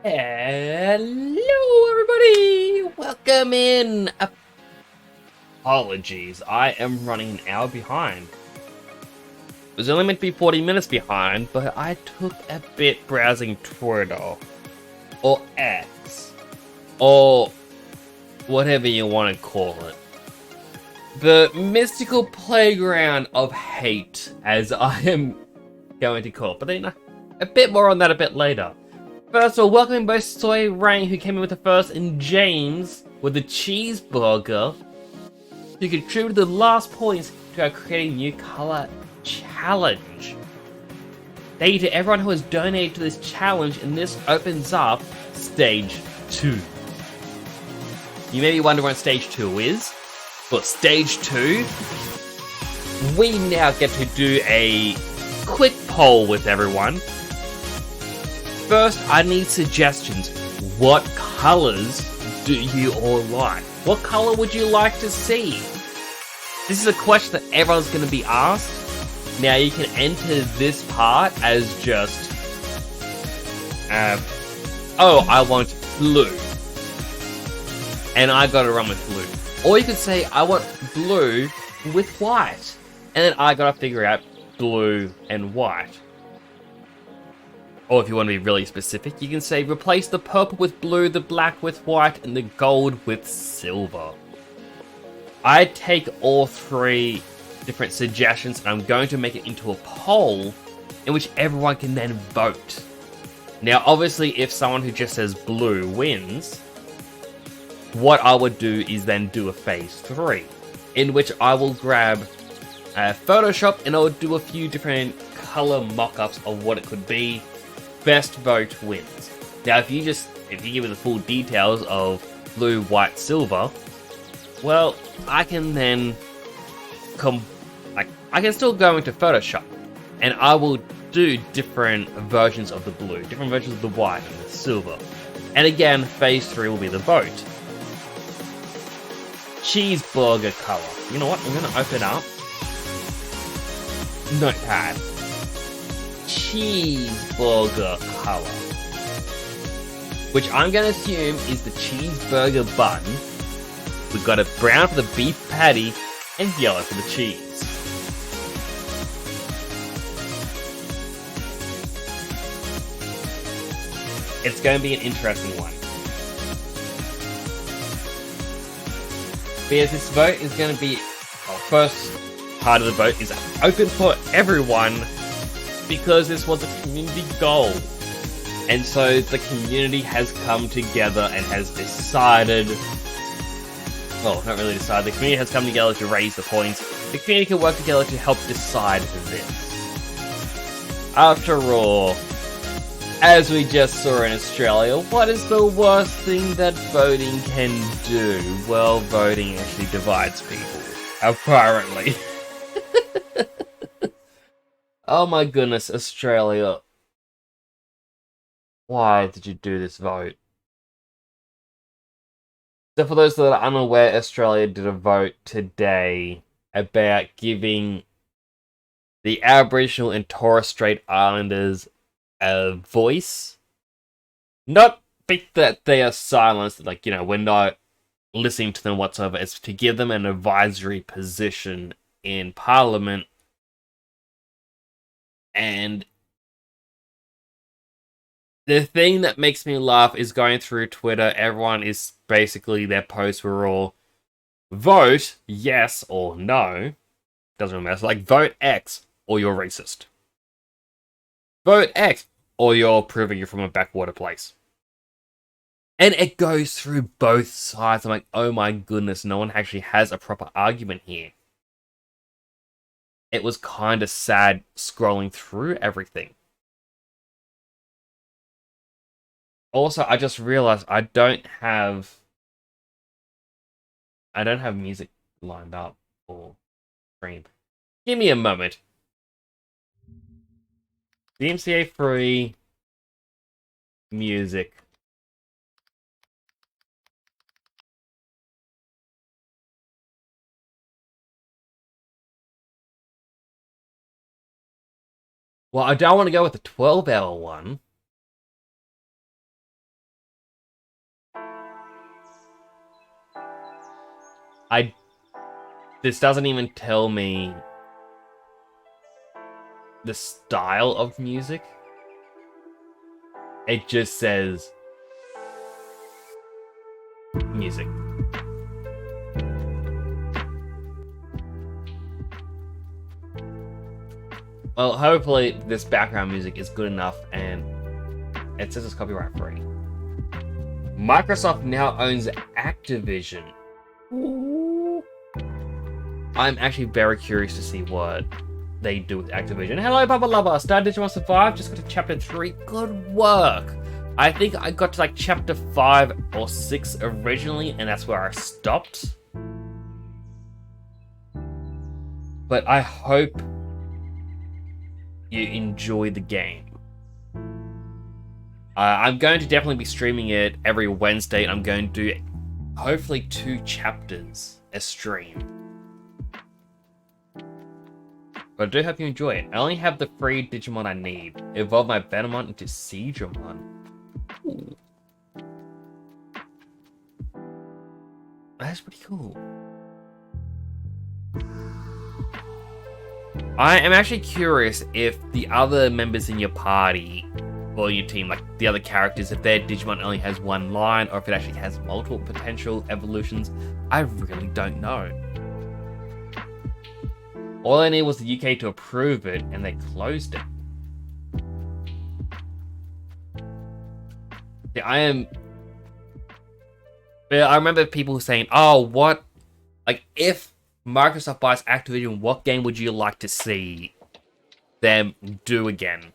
Hello, everybody! Welcome in! Apologies, I am running an hour behind. It was only meant to be 40 minutes behind, but I took a bit browsing Twitter, or X, or whatever you want to call it. The mystical playground of hate, as I am going to call it. But then a bit more on that a bit later. First of all, welcoming both Soy Rang, who came in with the first, and James with the cheeseburger, who contributed the last points to our creating new color challenge. Thank you to everyone who has donated to this challenge, and this opens up stage 2. You may be wondering what stage 2 is, but stage 2, we now get to do a quick poll with everyone. First, I need suggestions. What colors do you all like? What color would you like to see? This is a question that everyone's going to be asked. Now, you can enter this part as just, oh, I want blue. And I gotta run with blue. Or you could say, I want blue with white. And then I gotta figure out blue and white. Or if you want to be really specific, you can say replace the purple with blue, the black with white, and the gold with silver. I take all three different suggestions and I'm going to make it into a poll in which everyone can then vote. Now, obviously, if someone who just says blue wins, what I would do is then do a phase 3, in which I will grab Photoshop and I'll do a few different color mock-ups of what it could be. Best vote wins. Now, if you give it the full details of blue, white, silver, well, I can then I can still go into Photoshop, and I will do different versions of the blue, different versions of the white and the silver. And again, phase 3 will be the vote. Cheeseburger color. You know what? I'm gonna open up Notepad. Cheeseburger color, which I'm going to assume is the cheeseburger bun. We've got a brown for the beef patty and yellow for the cheese. It's going to be an interesting one. Because this vote is going to be, well, first part of the vote is open for everyone, because this was a community goal. And so the community has come together and has decided, well, not really decided, the community has come together to raise the points. The community can work together to help decide this. After all, as we just saw in Australia, what is the worst thing that voting can do? Well, voting actually divides people, apparently. Oh my goodness, Australia. Why did you do this vote? So for those that are unaware, Australia did a vote today about giving the Aboriginal and Torres Strait Islanders a voice. Not that they are silenced, like, we're not listening to them whatsoever. It's to give them an advisory position in Parliament. And the thing that makes me laugh is going through Twitter, everyone is basically, their posts were all, vote yes or no. Doesn't really matter. Like, vote X or you're racist. Vote X or you're proving you're from a backwater place. And it goes through both sides. I'm like, oh my goodness, no one actually has a proper argument here. It was kind of sad scrolling through everything. Also, I just realized I don't have music lined up for stream. Give me a moment. DMCA free music. Well, I don't want to go with the 12-hour one. This doesn't even tell me the style of music. It just says music. Well, hopefully this background music is good enough, and it says it's copyright free. Microsoft now owns Activision. Ooh. I'm actually very curious to see what they do with Activision. Hello, Bubba Lover. Stardew Digimon Survive. Just got to chapter 3. Good work. I think I got to like chapter 5 or 6 originally, and that's where I stopped. But I hope you enjoy the game. I'm going to definitely be streaming it every Wednesday, and I'm going to do hopefully 2 chapters a stream. But I do hope you enjoy it. I only have the 3 Digimon I need. Evolve my Venomon into Seedramon. Ooh. That's pretty cool. I am actually curious if the other members in your party or your team, like the other characters, if their Digimon only has 1 line or if it actually has multiple potential evolutions. I really don't know. All I need was the UK to approve it, and they closed it. Yeah, I remember people saying, oh, what? Like, if Microsoft buys Activision, what game would you like to see them do again?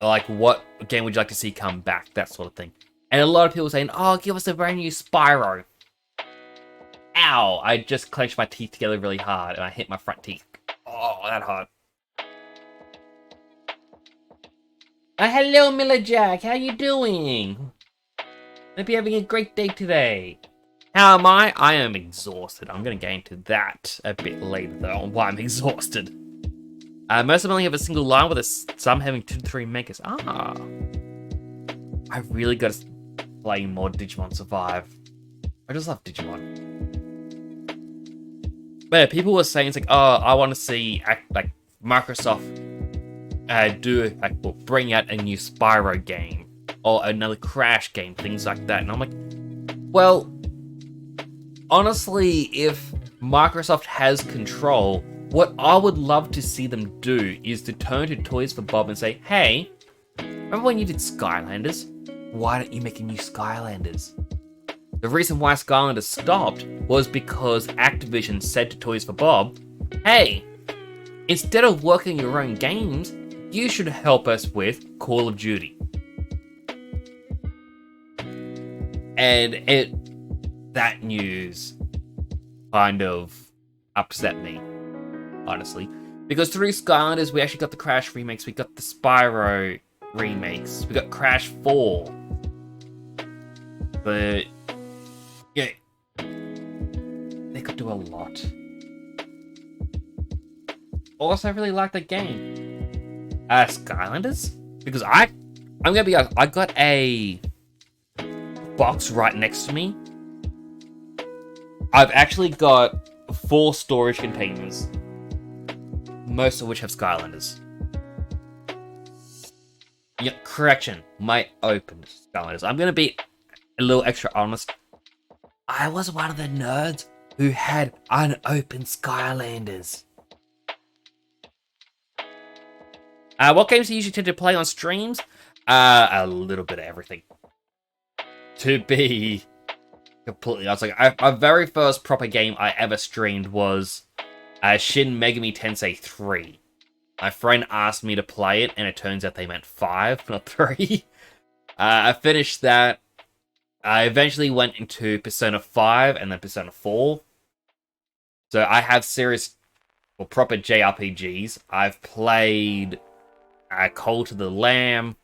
Like, what game would you like to see come back? That sort of thing. And a lot of people saying, oh, give us a brand new Spyro. Ow! I just clenched my teeth together really hard, and I hit my front teeth. Oh, that hard. Hello, Miller Jack. How you doing? Hope you're having a great day today. How am I? I am exhausted. I'm going to get into that a bit later, though, on why I'm exhausted. Most of them only have a single line, with some having 2 to 3 makers. Ah. I really got to play more Digimon Survive. I just love Digimon. But yeah, people were saying, it's like, oh, I want to see like Microsoft bring out a new Spyro game or another Crash game, things like that. And I'm like, well, honestly, if Microsoft has control, what I would love to see them do is to turn to Toys for Bob and say, hey, remember when you did Skylanders? Why don't you make a new Skylanders? The reason why Skylanders stopped was because Activision said to Toys for Bob, hey, instead of working your own games, you should help us with Call of Duty. And that news kind of upset me, honestly. Because through Skylanders, we actually got the Crash remakes, we got the Spyro remakes, we got Crash 4. But yeah, they could do a lot. Also, I really like the game. Skylanders? Because I'm gonna be honest, I got a box right next to me. I've actually got 4 storage containers, most of which have Skylanders. Yeah, correction, my open Skylanders. I'm gonna be a little extra honest. I was one of the nerds who had unopened Skylanders. What games do you usually tend to play on streams? A little bit of everything. To be completely honest, like my very first proper game I ever streamed was Shin Megami Tensei 3. My friend asked me to play it, and it turns out they meant 5, not 3. I finished that. I eventually went into Persona 5 and then Persona 4. So I have serious or proper JRPGs. I've played Call to the Lamb.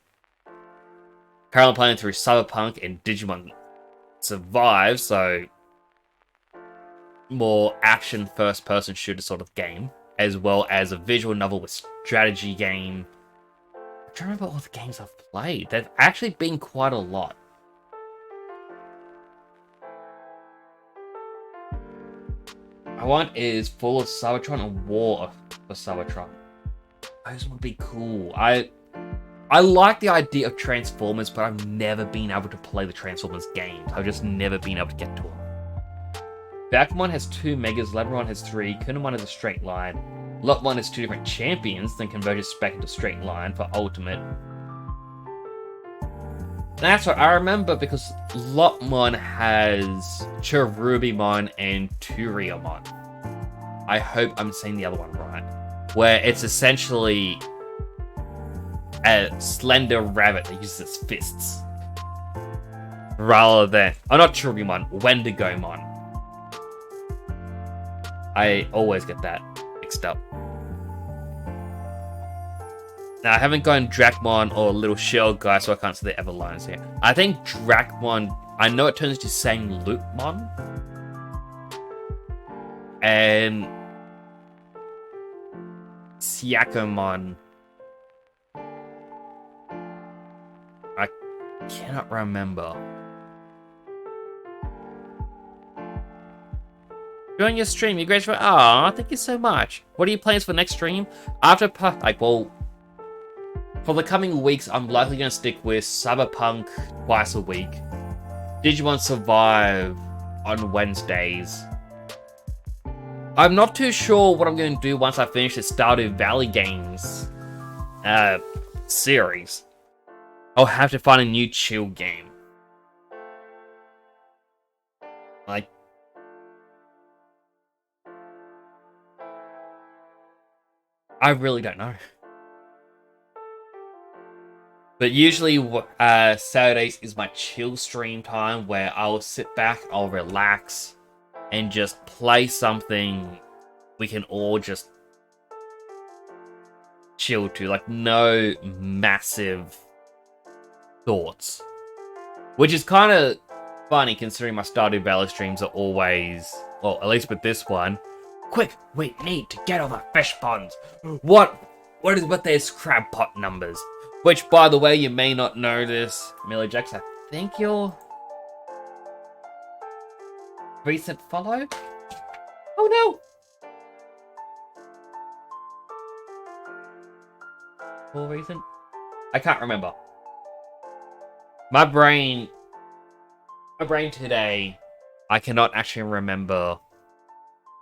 Currently playing through Cyberpunk and Digimon Survive, so more action first-person shooter sort of game, as well as a visual novel with strategy game. I'm trying to remember all the games I've played. There've actually been quite a lot. I want is full of Cybertron and War for Cybertron. Those would be cool. I like the idea of Transformers, but I've never been able to play the Transformers games. I've just never been able to get to them. Backmon has 2 Megas, Labramon has 3, Kunamon has a straight line. Lotmon has 2 different champions, then converges back into straight line for Ultimate. That's what I remember because Lotmon has Cherubimon and Turiamon. I hope I'm saying the other one right. Where it's essentially a slender rabbit that uses its fists. Rather than... Oh, not Cherubimon, Wendigomon. I always get that mixed up. Now, I haven't gone Dracmon or Little Shell Guy, so I can't see the other lines here. I think Dracmon... I know it turns into saying Loopmon. And... Siakomon. I cannot remember. Join your stream, you're grateful. Aw, thank you so much. What are your plans for next stream? After well, for the coming weeks, I'm likely going to stick with Cyberpunk twice a week. Digimon Survive on Wednesdays. I'm not too sure what I'm going to do once I finish the Stardew Valley games series. I'll have to find a new chill game. Like, I really don't know. But usually, Saturdays is my chill stream time where I'll sit back, I'll relax, and just play something we can all just chill to. Like, no massive thoughts. Which is kind of funny considering my Stardew Valley streams are always, well, at least with this one, quick, we need to get all the fish ponds. What is with these crab pot numbers? Which, by the way, you may not know this, Millie Jackson, I think you're recent follow? Oh no! Full recent? I can't remember. My brain today, I cannot actually remember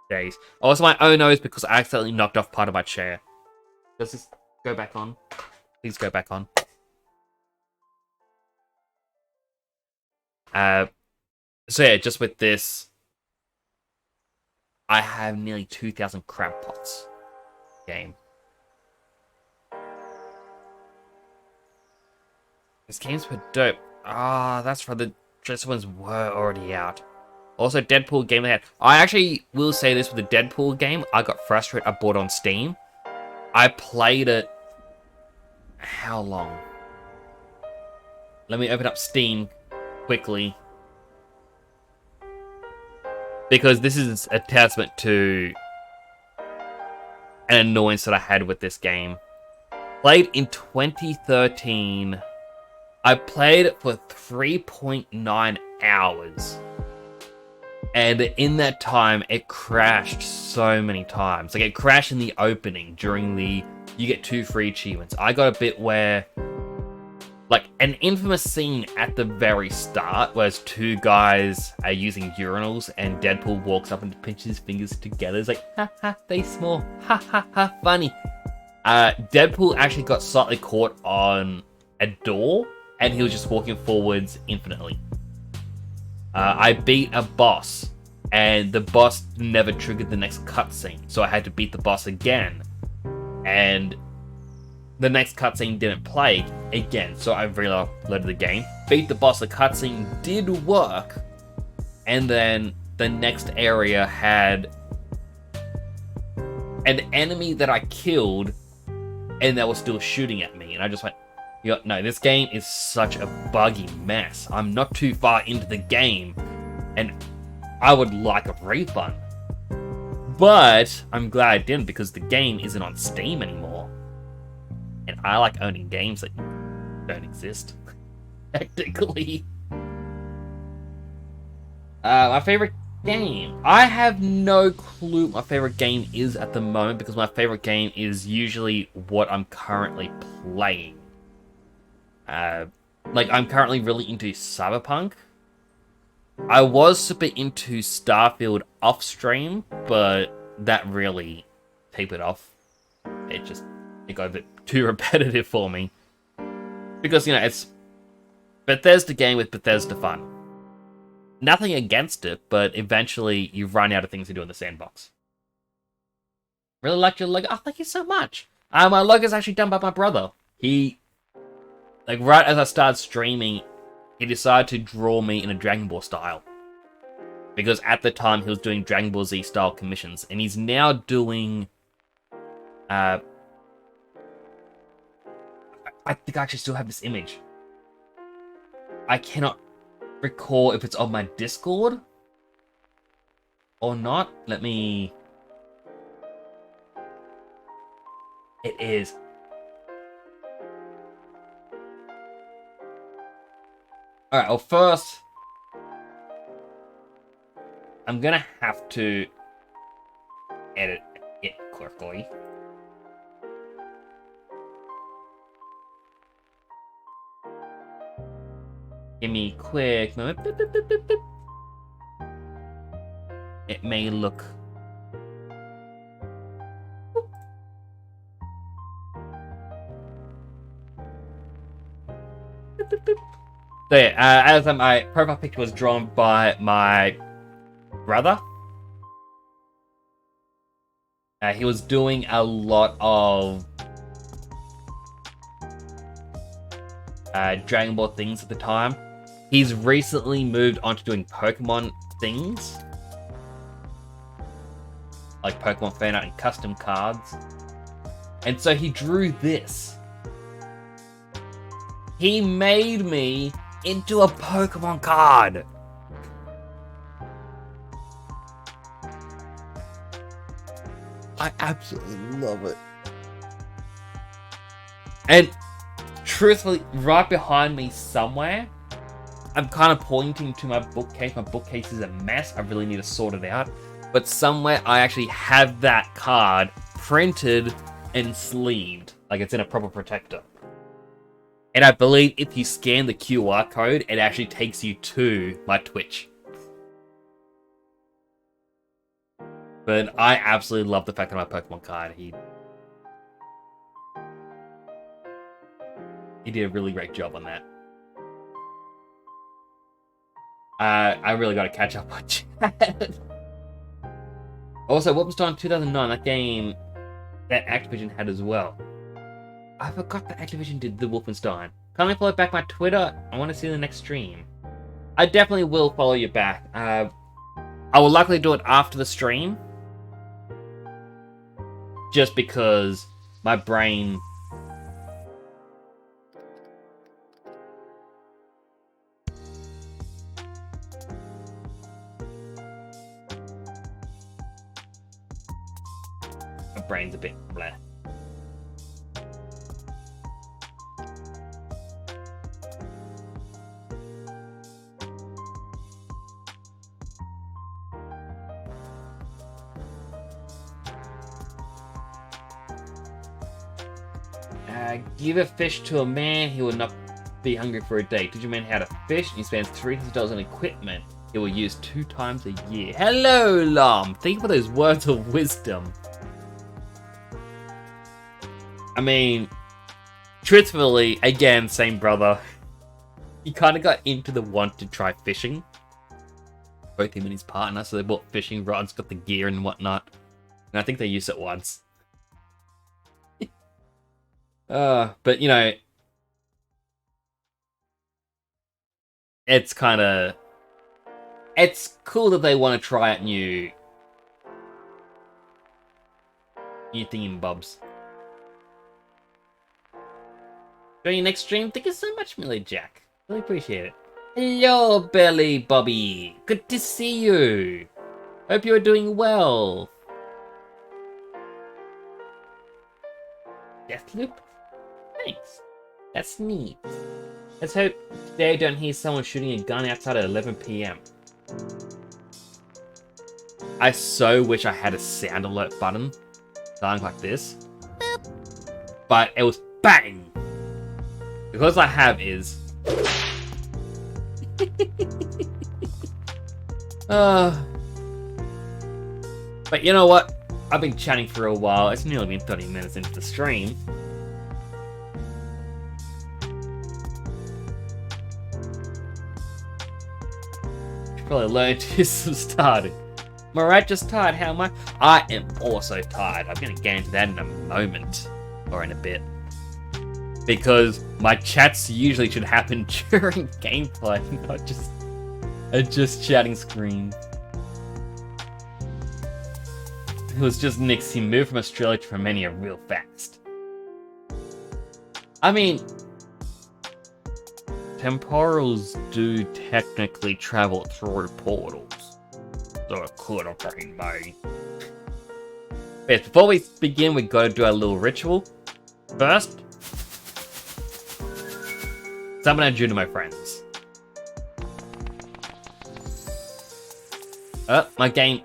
days. Also, my oh no is because I accidentally knocked off part of my chair. Does this go back on? Please go back on. So yeah, just with this, I have nearly 2,000 crab pots. Game. These games were dope. Ah, that's right. The just ones were already out. Also, Deadpool game they had. I actually will say this with the Deadpool game. I got frustrated. I bought it on Steam. I played it. How long? Let me open up Steam quickly. Because this is a testament to an annoyance that I had with this game. Played in 2013. I played it for 3.9 hours. And in that time, it crashed so many times. Like, it crashed in the opening during the... You get 2 free achievements. I got a bit where... Like, an infamous scene at the very start, where 2 guys are using urinals, and Deadpool walks up and pinches his fingers together. It's like, ha ha, they small. Ha ha ha, funny. Deadpool actually got slightly caught on a door, and he was just walking forwards infinitely. I beat a boss, and the boss never triggered the next cutscene, so I had to beat the boss again. And the next cutscene didn't play again, so I reloaded the game. Beat the boss, the cutscene did work, and then the next area had an enemy that I killed, and they were still shooting at me, and I just went, no, this game is such a buggy mess. I'm not too far into the game, and I would like a refund. But I'm glad I didn't, because the game isn't on Steam anymore. And I like owning games that don't exist, technically. My favorite game. I have no clue what my favorite game is at the moment because my favorite game is usually what I'm currently playing. Like, I'm currently really into Cyberpunk. I was super into Starfield off stream, but that really tapered off. It got a bit too repetitive for me. Because, it's Bethesda game with Bethesda fun. Nothing against it, but eventually you run out of things to do in the sandbox. Really liked your logo. Oh, thank you so much. My logo is actually done by my brother. He, right as I started streaming, he decided to draw me in a Dragon Ball style. Because at the time, he was doing Dragon Ball Z style commissions. And he's now doing... I think I actually still have this image. I cannot recall if it's on my Discord or not. Let me... It is. Alright, well first... I'm gonna have to edit it quickly. Give me a quick moment. It may look... So yeah, as my profile picture was drawn by my brother. He was doing a lot of Dragon Ball things at the time. He's recently moved on to doing Pokemon things. Like Pokemon fan art and custom cards. And so he drew this. He made me into a Pokemon card. I absolutely love it. And truthfully, right behind me somewhere, I'm kind of pointing to my bookcase. My bookcase is a mess. I really need to sort it out. But somewhere I actually have that card printed and sleeved. Like it's in a proper protector. And I believe if you scan the QR code, it actually takes you to my Twitch. But I absolutely love the fact that my Pokemon card, he did a really great job on that. I really got to catch up on chat. Also, Wolfenstein 2009, that game that Activision had as well. I forgot that Activision did the Wolfenstein. Kindly follow back my Twitter. I want to see the next stream. I definitely will follow you back. I will likely do it after the stream. Just because my brain... My brain's a bit bleh. Give a fish to a man, he will not be hungry for a day. Teach a man how to fish, and he spends $300 on equipment he will use 2 times a year. Hello, Lom! Thank you for those words of wisdom. I mean, truthfully, again, same brother. He kind of got into the want to try fishing. Both him and his partner, so they bought fishing rods, got the gear and whatnot. And I think they used it once. But you know, it's cool that they want to try out new thingy-bobs. Join your next stream. Thank you so much, Millie Jack. Really appreciate it. Hello, Belly Bobby. Good to see you. Hope you are doing well. Deathloop? Thanks. That's neat. Let's hope today I don't hear someone shooting a gun outside at 11 PM. I so wish I had a sound alert button going like this. But it was bang! Because I have is... But you know what? I've been chatting for a while. It's nearly been 30 minutes into the stream. Should probably learn to do some starting. Am I right? Just tired? How am I? I am also tired. I'm going to get into that in a moment. Or in a bit. Because my chats usually should happen during gameplay, not just chatting screen. It was just Nix. He moved from Australia to Romania real fast. I mean, temporals do technically travel through portals. So it could have been me. Yes, before we begin, we gotta do our little ritual. First, summon a Juno, my friends. My game.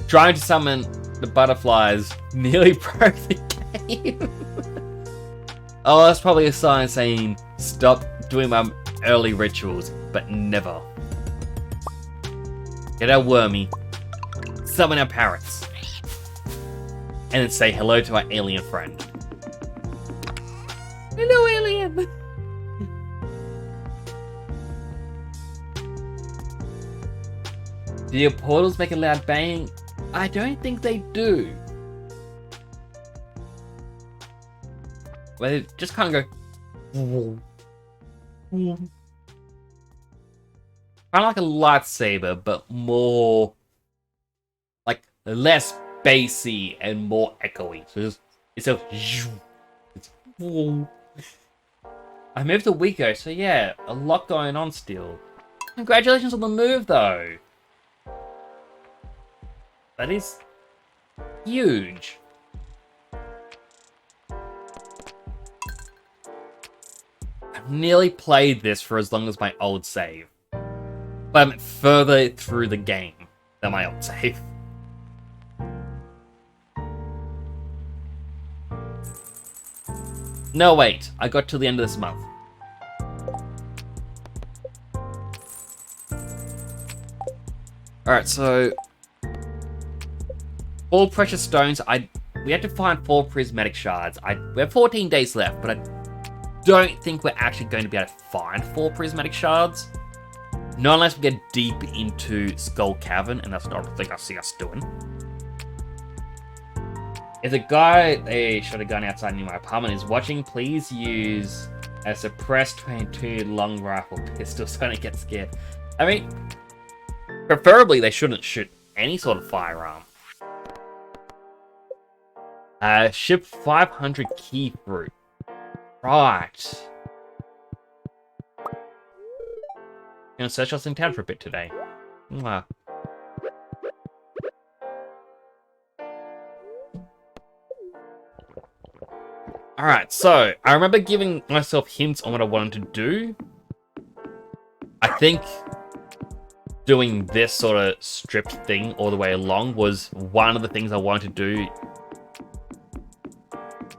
Trying to summon the butterflies nearly broke the game. Oh, that's probably a sign saying stop doing my early rituals, but never. Get our wormy, summon our parrots, and then say hello to our alien friend. Hello, alien! Do your portals make a loud bang? I don't think they do. Well, they just kind of go... Kind of like a lightsaber, but more... like, less bassy and more echoey. So just, it's a... It's... I moved a week ago, so yeah, a lot going on still. Congratulations on the move, though. That is huge. I've nearly played this for as long as my old save. But I'm further through the game than my old save. No, wait. I got to the end of this month. Alright, so... 4 precious stones. We had to find 4 prismatic shards. We have 14 days left, but I don't think we're actually going to be able to find 4 prismatic shards. Not unless we get deep into Skull Cavern, and that's not a thing I see us doing. If the guy they shot a gun outside near my apartment is watching, please use a suppressed 22 long rifle pistol so I don't get scared. I mean, preferably they shouldn't shoot any sort of firearm. Ship 500 key fruit. Right. Gonna search us in town for a bit today. Mwah. Alright, so I remember giving myself hints on what I wanted to do. I think doing this sort of stripped thing all the way along was one of the things I wanted to do.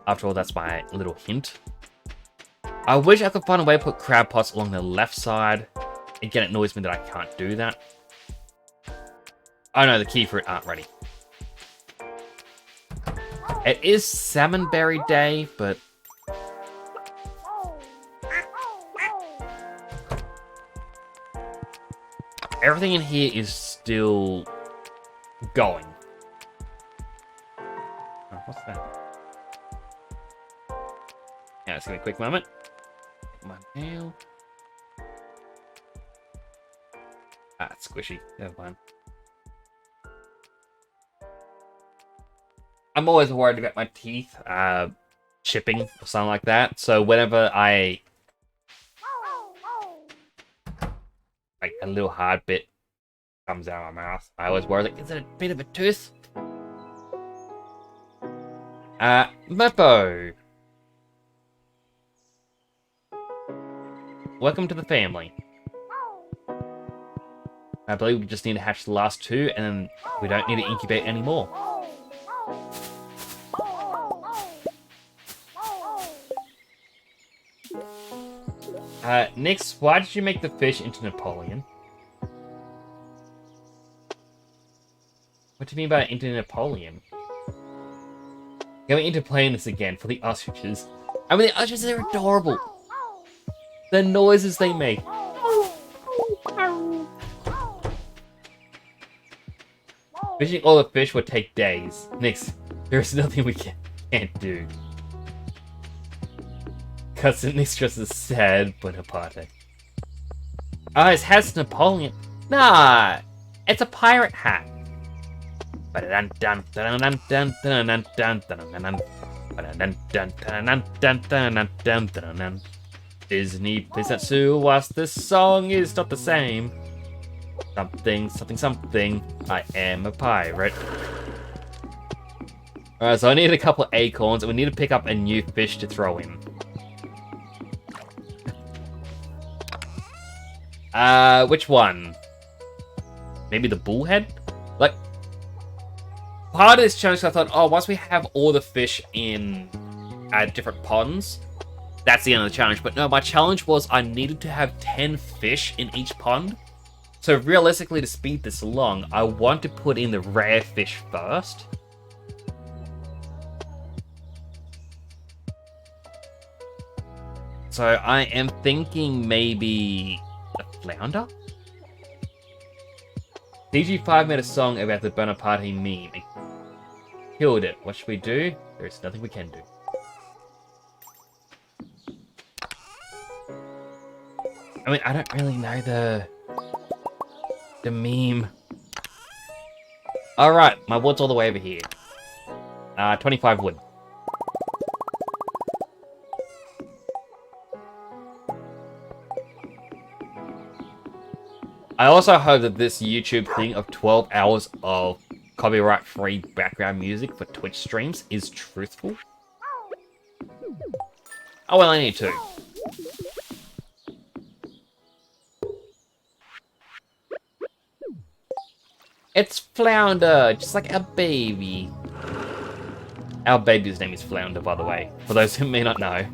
After all, that's my little hint. I wish I could find a way to put crab pots along the left side. Again, it annoys me that I can't do that. Oh no, the key fruit aren't ready. It is Salmonberry Day, but... everything in here is still going. Oh, what's that? Yeah, let's give me a quick moment. My nail. Ah, it's squishy. Never mind. I'm always worried about my teeth chipping or something like that. So whenever I like a little hard bit comes out of my mouth, I always worry, like, is it a bit of a tooth? Meppo. Welcome to the family. I believe we just need to hatch the last 2, and then we don't need to incubate anymore. Nix, why did you make the fish into Napoleon? What do you mean by into Napoleon? Going into playing this again for the ostriches. I mean, the ostriches are adorable. The noises they make. Fishing all the fish would take days. Nix, there is nothing we can't do. Cousin Nix dresses sad Bonaparte. Oh, his hat's Napoleon. Nah, it's a pirate hat. Disney, please don't sue us. This song is not the same. Something, something, something. I am a pirate. Alright, so I need a couple of acorns, and we need to pick up a new fish to throw in. Which one? Maybe the bullhead? Like, part of this challenge, I thought, oh, once we have all the fish in different ponds, that's the end of the challenge. But no, my challenge was I needed to have 10 fish in each pond. So realistically, to speed this along, I want to put in the rare fish first. So I am thinking maybe the flounder? DG5 made a song about the Bonaparte meme. And killed it. What should we do? There is nothing we can do. I mean, I don't really know the meme. Alright, my wood's all the way over here. 25 wood. I also hope that this YouTube thing of 12 hours of copyright-free background music for Twitch streams is truthful. Oh, well, I need 2. It's Flounder, just like a baby. Our baby's name is Flounder, by the way, for those who may not know.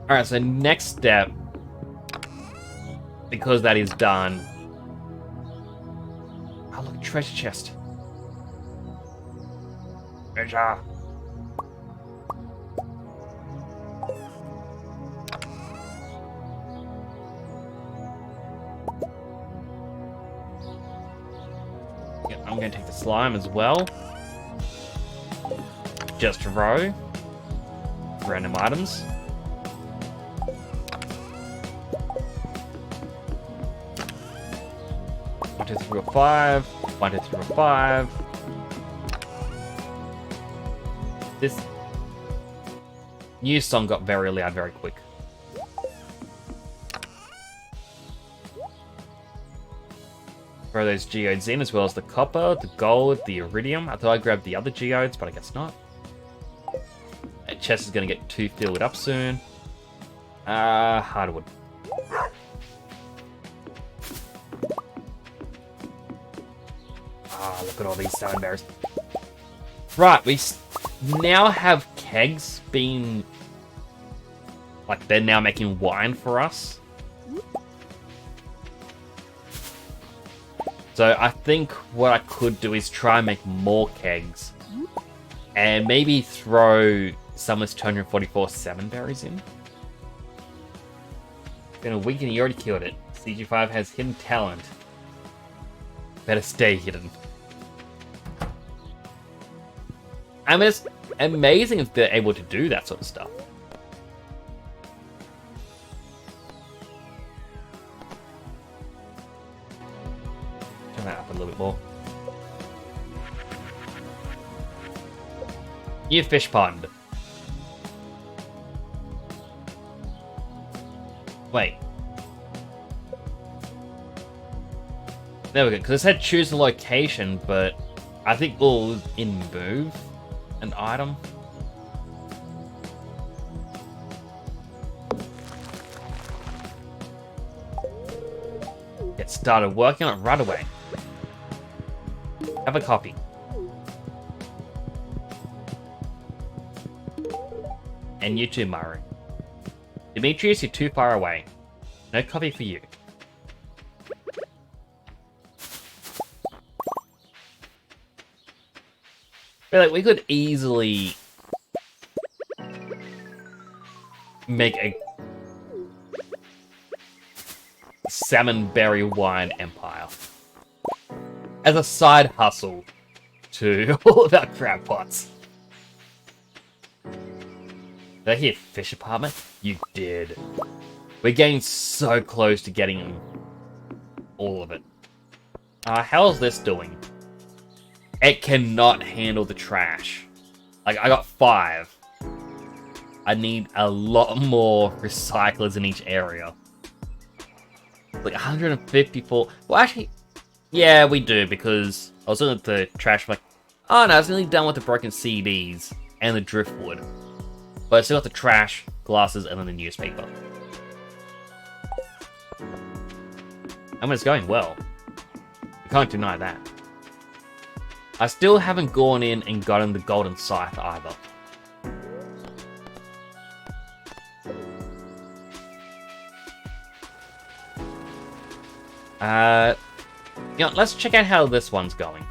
Alright, so next step, because that is done. Oh, look, treasure chest. Treasure. Yeah, I'm going to take the slime as well. Just a row. Random items. One, 2, 3, 4, 5. 1, 2, 3, 4, 5. This new song got very loud very quick. Throw those geodes in, as well as the copper, the gold, the iridium. I thought I grabbed the other geodes, but I guess not. That chest is going to get 2 filled up soon. Hardwood. Look at all these salmon berries. Right, we now have kegs being... Like, they're now making wine for us. So I think what I could do is try and make more kegs. And maybe throw some of this 244 salmon berries in. Been a week and he already killed it. CG5 has hidden talent. Better stay hidden. I mean, it's amazing if they're able to do that sort of stuff. Turn that up a little bit more. New fish pond. Wait. There we go, because it said choose the location, but I think we'll in move an item. get started working on it right away. Have a copy. And you too, Maru. Demetrius, you're too far away. No copy for you. But like, we could easily make a salmon berry wine empire as a side hustle to all of our crab pots. Did I hear fish apartment? You did. We're getting so close to getting all of it. How's this doing? It cannot handle the trash. Like, I got 5. I need a lot more recyclers in each area. Like 154. Well, actually, yeah, we do, because I was looking at the trash, like, oh no, it's nearly done with the broken CDs and the driftwood. But I still got the trash, glasses, and then the newspaper. I mean, it's going well. You can't deny that. I still haven't gone in and gotten the golden scythe either. You know, let's check out how this one's going.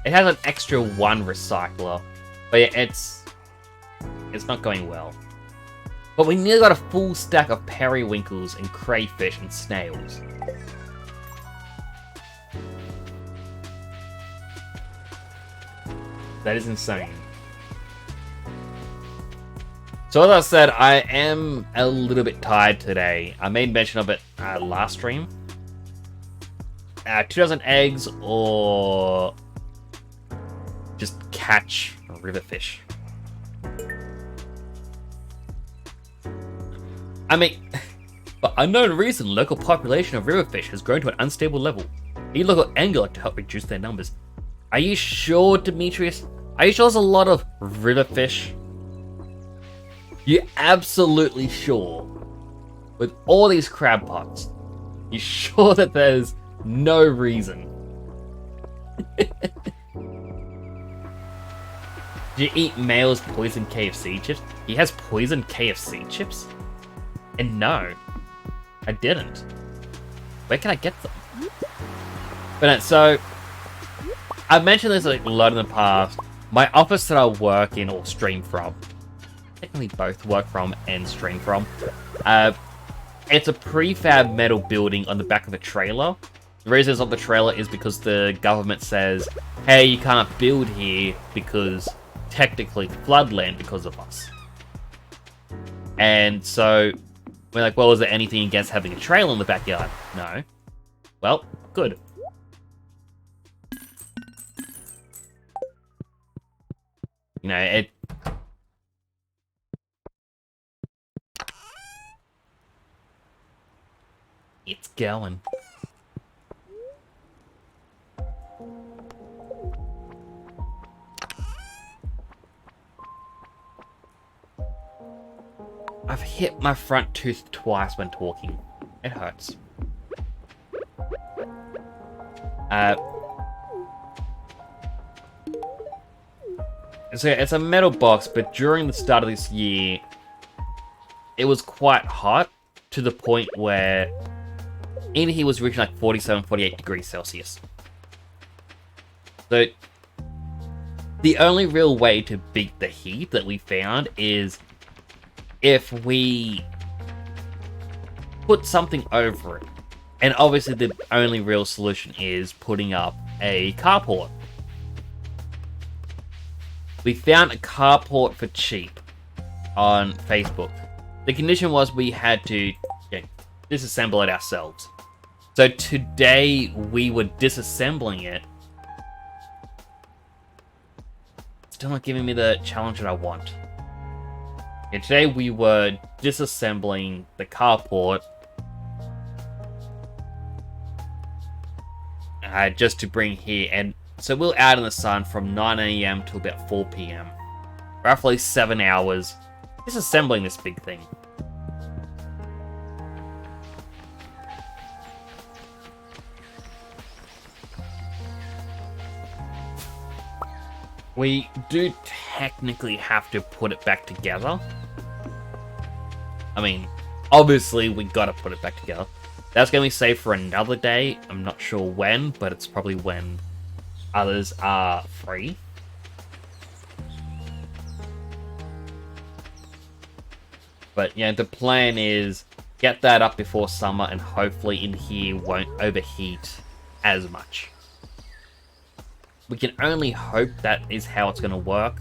It has an extra 1 recycler, but yeah, it's not going well. But we nearly got a full stack of periwinkles and crayfish and snails. That is insane. So as I said, I am a little bit tired today. I made mention of it last stream. 2 dozen eggs or just catch river fish. I mean, for unknown reason, local population of river fish has grown to an unstable level. Need local angler to help reduce their numbers. Are you sure, Demetrius? Are you sure there's a lot of river fish? You absolutely sure? With all these crab pots, you sure that there's no reason? Did you eat Mail's poison KFC chips? He has poison KFC chips? And no, I didn't. Where can I get them? But no, so, I've mentioned this like a lot in the past. My office that I work in or stream from, technically both work from and stream from, it's a prefab metal building on the back of a trailer. The reason it's on the trailer is because the government says, hey, you can't build here because technically floodland because of us. And so we're like, well, is there anything against having a trailer in the backyard? No. Well, good. You know, it's going. I've hit my front tooth twice when talking. It hurts. So yeah, it's a metal box, but during the start of this year, it was quite hot to the point where in here was reaching like 47, 48 degrees Celsius. So the only real way to beat the heat that we found is if we put something over it. And obviously the only real solution is putting up a carport. We found a carport for cheap on Facebook. The condition was we had to disassemble it ourselves. So today we were disassembling it. Still not giving me the challenge that I want. And today we were disassembling the carport just to bring here. And so we're out in the sun from 9 AM to about 4 PM. Roughly 7 hours disassembling this big thing. We do technically have to put it back together. I mean, obviously we gotta put it back together. That's gonna be saved for another day. I'm not sure when, but it's probably when others are free. But yeah, the plan is get that up before summer, and hopefully in here won't overheat as much. We can only hope that is how it's going to work.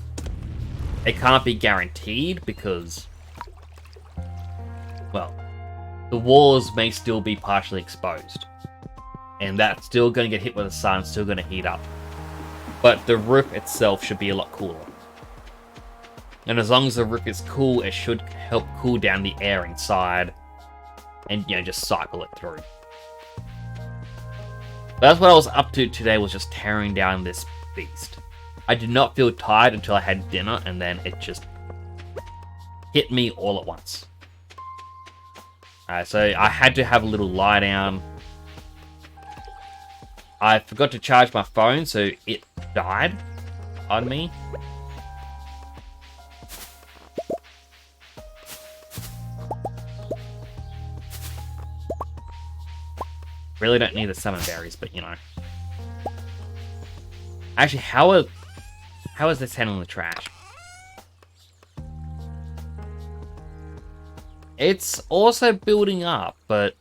It can't be guaranteed because, well, the walls may still be partially exposed. And that's still going to get hit with the sun, still going to heat up. But the roof itself should be a lot cooler. And as long as the roof is cool, it should help cool down the air inside. And, you know, just cycle it through. That's what I was up to today, was just tearing down this beast. I did not feel tired until I had dinner, and then it just hit me all at once. So I had to have a little lie down. I forgot to charge my phone, so it died on me. Really don't need the summon berries, but you know. Actually, how is this handling the trash? It's also building up, but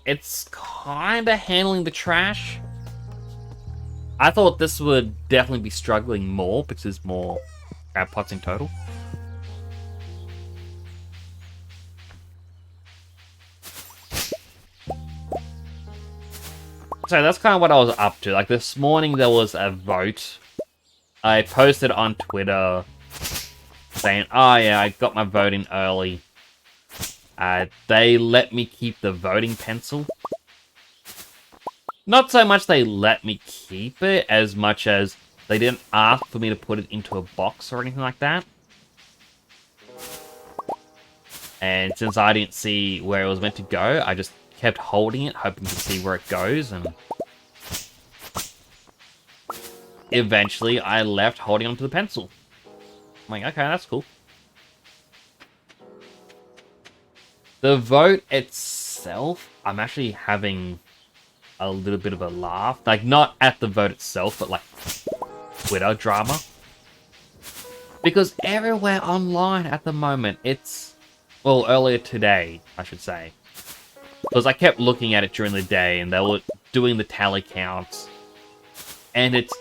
it's kinda handling the trash. I thought this would definitely be struggling more because there's more crab pots in total. So that's kind of what I was up to. Like this morning there was a vote. I posted on Twitter saying, oh yeah, I got my vote in early. They let me keep the voting pencil. Not so much they let me keep it, as much as they didn't ask for me to put it into a box or anything like that. And since I didn't see where it was meant to go, I just kept holding it, hoping to see where it goes, and eventually I left holding onto the pencil. I'm like, okay, that's cool. The vote itself, I'm actually having a little bit of a laugh. Like, not at the vote itself, but like Twitter drama. Because everywhere online at the moment, it's, well, earlier today, I should say. Because I kept looking at it during the day, and they were doing the tally counts. And it's,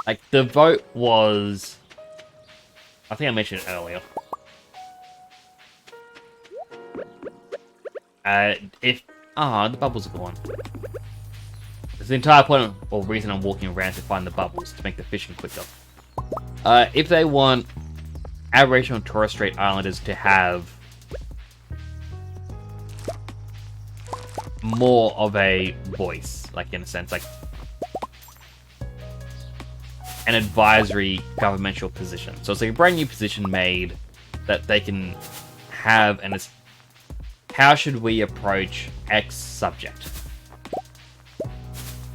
like, the vote was, I think I mentioned it earlier. The bubbles are gone. It's the entire point or reason I'm walking around, to find the bubbles, to make the fishing quicker. If they want Aboriginal and Torres Strait Islanders to have more of a voice, like in a sense, like an advisory governmental position. So it's like a brand new position made that they can have, and it's how should we approach X subject?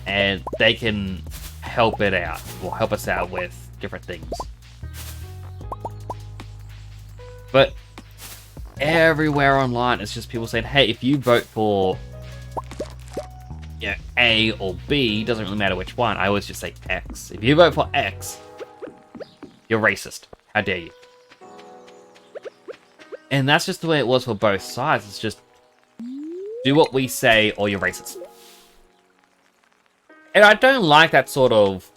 And they can help it out, or help us out with different things. But everywhere online, it's just people saying, hey, if you vote for, you know, A or B, doesn't really matter which one. I always just say X. If you vote for X, you're racist. How dare you? And that's just the way it was for both sides. It's just, do what we say or you're racist. And I don't like that sort of,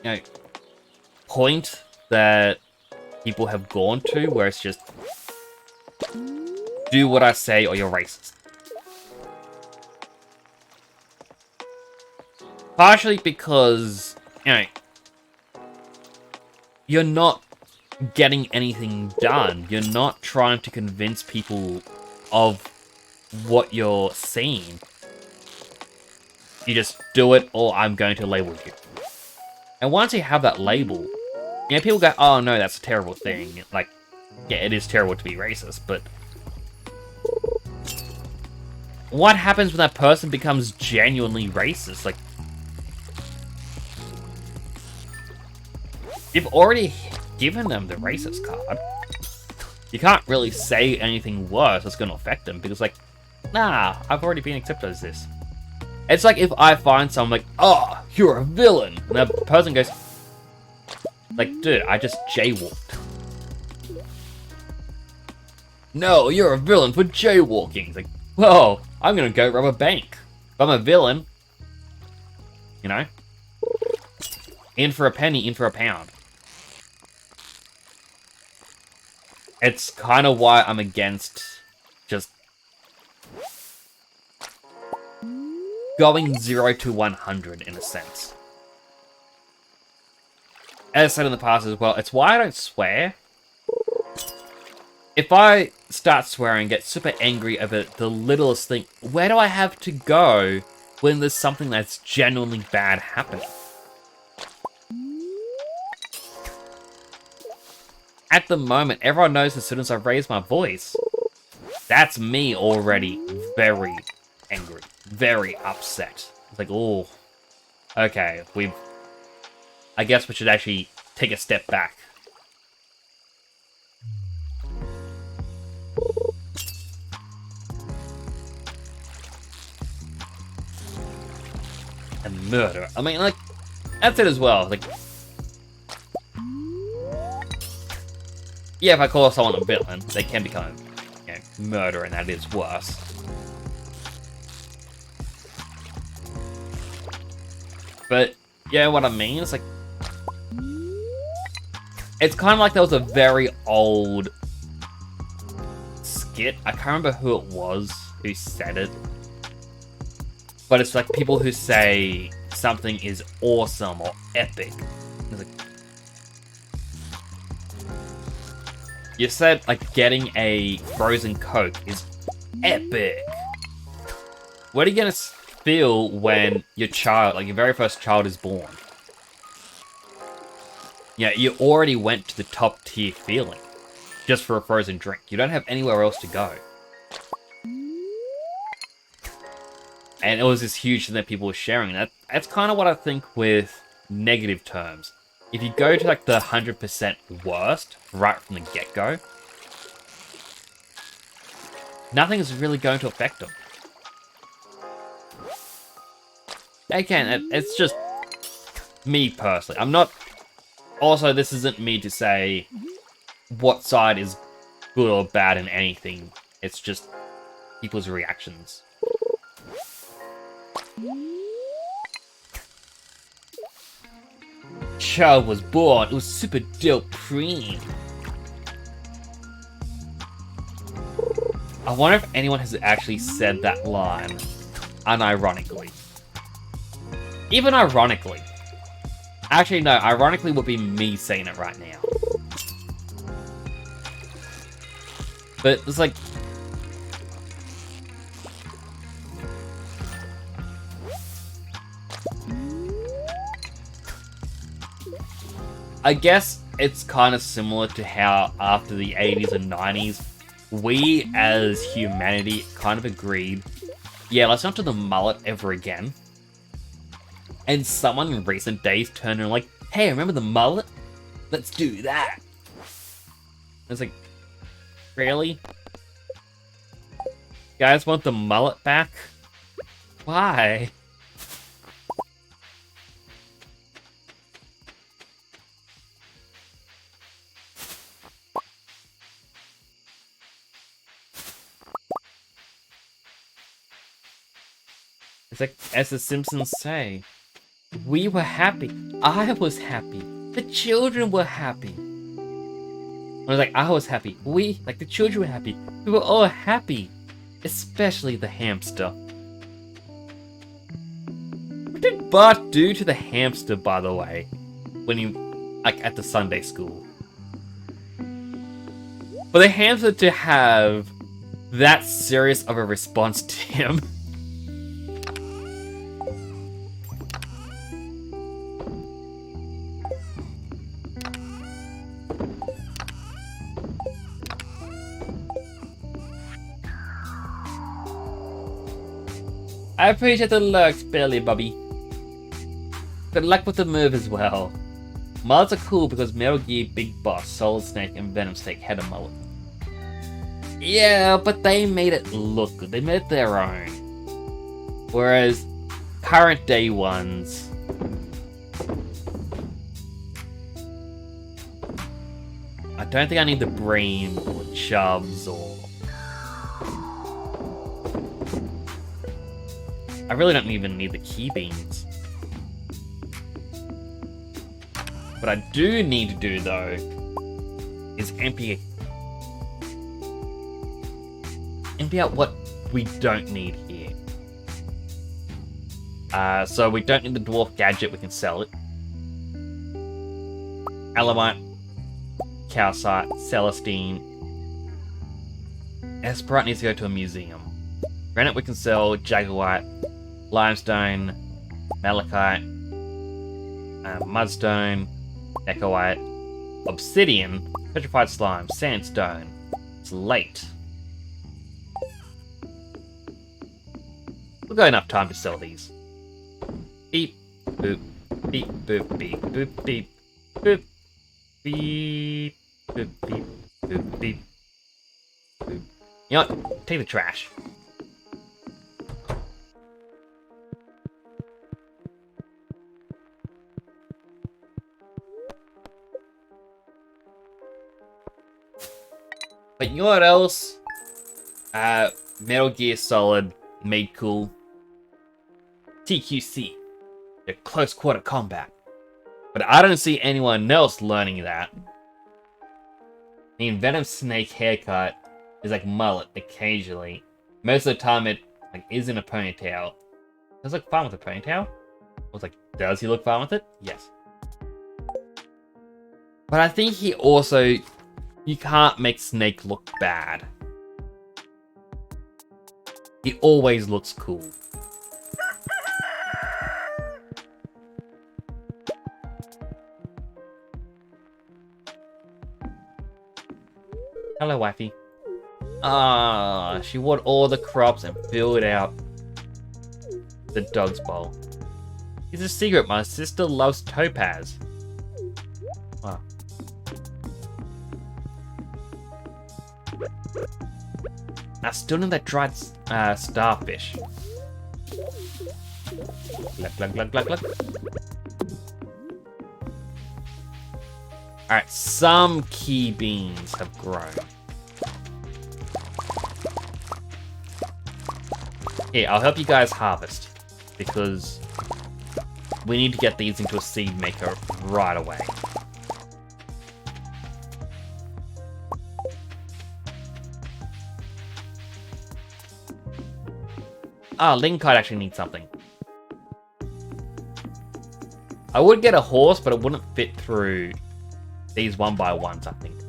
you know, point that people have gone to, where it's just, do what I say or you're racist. Partially because, you know, you're not getting anything done. You're not trying to convince people of what you're seeing. You just do it, or I'm going to label you. And once you have that label, you know, people go, oh no, that's a terrible thing. Like, yeah, it is terrible to be racist, but what happens when that person becomes genuinely racist? Like, you've already given them the racist card. You can't really say anything worse that's going to affect them because, like, nah, I've already been accepted as this. It's like if I find someone like, oh, you're a villain, and that person goes, like, dude, I just jaywalked. No, you're a villain for jaywalking. It's like, whoa, I'm gonna go rob a bank. If I'm a villain, you know, in for a penny, in for a pound. It's kind of why I'm against just going 0 to 100 in a sense. As I said in the past as well, it's why I don't swear. If I start swearing, get super angry over the littlest thing, where do I have to go when there's something that's genuinely bad happening? At the moment, everyone knows as soon as I raise my voice, that's me already very angry, very upset. It's like, oh, okay, I guess we should actually take a step back. And murder. I mean, like, that's it as well. Like, yeah, if I call someone a villain, they can become, you know, murder, and that is worse. But, yeah, what I mean is, like, it's kind of like there was a very old skit. I can't remember who it was who said it. But it's like people who say something is awesome or epic. It's like, you said, like, getting a frozen Coke is epic. What are you gonna feel when your child, like your very first child, is born? Yeah, you already went to the top tier feeling just for a frozen drink. You don't have anywhere else to go. And it was this huge thing that people were sharing. That's kind of what I think with negative terms. If you go to like the 100% worst right from the get-go, nothing is really going to affect them. Again, it's just me personally. I'm not... Also, this isn't me to say what side is good or bad in anything. It's just people's reactions. Child was born. It was super dope preem. I wonder if anyone has actually said that line unironically. Even ironically. Actually, no. Ironically would be me saying it right now. But it's like... I guess it's kind of similar to how after the 80s and 90s, we as humanity kind of agreed, yeah, let's not do the mullet ever again. And someone in recent days turned and like, hey, remember the mullet? Let's do that. It's like, really? You guys want the mullet back? Why? It's like, as the Simpsons say, we were happy. I was happy. The children were happy. I was like, I was happy. We, like the children were happy. We were all happy. Especially the hamster. What did Bart do to the hamster, by the way? When he, like, at the Sunday school? For the hamster to have that serious of a response to him. I appreciate the lurks, Billy Bubby. Good luck with the move as well. Mullets are cool because Metal Gear, Big Boss, Solid Snake, and Venom Snake had a mullet. Yeah, but they made it look good. They made it their own. Whereas current day ones, I don't think I need the Bream or Chubbs or... I really don't even need the Key Beans. What I do need to do though is empty out what we don't need here. So we don't need the Dwarf Gadget, we can sell it. Alamite, Calcite, Celestine. Esperite needs to go to a museum. Granite we can sell, Jaguite, Limestone, Malachite, Mudstone, Echoite, Obsidian, Petrified Slime, Sandstone, Slate. We've got enough time to sell these. Beep, boop, beep, boop, beep, boop, beep, boop, beep, boop, beep, boop, beep, boop. You know what? Take the trash. But you know what else? Metal Gear Solid made cool. TQC, the close quarter combat. But I don't see anyone else learning that. I mean, Venom Snake haircut is like mullet occasionally. Most of the time it like is in a ponytail. Does he look fine with a ponytail? I was like, does he look fine with it? Yes. But I think he also, you can't make Snake look bad. He always looks cool. Hello, wifey. Ah, she watered all the crops and filled out the dog's bowl. It's a secret, my sister loves Topaz. Wow. I still need that dried starfish. Glug, glug, glug, glug, glug. Alright, some key beans have grown. Here, I'll help you guys harvest. Because we need to get these into a seed maker right away. Ah, Linkite actually needs something. I would get a horse, but it wouldn't fit through these 1x1s, I think.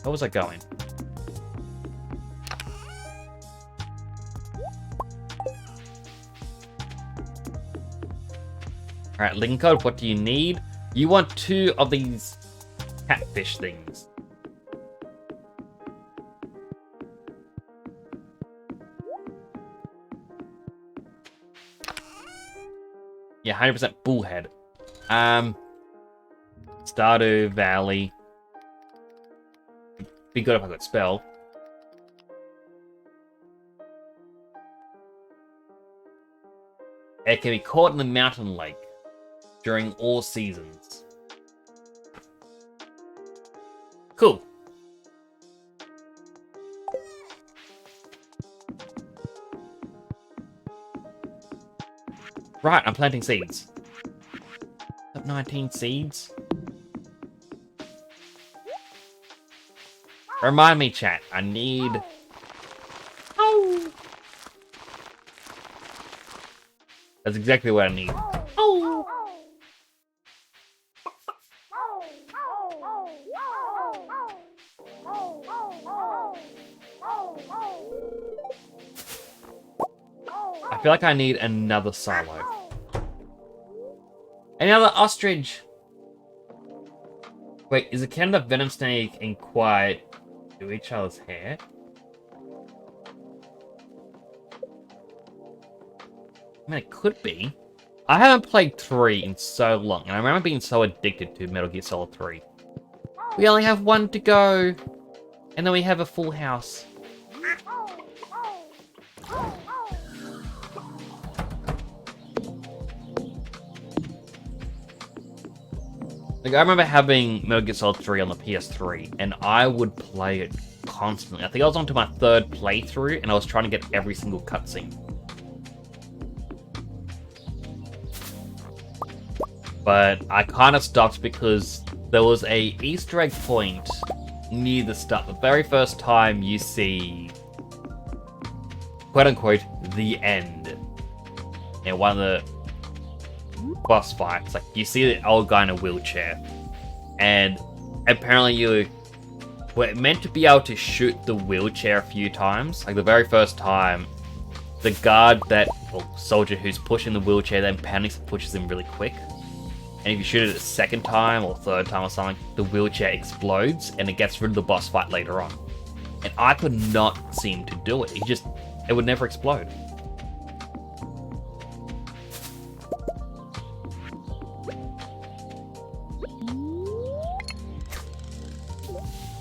Where was I going? Alright, Linkite, what do you need? You want 2 of these catfish things. Yeah, 100% bullhead. Stardew Valley. Be good if I could spell. It can be caught in the mountain lake during all seasons. Cool. Right, I'm planting seeds. Got 19 seeds. Remind me, chat, I need... Oh! That's exactly what I need. Oh! I feel like I need another silo. Another ostrich! Wait, is a Canada Venom Snake and Quiet do each other's hair? I mean, it could be. I haven't played 3 in so long, and I remember being so addicted to Metal Gear Solid 3. We only have 1 to go, and then we have a full house. Like, I remember having Metal Gear Solid 3 on the PS3, and I would play it constantly. I think I was on to my 3rd playthrough, and I was trying to get every single cutscene. But I kind of stopped because there was a Easter egg point near the start. The very first time you see, quote-unquote, the end. In one of the boss fights, like, you see the old guy in a wheelchair. And apparently you were meant to be able to shoot the wheelchair a few times. Like, the very first time, the guard soldier who's pushing the wheelchair then panics and pushes him really quick. And if you shoot it a second time or third time or something, the wheelchair explodes and it gets rid of the boss fight later on. And I could not seem to do it. It would never explode.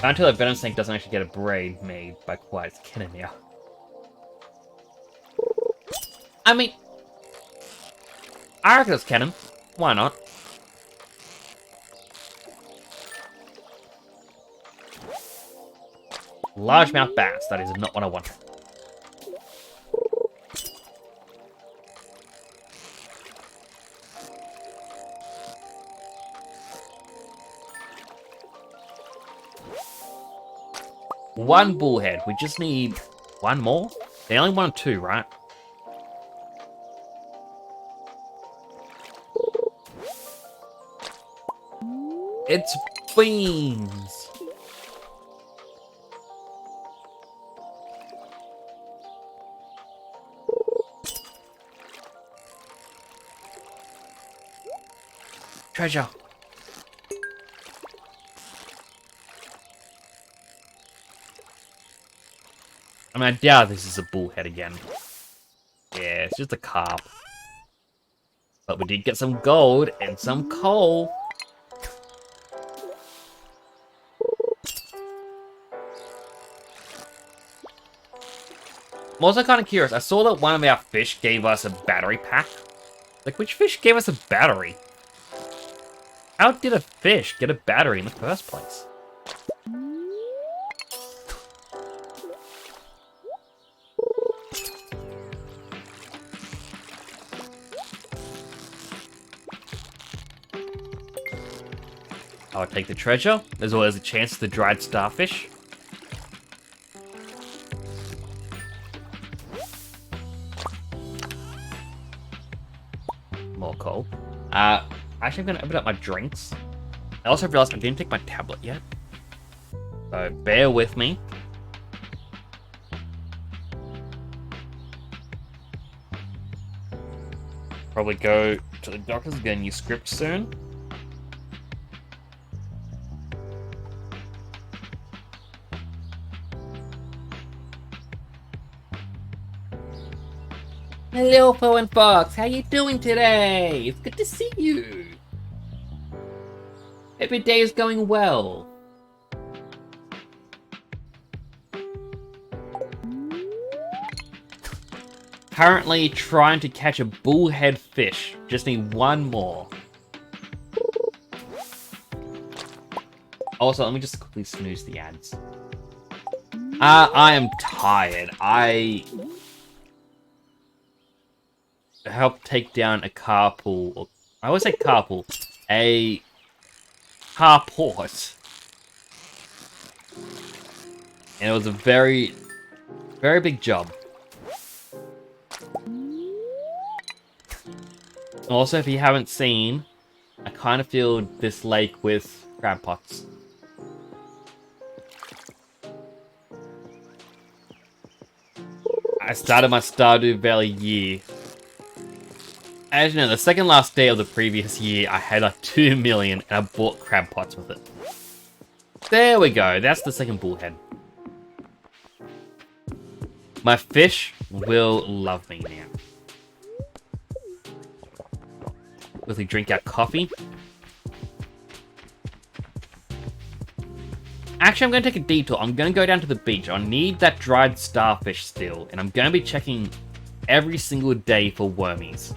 Until that Venom Snake doesn't actually get a braid made by Quiet's Kitten now. I mean, I reckon it's canon. Why not? Largemouth bass. That is not what I want. One bullhead. We just need one more? They only wanted 2, right? It's beans. Treasure. I mean, I doubt this is a bullhead again. Yeah, it's just a carp. But we did get some gold and some coal. I'm also kind of curious. I saw that one of our fish gave us a battery pack. Like, which fish gave us a battery? How did a fish get a battery in the first place? I'll take the treasure. There's always a chance of the dried starfish. More coal. Actually, I'm going to open up my drinks. I also realized I didn't take my tablet yet. So, bear with me. Probably go to the doctor's, get a new script soon. Hello, Fo and Fox. How you doing today? It's good to see you. Hope your day is going well. Currently trying to catch a bullhead fish. Just need one more. Also, let me just quickly snooze the ads. I am tired. I helped take down a carpool. I always say carpool. A carport. And it was a very, very big job. Also, if you haven't seen, I kind of filled this lake with crab pots. I started my Stardew Valley year. As you know, the second last day of the previous year, I had like 2 million and I bought crab pots with it. There we go, that's the second bullhead. My fish will love me now. Quickly drink our coffee. Actually, I'm going to take a detour. I'm going to go down to the beach. I need that dried starfish still. And I'm going to be checking every single day for wormies.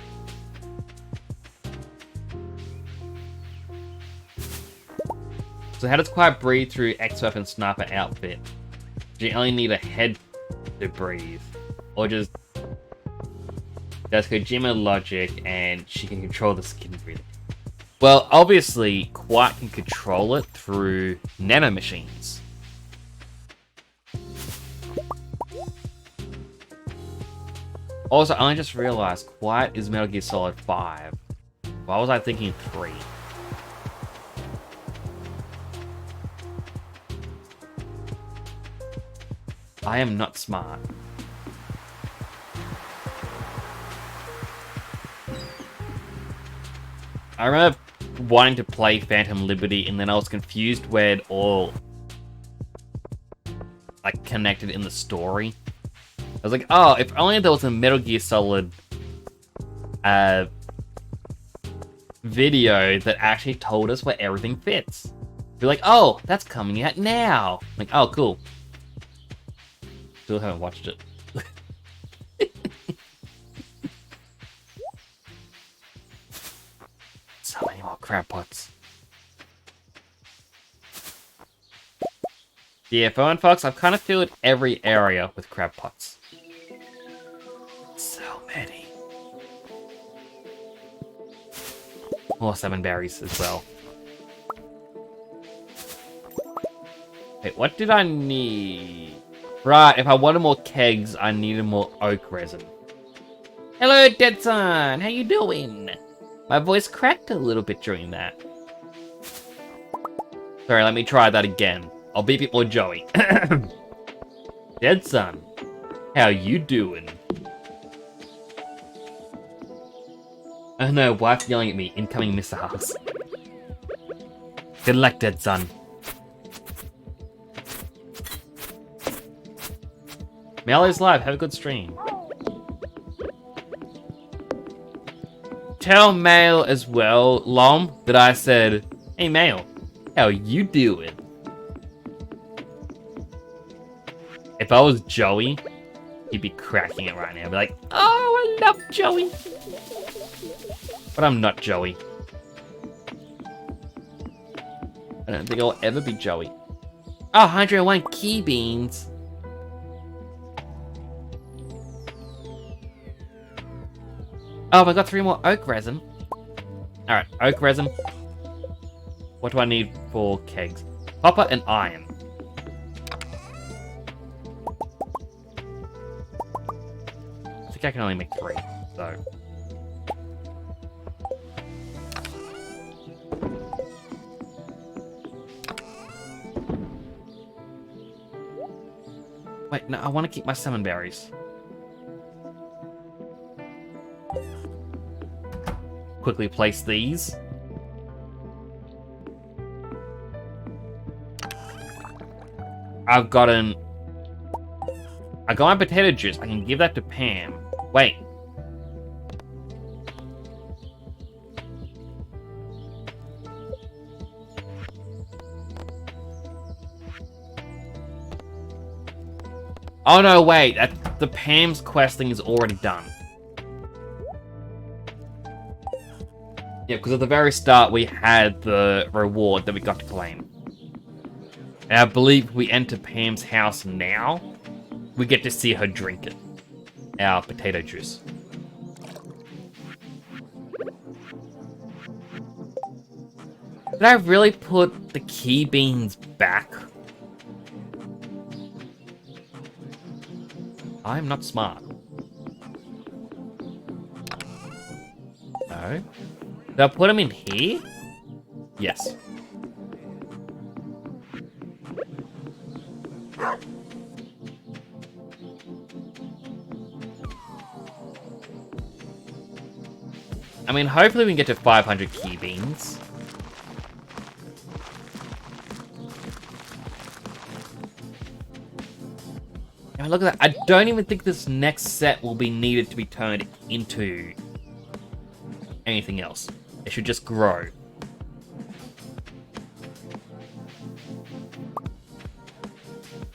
So how does Quiet breathe through X-Weapon Sniper outfit? Do you only need a head to breathe? Or just... Does Kojima logic and she can control the skin breathing? Well, obviously, Quiet can control it through nanomachines. Also, I only just realized Quiet is Metal Gear Solid 5. Why was I thinking 3? I am not smart. I remember wanting to play Phantom Liberty, and then I was confused where it all like connected in the story. I was like, oh, if only there was a Metal Gear Solid video that actually told us where everything fits. Be like, oh, that's coming out now. I'm like, oh, cool. Still haven't watched it. So many more crab pots. Yeah, Phone Fox, I've kind of filled every area with crab pots. So many. More salmon berries as well. Wait, what did I need? Right, if I wanted more kegs, I needed more oak resin. Hello, Dead Son! How you doing? My voice cracked a little bit during that. Sorry, let me try that again. I'll be a bit more Joey. Dead Son, how you doing? Oh no, wife yelling at me, incoming missiles. Good luck, Dead Son. Melee's live, have a good stream. Tell Mail as well, Lom, that I said, hey Mail, how you doing? If I was Joey, he'd be cracking it right now. I'd be like, oh, I love Joey. But I'm not Joey. I don't think I'll ever be Joey. Oh, 101 key beans. Oh, I got 3 more oak resin. Alright, oak resin. What do I need for kegs? Copper and iron. I think I can only make 3, so... Wait, no, I want to keep my salmon berries. Quickly place these. I got my potato juice. I can give that to Pam. Wait. Oh no, wait. The Pam's quest thing is already done. Yeah, because at the very start we had the reward that we got to claim. And I believe we enter Pam's house now, we get to see her drink it. Our potato juice. Did I really put the key beans back? I'm not smart. No. Did I put them in here? Yes. I mean, hopefully we can get to 500 key beans. I mean, look at that. I don't even think this next set will be needed to be turned into anything else. It should just grow.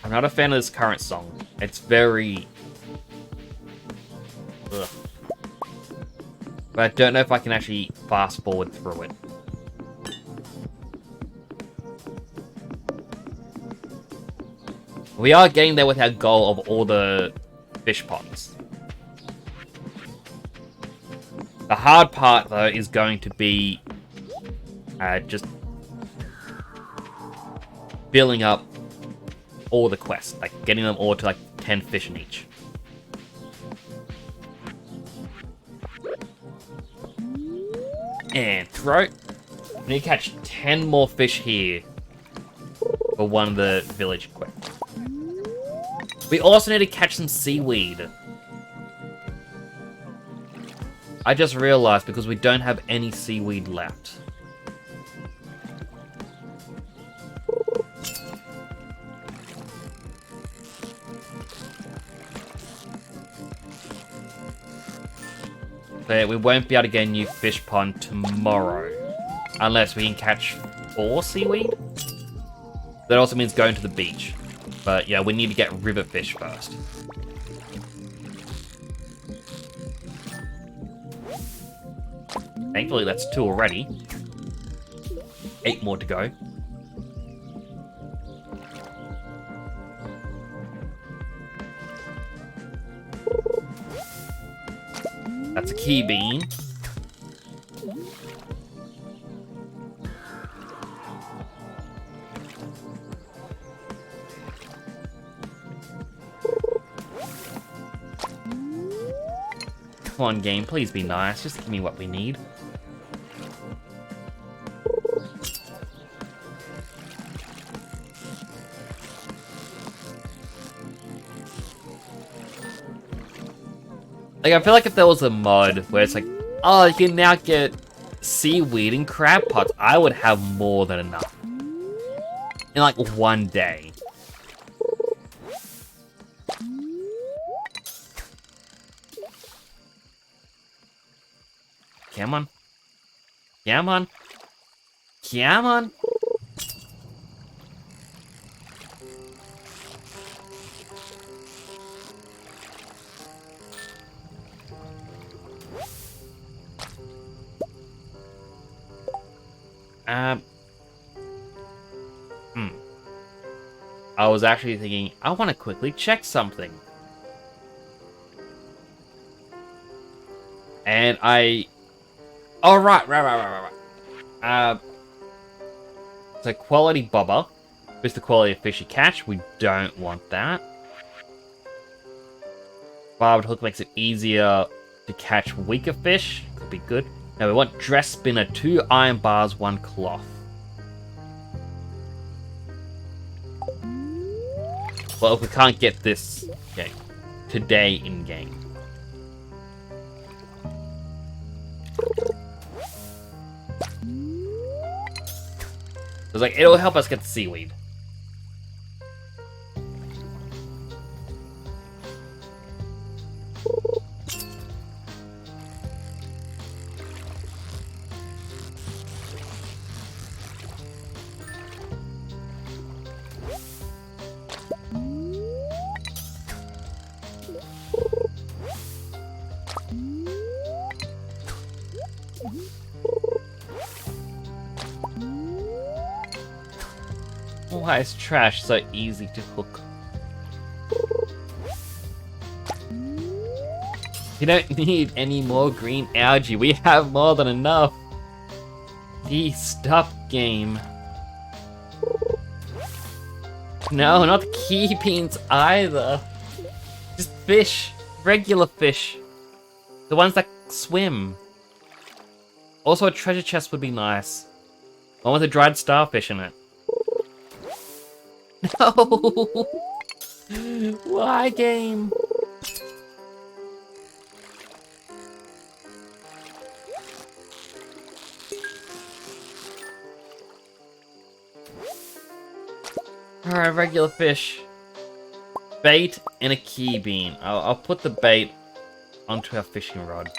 I'm not a fan of this current song. It's very... ugh. But I don't know if I can actually fast forward through it. We are getting there with our goal of all the fish pots. The hard part, though, is going to be just filling up all the quests, like getting them all to like 10 fish in each. And throat. We need to catch 10 more fish here for one of the village quests. We also need to catch some seaweed. I just realized because we don't have any seaweed left. But we won't be able to get a new fish pond tomorrow. Unless we can catch 4 seaweed. That also means going to the beach. But yeah, we need to get river fish first. Thankfully, that's 2 already. 8 more to go. That's a key bean. Come on, game, please be nice. Just give me what we need. Like, I feel like if there was a mod where it's like, oh, you can now get seaweed and crab pots, I would have more than enough. In like one day. Come on. Come on. Come on. I was actually thinking, I want to quickly check something. And I... Oh, right. So quality bobber. Boost the quality of fish you catch. We don't want that. Barbed hook makes it easier to catch weaker fish. Could be good. Now we want dress spinner, 2 iron bars, 1 cloth. Well, if we can't get this today in game. It's like, it'll help us get the seaweed. Why is trash so easy to hook? You don't need any more green algae. We have more than enough. Please stop, game. No, not key beans either. Just fish. Regular fish. The ones that swim. Also, a treasure chest would be nice. One with a dried starfish in it. No! Why, game? Alright, regular fish. Bait and a key bean. I'll put the bait onto our fishing rod.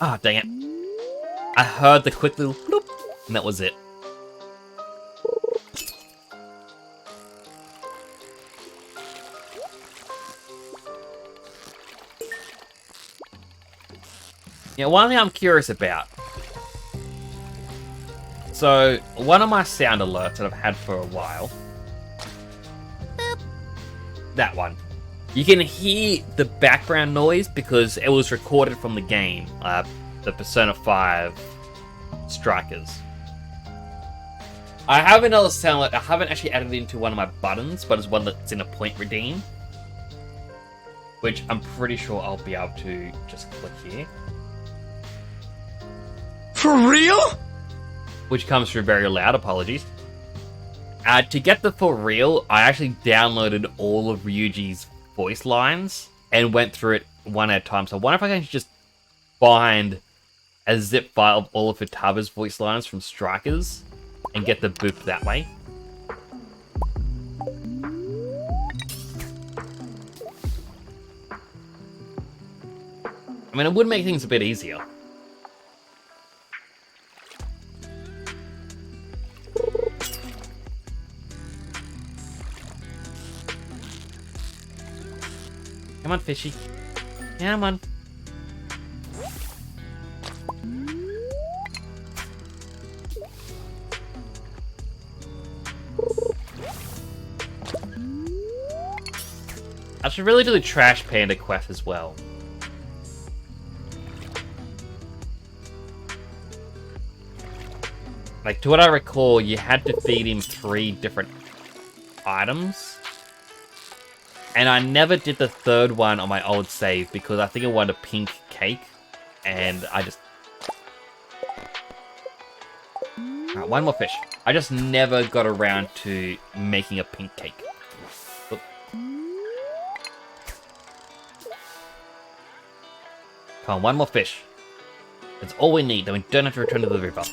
Ah, dang it. I heard the quick little bloop, and that was it. Yeah, one thing I'm curious about. So, one of my sound alerts that I've had for a while. That one. You can hear the background noise because it was recorded from the game, the Persona 5 Strikers. I have another sound alert. I haven't actually added it into one of my buttons, but it's one that's in a point redeem. Which I'm pretty sure I'll be able to just click here. For real? Which comes through very loud, apologies. To get the for real, I actually downloaded all of Ryuji's voice lines and went through it one at a time. So I wonder if I can just find a zip file of all of Futaba's voice lines from Strikers and get the boop that way. I mean, it would make things a bit easier. Come on, fishy. Come on. I should really do the Trash Panda quest as well. Like, to what I recall, you had to feed him 3 different items. And I never did the third one on my old save because I think I wanted a pink cake. And I just... Alright, one more fish. I just never got around to making a pink cake. Oop. Come on, one more fish. That's all we need, then we don't have to return to the river.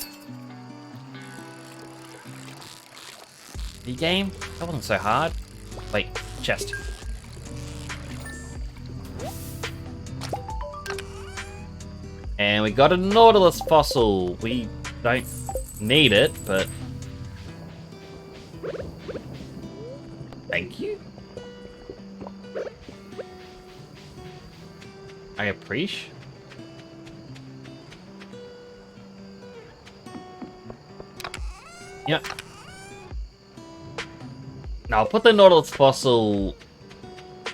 The game? That wasn't so hard. Wait, chest. And we got a Nautilus fossil. We don't need it, but... Thank you. I appreciate. Yep. Now I'll put the Nautilus fossil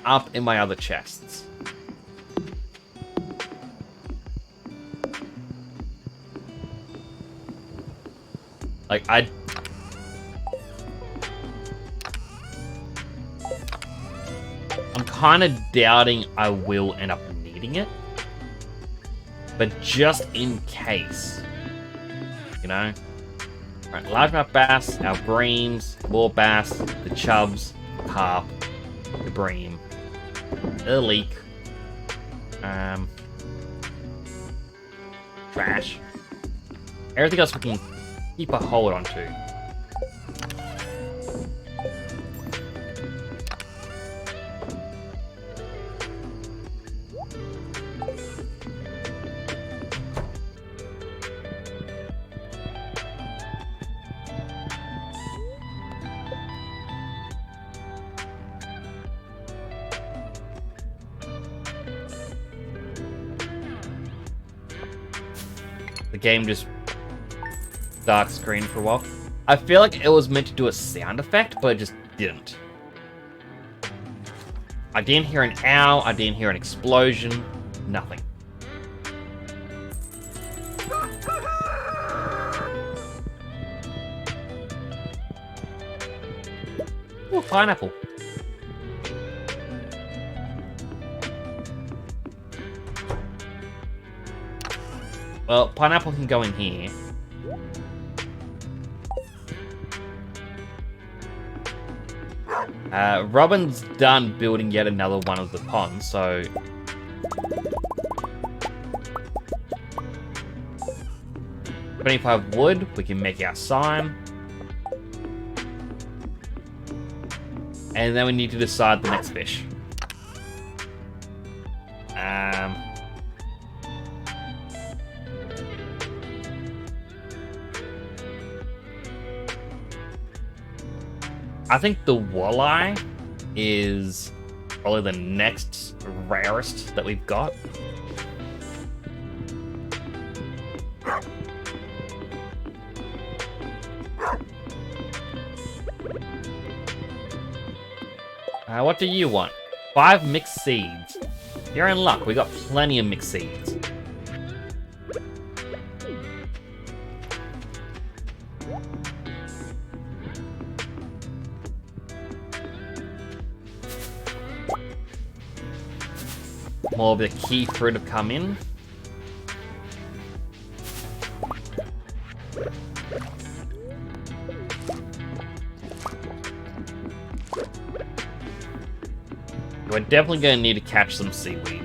up in my other chests. Like, I'm kind of doubting I will end up needing it. But just in case. You know? Alright, largemouth bass, our breams, more bass, the chubs, carp, the bream, the leek, trash. Everything else we can keep a hold on to. The game just dark screen for a while. I feel like it was meant to do a sound effect, but it just didn't. I didn't hear an ow, I didn't hear an explosion, nothing. Ooh, pineapple. Well, pineapple can go in here. Robin's done building yet another one of the ponds, so... 25 wood, we can make our sign. And then we need to decide the next fish. I think the walleye is probably the next rarest that we've got. What do you want? 5 mixed seeds. You're in luck, we got plenty of mixed seeds. More of the key fruit have come in. We're definitely going to need to catch some seaweed.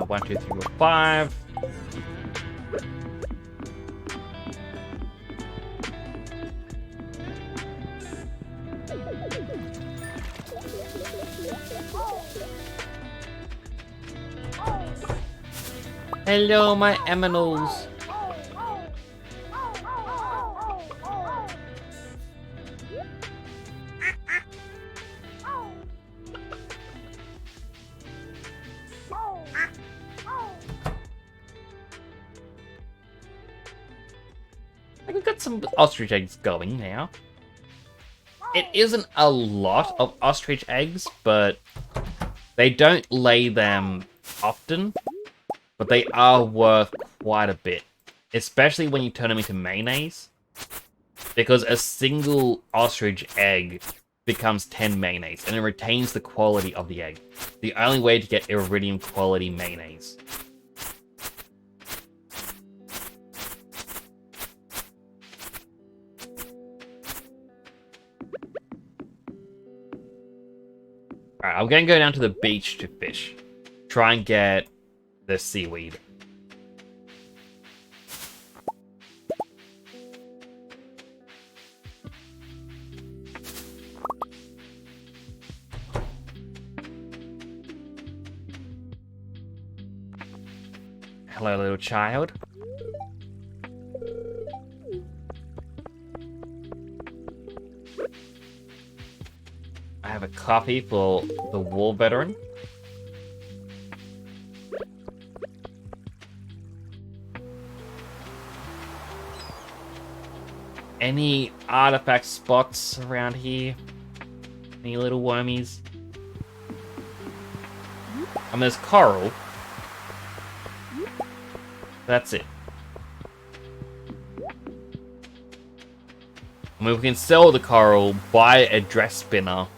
1, 2, 3, 4, 5. Hello, my aminals. We've got some ostrich eggs going now. It isn't a lot of ostrich eggs, but they don't lay them often. But they are worth quite a bit, especially when you turn them into mayonnaise. Because a single ostrich egg becomes 10 mayonnaise, and it retains the quality of the egg. The only way to get iridium quality mayonnaise. Alright, I'm gonna go down to the beach to fish. Try and get the seaweed. Hello, little child. I have a copy for the war veteran. Any artifact spots around here? Any little wormies? I mean, there's coral. That's it. I mean, we can sell the coral, buy a dress spinner,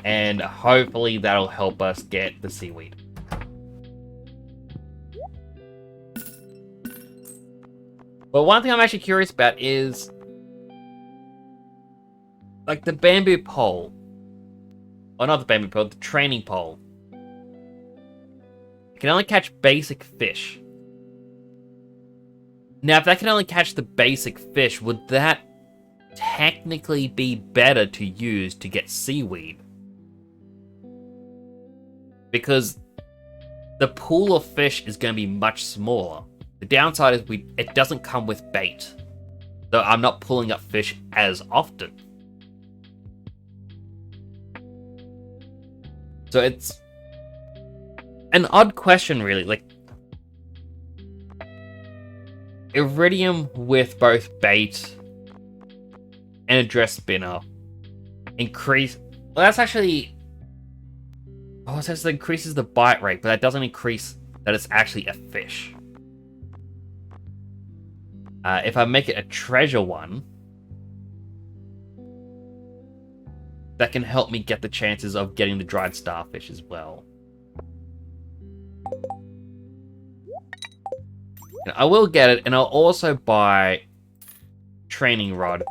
and hopefully that'll help us get the seaweed. But one thing I'm actually curious about is, like, the bamboo pole. Or not the bamboo pole, the training pole. It can only catch basic fish. Now, if that can only catch the basic fish, would that technically be better to use to get seaweed? Because the pool of fish is going to be much smaller. The downside is it doesn't come with bait. So I'm not pulling up fish as often. So it's an odd question, really. Like, iridium with both bait and a dress spinner increase. Well, that's actually. Oh, it says it increases the bite rate, but that doesn't increase that it's actually a fish. If I make it a treasure one, that can help me get the chances of getting the dried starfish as well. And I will get it, and I'll also buy training rod.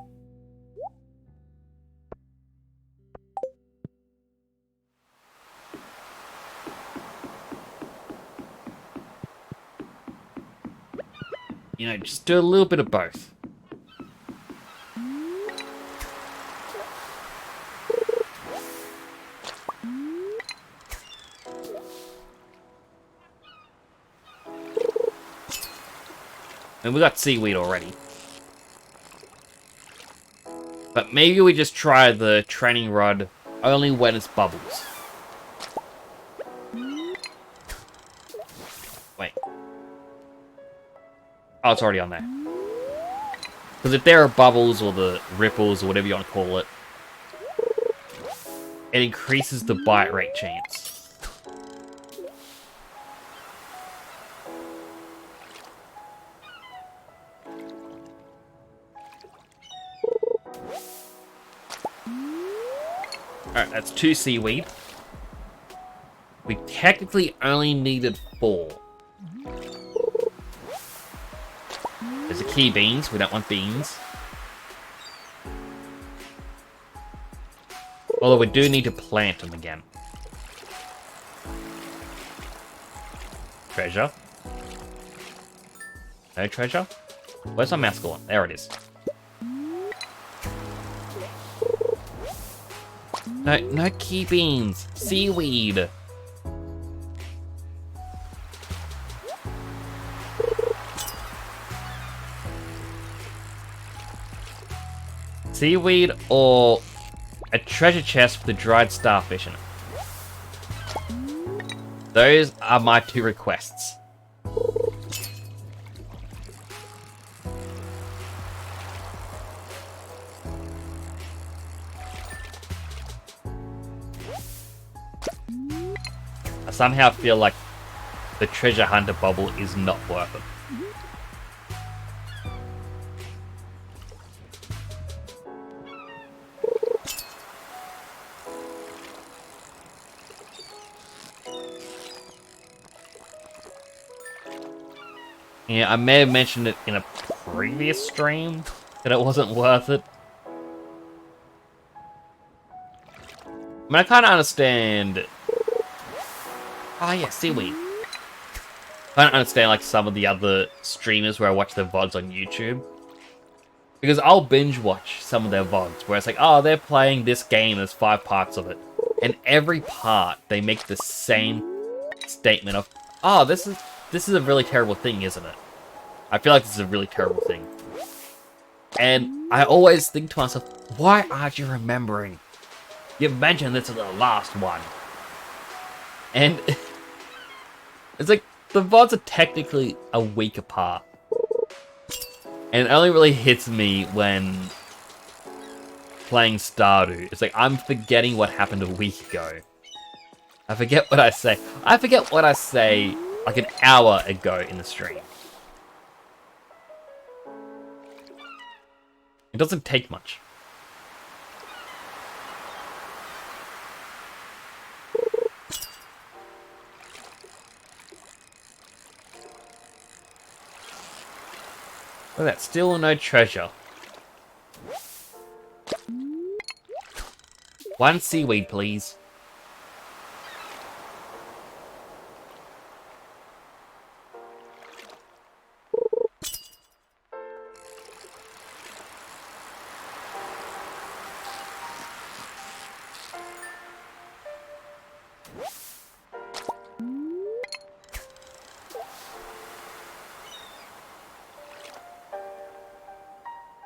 You know, just do a little bit of both. And we got seaweed already. But maybe we just try the training rod only when it's bubbles. Wait. Oh, it's already on there. Because if there are bubbles or the ripples or whatever you want to call it, it increases the bite rate chance. Alright, that's 2 seaweed. We technically only needed 4. There's the key beans. We don't want beans. Although we do need to plant them again. Treasure. No treasure? Where's my mouse going? There it is. No key beans. Seaweed. Seaweed or a treasure chest with the dried starfish in it. Those are my 2 requests. I somehow feel like the treasure hunter bubble is not worth it. Yeah, I may have mentioned it in a previous stream, that it wasn't worth it. I mean, I kind of understand... Oh yeah, seaweed. I don't understand like some of the other streamers where I watch their VODs on YouTube. Because I'll binge watch some of their VODs where it's like, oh, they're playing this game, there's 5 parts of it. And every part, they make the same statement of, oh, this is a really terrible thing, isn't it? I feel like this is a really terrible thing. And I always think to myself, why aren't you remembering? You mentioned this is the last one. And it's like, the VODs are technically a week apart. And it only really hits me when playing Stardew. It's like, I'm forgetting what happened a week ago. I forget what I say. I forget what I say like an hour ago in the stream. It doesn't take much. Look at that, still no treasure. 1 seaweed, please.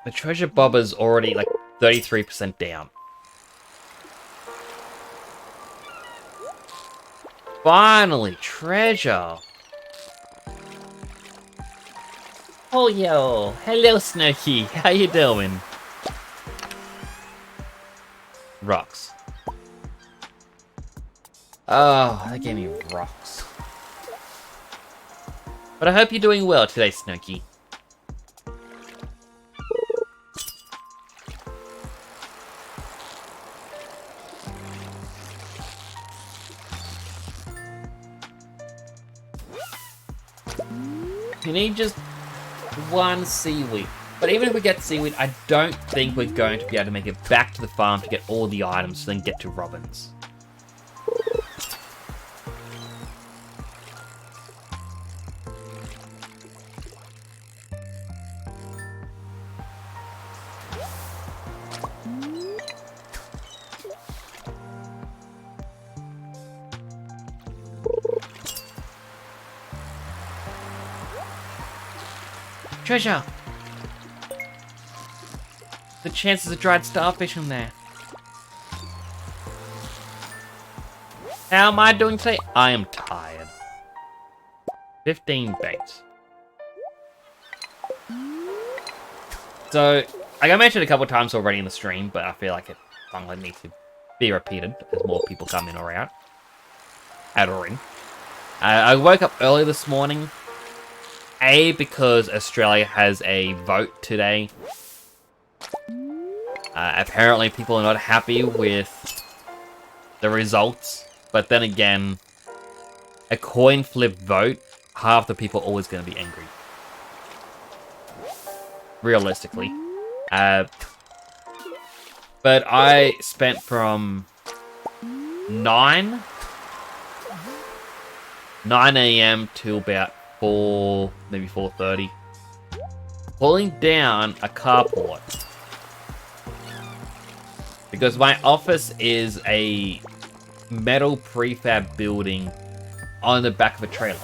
The treasure bobber's already like 33% down. Finally, treasure. Oh yo, hello Snowkey, how you doing? Rocks. Oh, they gave me rocks. But I hope you're doing well today, Snowkey. You need just 1 seaweed. But even if we get seaweed, I don't think we're going to be able to make it back to the farm to get all the items, then get to Robin's. Treasure! the chances of dried starfish in there. How am I doing today? I am tired. 15 bait. So, like I mentioned a couple times already in the stream, but I feel like it finally needs to be repeated as more people come in or out. Out or in. I woke up early this morning. Because Australia has a vote today. Apparently people are not happy with the results. But then again, a coin flip vote, half the people are always going to be angry. Realistically. But I spent from 9 a.m. till about 4, maybe 4:30, pulling down a carport. Because my office is a metal prefab building on the back of a trailer.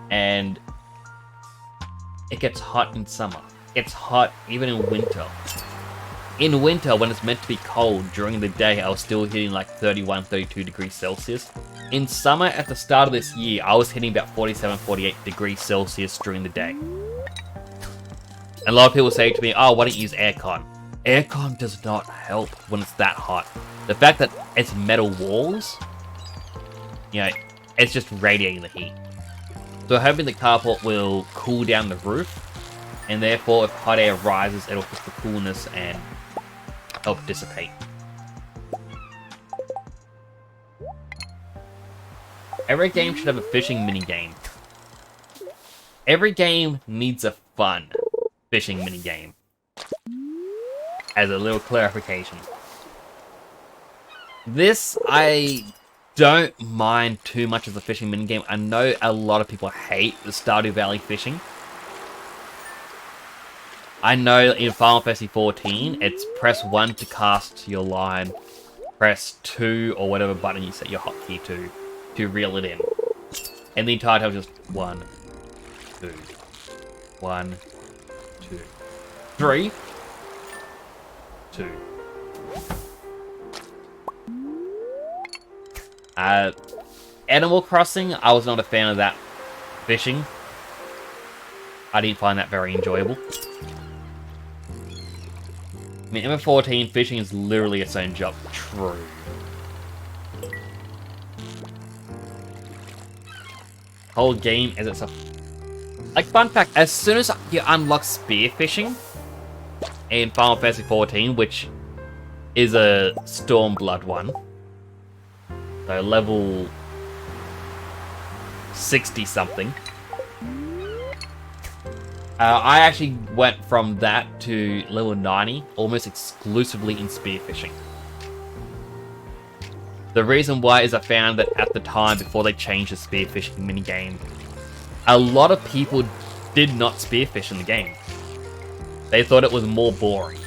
And it gets hot in summer. It's hot even in winter. In winter, when it's meant to be cold, during the day, I was still hitting like 31, 32 degrees Celsius. In summer, at the start of this year, I was hitting about 47, 48 degrees Celsius during the day. And a lot of people say to me, oh, why don't you use aircon? Aircon does not help when it's that hot. The fact that it's metal walls, you know, it's just radiating the heat. So I'm hoping the carport will cool down the roof, and therefore if hot air rises, it'll push the coolness and help dissipate. Every game should have a fishing minigame. Every game needs a fun fishing minigame. As a little clarification. This, I don't mind too much as a fishing minigame. I know a lot of people hate the Stardew Valley fishing. I know in Final Fantasy 14, it's press 1 to cast your line, press 2 or whatever button you set your hotkey to reel it in. And the entire time just 1, 2, 1, 2, 3, 2. Animal Crossing, I was not a fan of that fishing. I didn't find that very enjoyable. I mean, MF14, fishing is literally its own job. True. Whole game is itself. Like, fun fact, as soon as you unlock spearfishing in Final Fantasy 14, which is a Stormblood one, so level 60 something, I actually went from that to level 90 almost exclusively in spearfishing. The reason why is I found that at the time, before they changed the spearfishing minigame, a lot of people did not spearfish in the game. They thought it was more boring,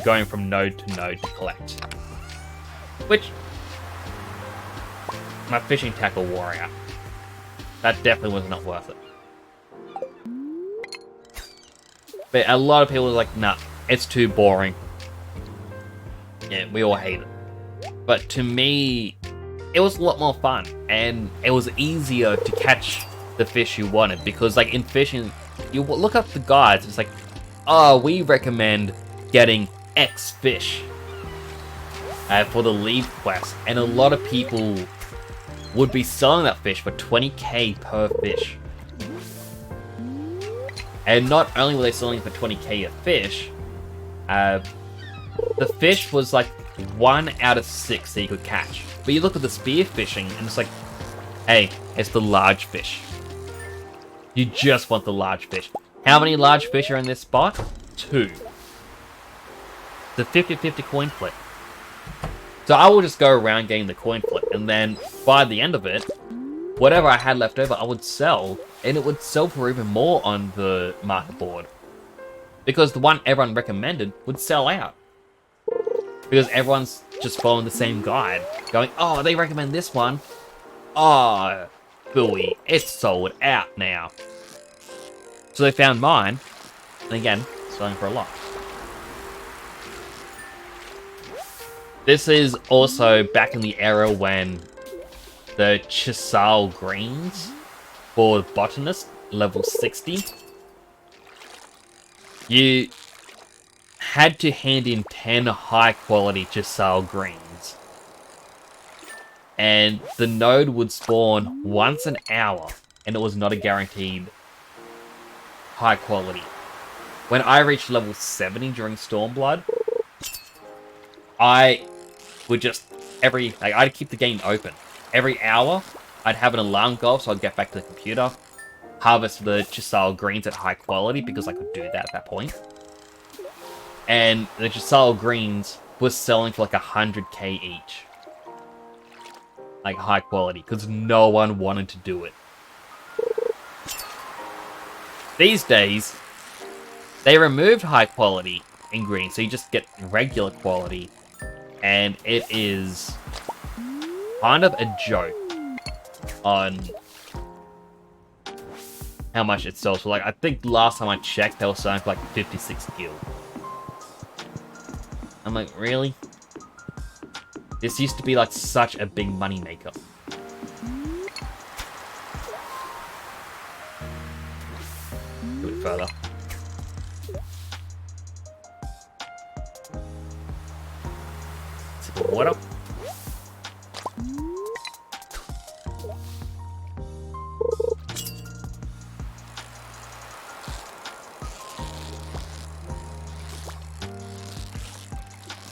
going from node to node to collect. Which, my fishing tackle wore out. That definitely was not worth it. But a lot of people were like, nah, it's too boring. Yeah, we all hate it. But to me, it was a lot more fun. And it was easier to catch the fish you wanted. Because like in fishing, you look up the guides, it's like, oh, we recommend getting X fish for the lead quest. And a lot of people would be selling that fish for 20k per fish. And not only were they selling for 20k a fish, the fish was like 1 out of 6 that you could catch. But you look at the spear fishing and it's like, hey, it's the large fish. You just want the large fish. How many large fish are in this spot? 2. The 50-50 coin flip. So I will just go around getting the coin flip, and then by the end of it, whatever I had left over, I would sell, and it would sell for even more on the market board. Because the one everyone recommended would sell out. Because everyone's just following the same guide, going, oh, they recommend this one. Oh, booey, it's sold out now. So they found mine, and again, selling for a lot. This is also back in the era when the Chisal greens for botanist level 60, you had to hand in 10 high quality Chisal greens. And the node would spawn once an hour, and it was not a guaranteed high quality. When I reached level 70 during Stormblood, I would just I'd keep the game open. Every hour, I'd have an alarm go off, so I'd get back to the computer, harvest the Chisal greens at high quality, because I could do that at that point. And the Chisal greens was selling for like 100k each. Like high quality, because no one wanted to do it. These days, they removed high quality ingredients, so you just get regular quality, and it is kind of a joke on how much it sells for. Like, I think last time I checked, they were selling for like 56 gil. I'm like, really? This used to be like such a big money maker. Do it further. Sip of water.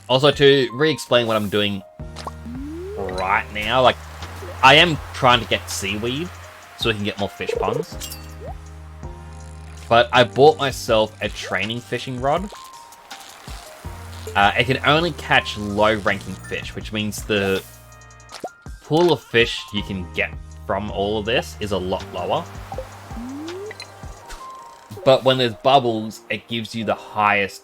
Also, to re-explain what I'm doing right now, like, I am trying to get seaweed so we can get more fish ponds. But I bought myself a training fishing rod. It can only catch low-ranking fish, which means the pool of fish you can get from all of this is a lot lower. But when there's bubbles, it gives you the highest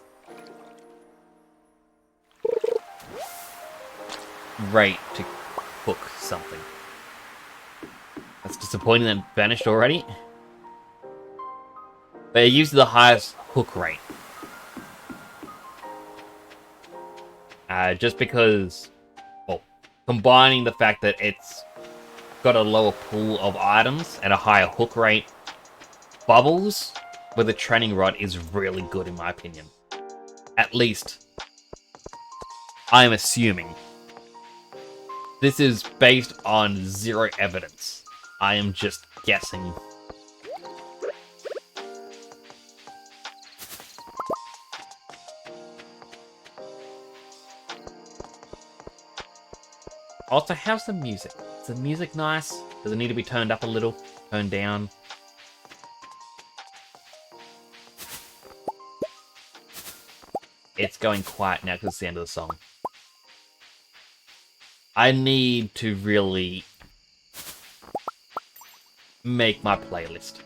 rate to hook something. That's disappointing that it vanished already. But it gives you the highest hook rate. Just because, well, combining the fact that it's got a lower pool of items and a higher hook rate, bubbles with a training rod is really good in my opinion. At least, I am assuming. This is based on zero evidence. I am just guessing. Also, how's the music? Is the music nice? Does it need to be turned up a little? Turned down? It's going quiet now because it's the end of the song. I need to really make my playlist.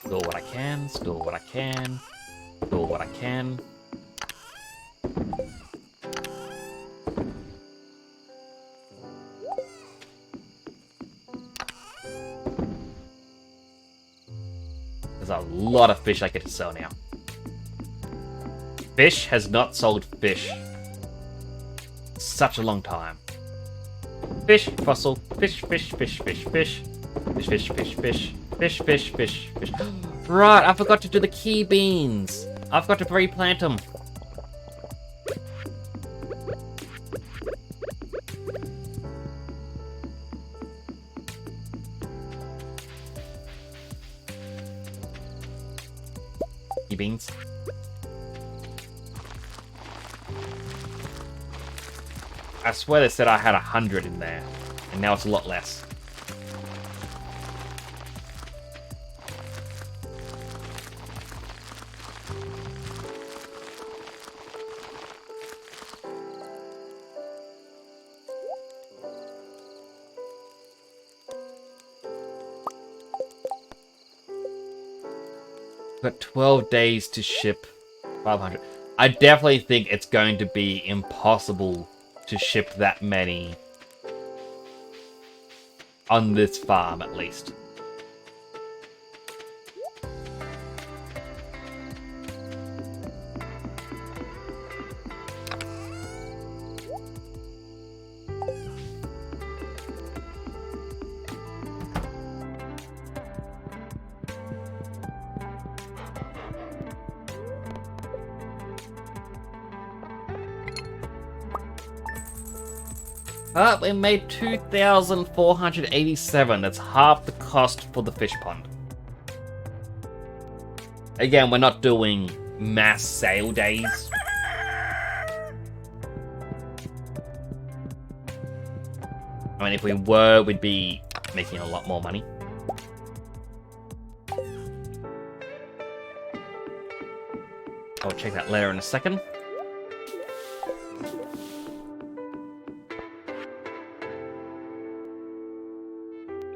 Store what I can, store what I can, store what I can. There's a lot of fish I get to sell now. Fish has not sold fish such a long time. Fish, fossil, fish, fish, fish, fish, fish, fish, fish, fish, fish, fish, fish, fish, fish. Right, I forgot to do the key beans. I forgot to replant them. Key beans. I swear they said I had 100 in there, and now it's a lot less. Got 12 days to ship 500. I definitely think it's going to be impossible to ship that many on this farm, at least. We made 2,487. That's half the cost for the fish pond. Again, we're not doing mass sale days. I mean, if we were, we'd be making a lot more money. I'll check that later in a second.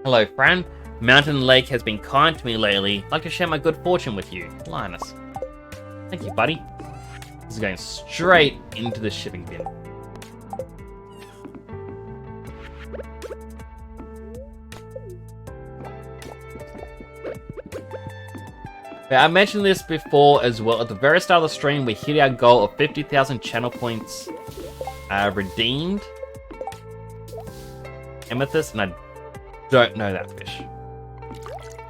Hello, Fran. Mountain Lake has been kind to me lately. I'd like to share my good fortune with you. Linus. Thank you, buddy. This is going straight into the shipping bin. I mentioned this before as well. At the very start of the stream, we hit our goal of 50,000 channel points redeemed. Amethyst, and I don't know that fish.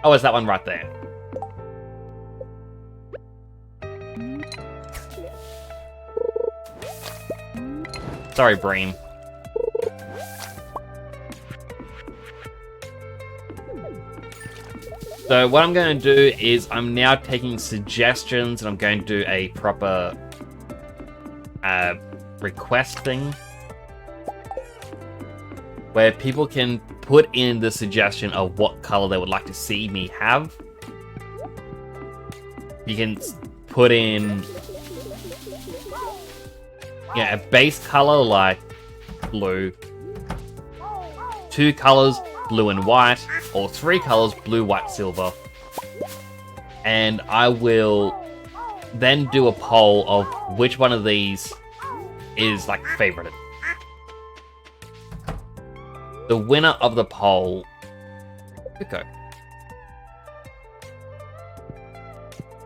Oh, it's that one right there. Sorry, Bream. So what I'm going to do is I'm now taking suggestions and I'm going to do a proper request thing where people can put in the suggestion of what color they would like to see me have. You can put in a base color like blue, 2 colors, blue and white, or 3 colors, blue, white, silver. And I will then do a poll of which one of these is like favorited. The winner of the poll,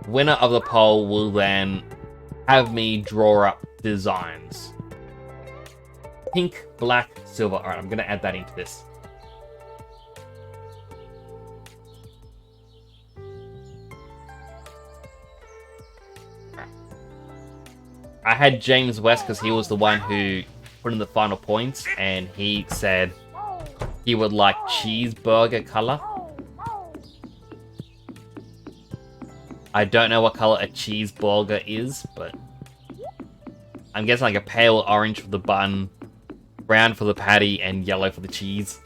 winner of the poll will then have me draw up designs. Pink, black, silver. Alright, I'm going to add that into this. I had James West because he was the one who put in the final points, and he said he would like cheeseburger color. I don't know what color a cheeseburger is, but I'm guessing like a pale orange for the bun, brown for the patty, and yellow for the cheese.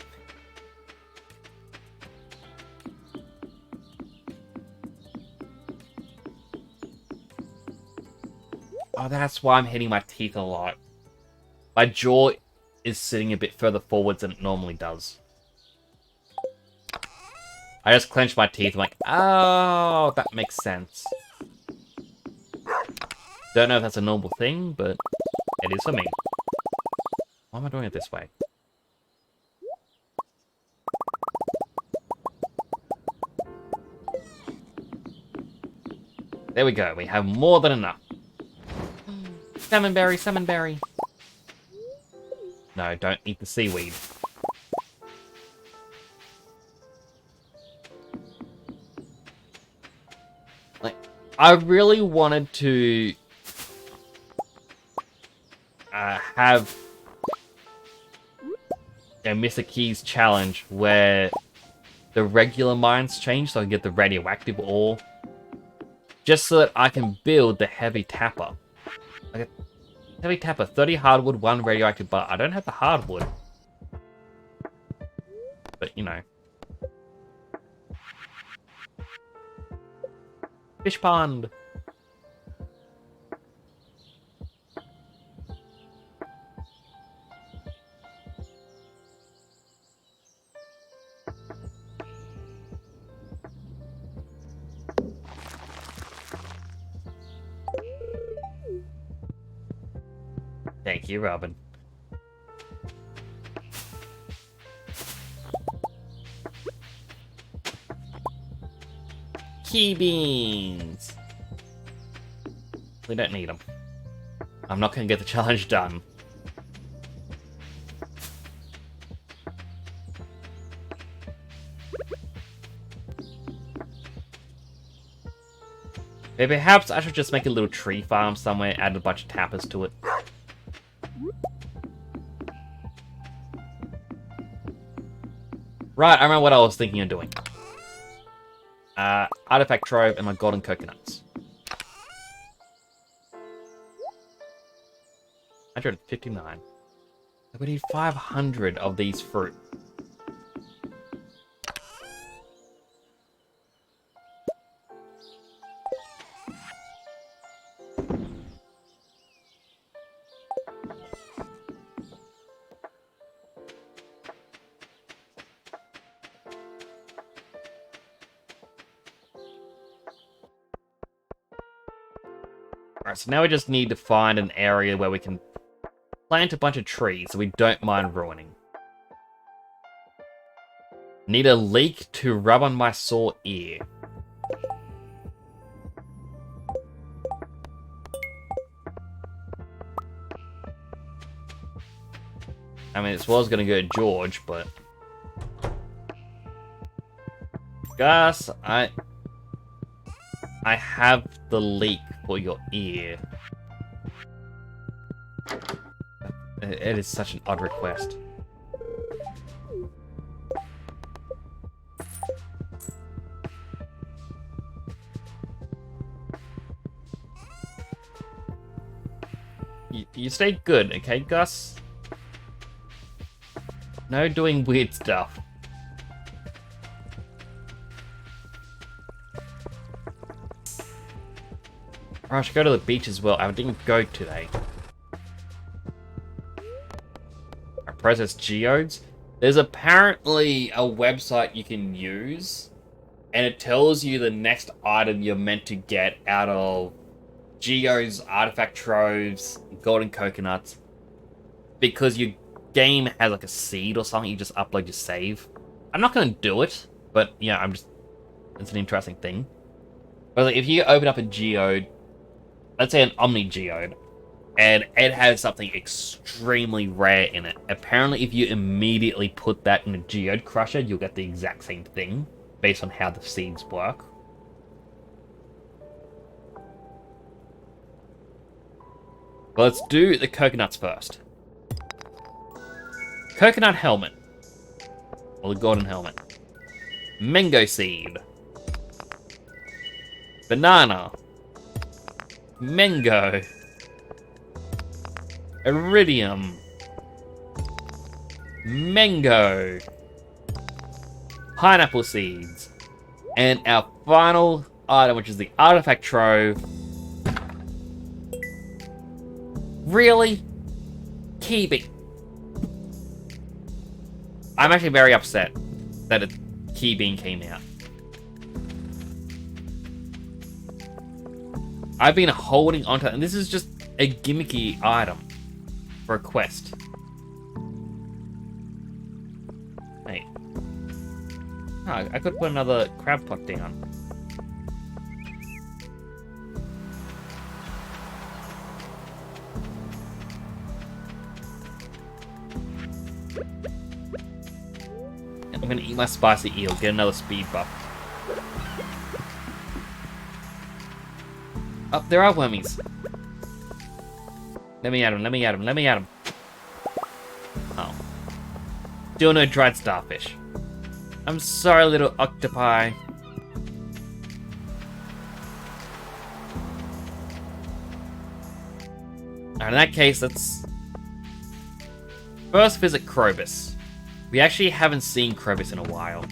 Oh, that's why I'm hitting my teeth a lot. My jaw is sitting a bit further forwards than it normally does. I just clenched my teeth. I'm like, oh, that makes sense. Don't know if that's a normal thing, but it is for me. Why am I doing it this way? There we go. We have more than enough. Salmonberry, salmonberry. No, don't eat the seaweed. Like, I really wanted to have a Mr. Keys challenge where the regular mines change so I can get the radioactive ore. Just so that I can build the heavy tapper. Like a heavy tapper, 30 hardwood, 1 radioactive bar. I don't have the hardwood. But, you know. Fish pond! Thank you, Robin. key beans. We don't need them. I'm not going to get the challenge done. Maybe perhaps I should just make a little tree farm somewhere, add a bunch of tappers to it. Right, I remember what I was thinking of doing. Artifact Trove and my golden coconuts. 159. We need 500 of these fruit. Alright, so now we just need to find an area where we can plant a bunch of trees so we don't mind ruining. Need a leek to rub on my sore ear. I mean, this was gonna go to George, but... Gus, I have the leek for your ear. It is such an odd request. You stay good, okay, Gus? No doing weird stuff. I should go to the beach as well. I didn't go today. I process geodes. There's apparently a website you can use, and it tells you the next item you're meant to get out of geodes, artifact troves, golden coconuts, because your game has like a seed or something. You just upload your save. I'm not going to do it, but yeah, it's an interesting thing. But like, if you open up a geode, let's say an Omni Geode, and it has something extremely rare in it. Apparently, if you immediately put that in a Geode Crusher, you'll get the exact same thing, based on how the seeds work. But let's do the coconuts first. Coconut Helmet. Or the Golden Helmet. Mango Seed. Banana. Mango. Iridium. Mango. Pineapple seeds. And our final item, which is the Artifact Trove. Really? Kiwi. I'm actually very upset that a key bean came out. I've been holding onto it, and this is just a gimmicky item for a quest. Hey. Oh, I could put another crab pot down. I'm gonna eat my spicy eel, get another speed buff. Oh, there are wormies. Let me at him, let me at him, let me at him. Oh. Still no dried starfish. I'm sorry, little octopi. Alright, in that case, let's first visit Krobus. We actually haven't seen Krobus in a while.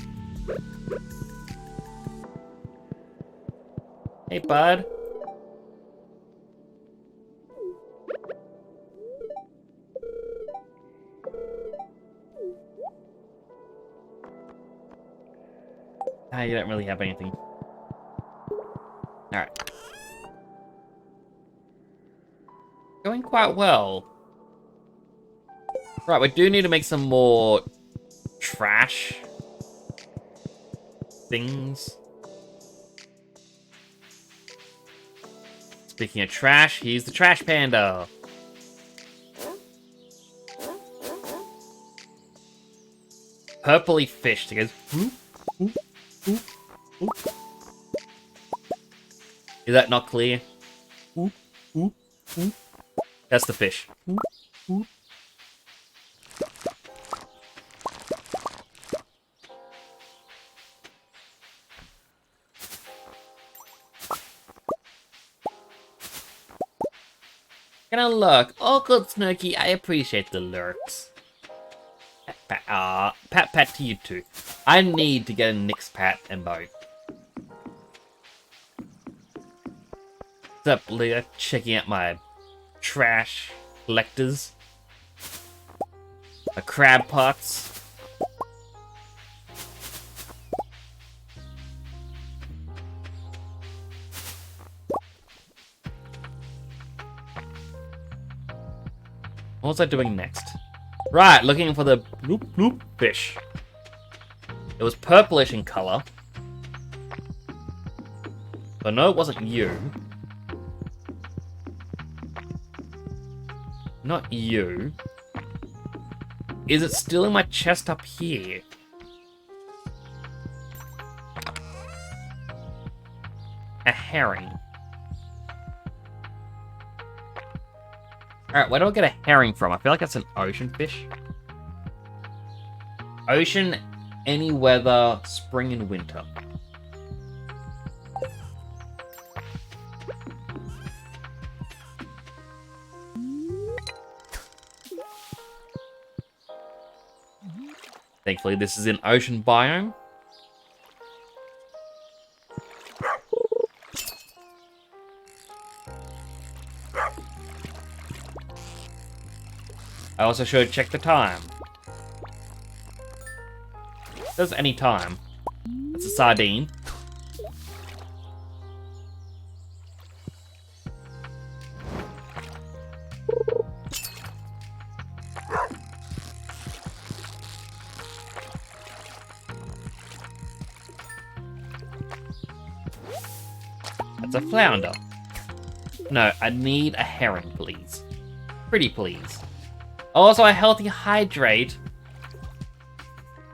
Hey, bud. Ah, you don't really have anything. Alright. Going quite well. Right, we do need to make some more trash things. Speaking of trash, he's the trash panda. Purpley fish. He goes. Whoop, whoop, whoop, whoop. Is that not clear? Whoop, whoop, whoop. That's the fish. Whoop, whoop. Gonna lurk. Oh, good, Snooky. I appreciate the lurks. Pat to you too. I need to get a Nix Pat and boat. What's up, Leah? Checking out my trash collectors. My crab pots. What was I doing next? Right, looking for the bloop bloop fish. It was purplish in color. But no, it wasn't you. Not you. Is it still in my chest up here? A herring. Alright, where do I get a herring from? I feel like that's an ocean fish. Ocean, any weather, spring and winter. Thankfully, this is an ocean biome. I also should check the time. There's any time. It's a sardine. That's a flounder. No, I need a herring, please. Pretty please. Also, a healthy hydrate.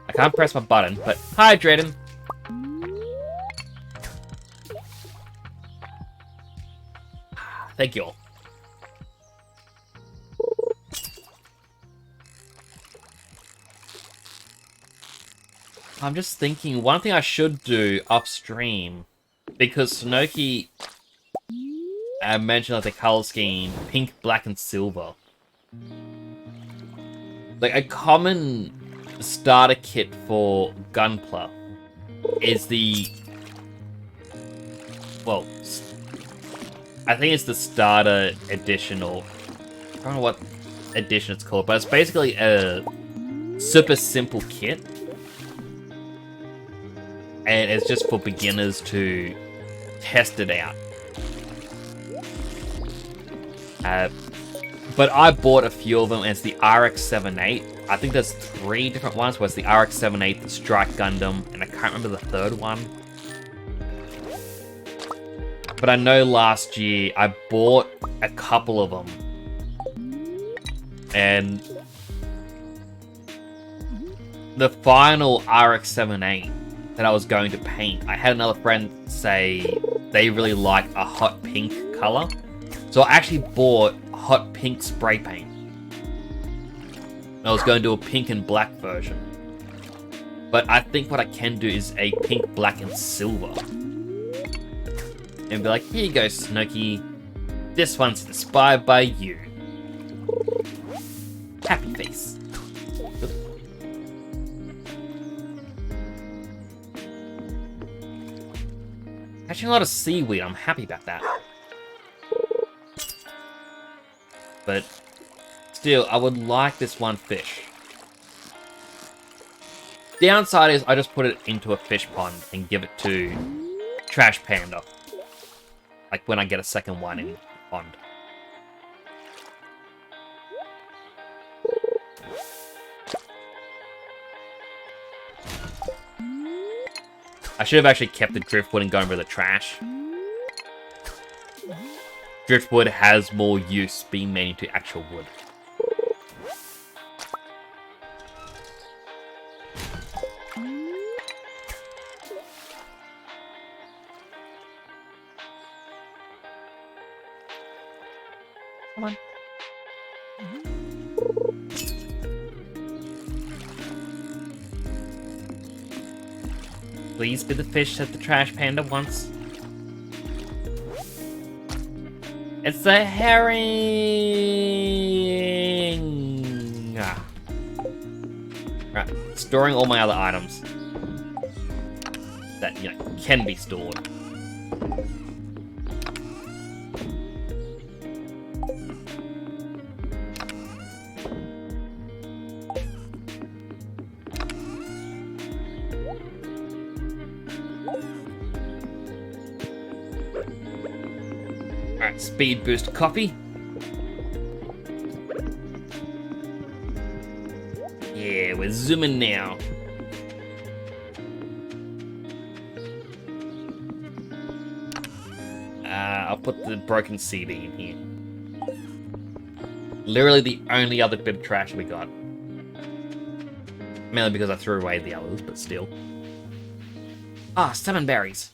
I can't press my button, but hydrate him. Thank you all. I'm just thinking, one thing I should do upstream, because Snooky mentioned like the color scheme, pink, black, and silver. Like, a common starter kit for Gunpla is the... Well, I think it's the starter edition, or... I don't know what edition it's called, but it's basically a super simple kit. And it's just for beginners to test it out. But I bought a few of them, and it's the RX-78. I think there's 3 different ones, where it's the RX-78, the Strike Gundam, and I can't remember the third one. But I know last year I bought a couple of them. And the final RX-78 that I was going to paint, I had another friend say they really like a hot pink color. So I actually bought hot pink spray paint. I was going to do a pink and black version. But I think what I can do is a pink, black, and silver. And be like, here you go, Snooky. This one's inspired by you. Happy face. Catching a lot of seaweed, I'm happy about that. But still, I would like this one fish. Downside is I just put it into a fish pond and give it to Trash Panda. Like when I get a second one in the pond. I should have actually kept the driftwood and gone over the trash. driftwood has more use being made into actual wood. Come on. Please be the fish that the trash panda wants. It's the herring! Ah. Right, storing all my other items that, can be stored. Alright, speed boost coffee. Yeah, we're zooming now. I'll put the broken CD in here. Literally the only other bit of trash we got. Mainly because I threw away the others, but still. Ah, 7 berries.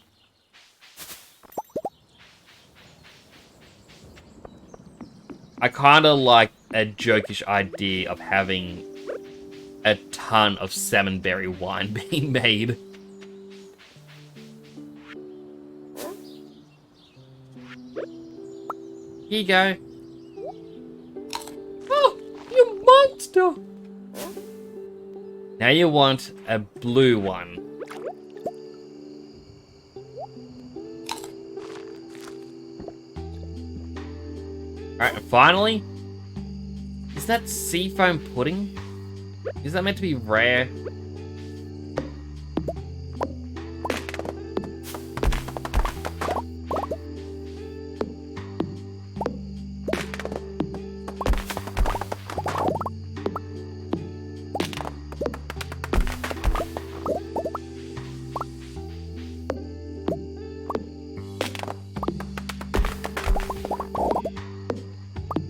I kinda like a jokish idea of having a ton of 7-berry wine being made. Here you go. Oh, you monster! Now you want a blue one. Alright, and finally, is that seafoam pudding? Is that meant to be rare?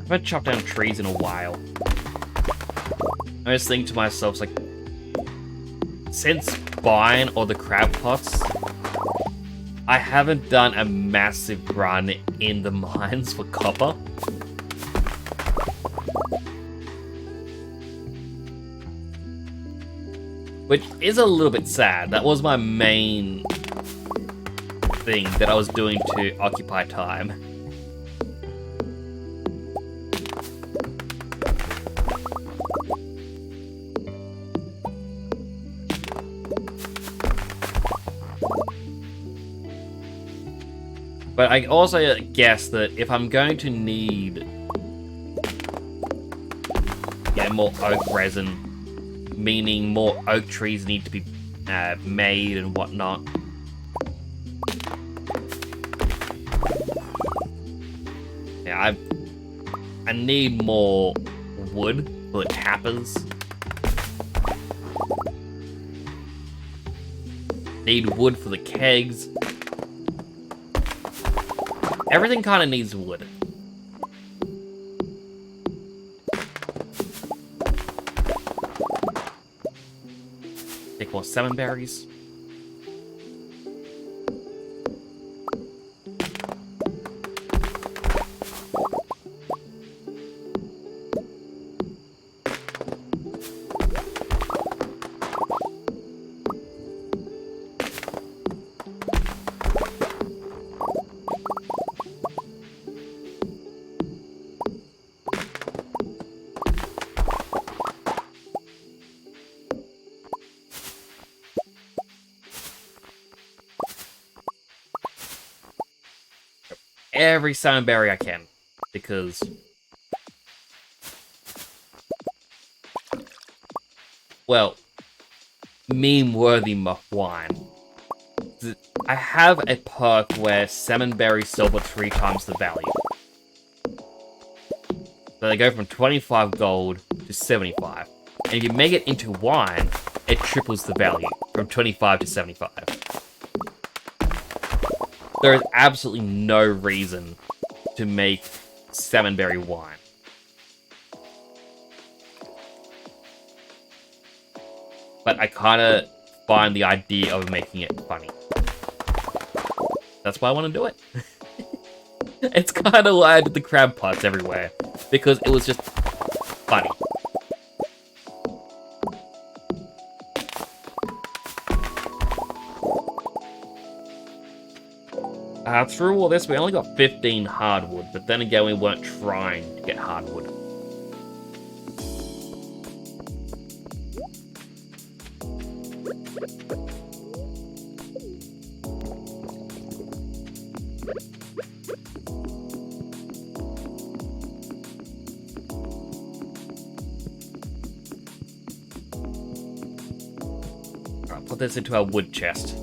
I haven't chopped down trees in a while. I was thinking to myself, like, since buying all the crab pots, I haven't done a massive run in the mines for copper. Which is a little bit sad. That was my main thing that I was doing to occupy time. But I also guess that if I'm going to need more oak resin, meaning more oak trees need to be made and whatnot. Yeah, I need more wood for the tappers. Need wood for the kegs. Everything kind of needs wood. Take more 7 berries. Every salmonberry I can, because well, meme-worthy wine. I have a perk where salmonberries sell for 3 times the value. So they go from 25 gold to 75. And if you make it into wine, it triples the value from 25 to 75. There is absolutely no reason to make salmonberry wine. But I kind of find the idea of making it funny. That's why I want to do it. It's kind of why I did the crab pots everywhere. Because it was just funny. Through all this, we only got 15 hardwood. But then again, we weren't trying to get hardwood. Alright, put this into our wood chest.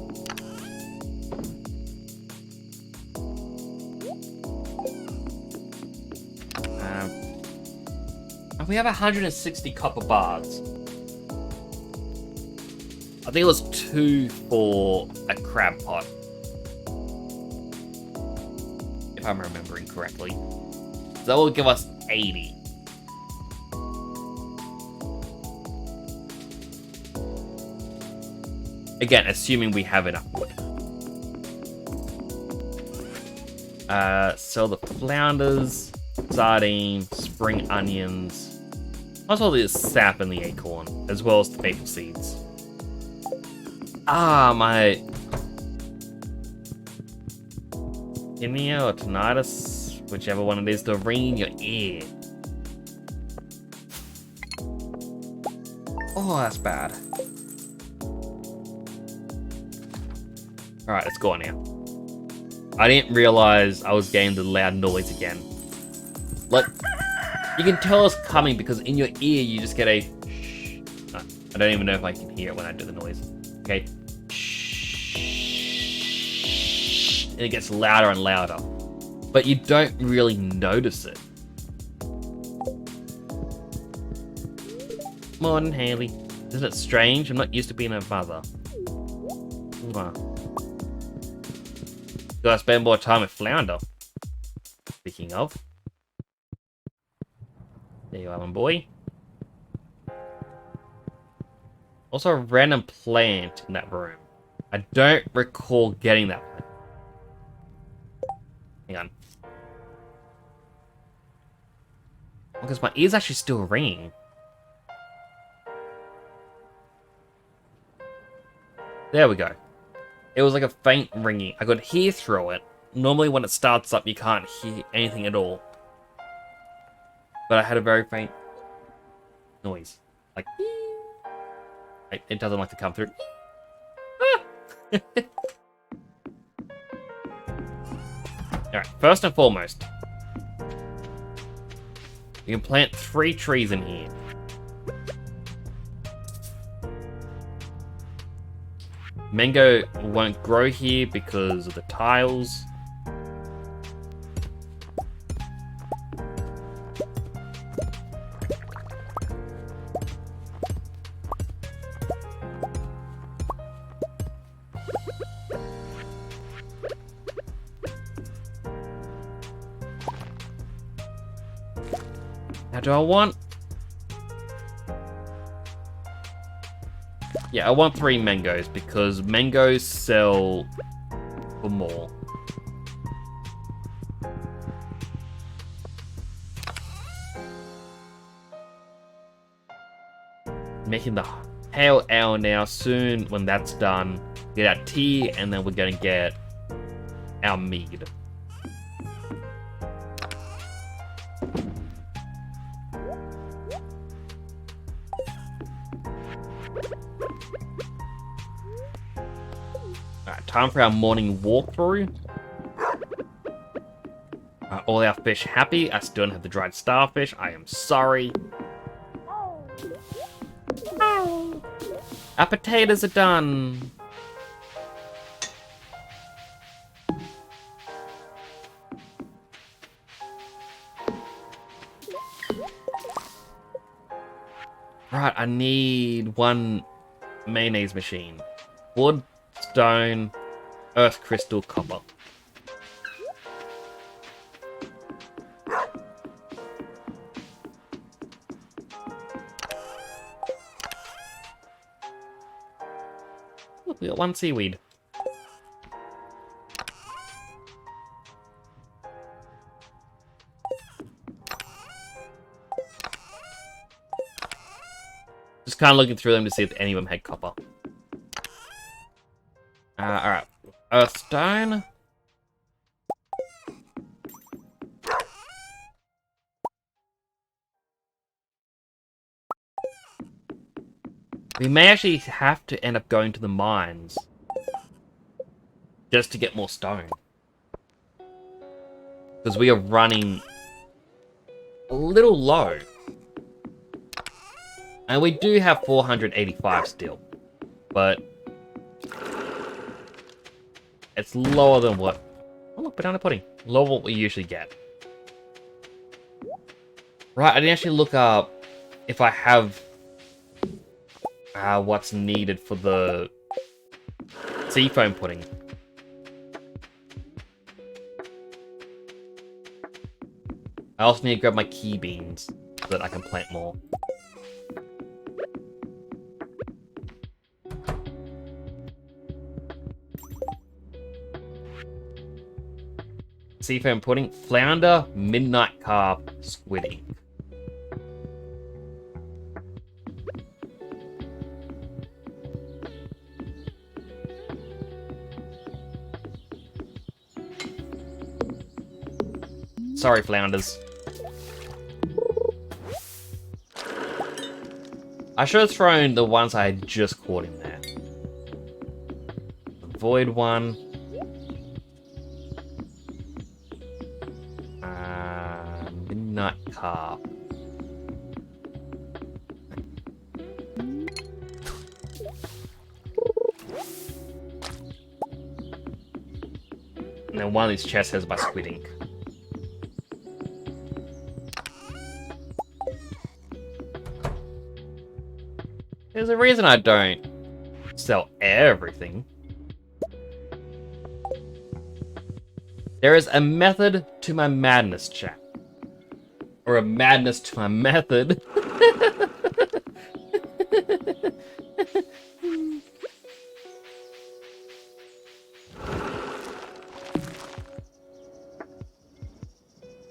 We have 160 copper bars. I think it was 2 for a crab pot. If I'm remembering correctly. So that will give us 80. Again, assuming we have enough wood. Sell the flounders, sardine, spring onions. As well as sap in the acorn, as well as the maple seeds. Ah, my... tinea or tinnitus, whichever one it is, to ring in your ear. Oh, that's bad. Alright, it's gone now. I didn't realize I was getting the loud noise again. Like... you can tell it's coming because in your ear you just get a shh. I don't even know if I can hear it when I do the noise. Okay. Shh. And it gets louder and louder. But you don't really notice it. Morning, Haley. Isn't it strange? I'm not used to being a mother. Gotta spend more time with Flounder. Speaking of. There you are, my boy. Also, a random plant in that room. I don't recall getting that one. Hang on. Because my ear's actually still ringing. There we go. It was like a faint ringing. I could hear through it. Normally when it starts up, you can't hear anything at all. But I had a very faint noise. Like, it doesn't like to come through. Alright, first and foremost, you can plant 3 trees in here. Mango won't grow here because of the tiles. Now, do I want... yeah, I want 3 mangoes because mangoes sell for more. Making the pale ale now. Soon, when that's done, get our tea, and then we're gonna get our mead. Alright, time for our morning walkthrough. All our fish happy. I still don't have the dried starfish. I am sorry. Our potatoes are done. Right, I need 1 mayonnaise machine. Wood, stone, earth crystal, copper. we got one seaweed. Just kind of looking through them to see if any of them had copper. Alright. Earthstone. We may actually have to end up going to the mines. Just to get more stone. Because we are running a little low. And we do have 485 still. But it's lower than what... Oh look, banana pudding. Lower than what we usually get. Right, I didn't actually look up if I have what's needed for the seafoam pudding. I also need to grab my key beans so that I can plant more. Seafoam pudding, flounder, midnight carp, squid ink. Sorry, flounders. I should have thrown the ones I had just caught in there. The void one. Midnight carp. And then one of these chests has my squid ink. There's a reason I don't sell everything. There is a method to my madness, chat. Or a madness to my method.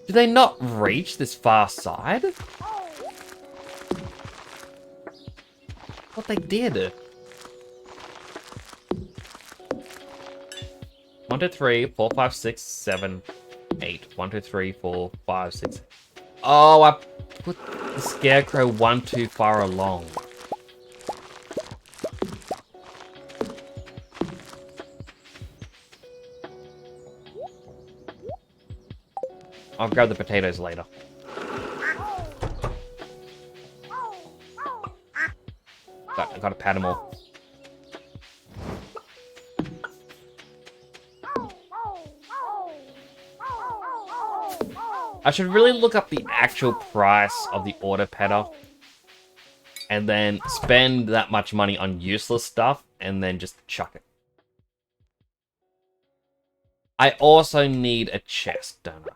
Do they not reach this far side? What they did. 1, 2, 3, 4, 5, 6, 7, 8. 1, 2, 3, 4, 5, 6. Oh, I put the scarecrow one too far along. I'll grab the potatoes later. I gotta pat them all. I should really look up the actual price of the auto petter and then spend that much money on useless stuff and then just chuck it. I also need a chest, don't I?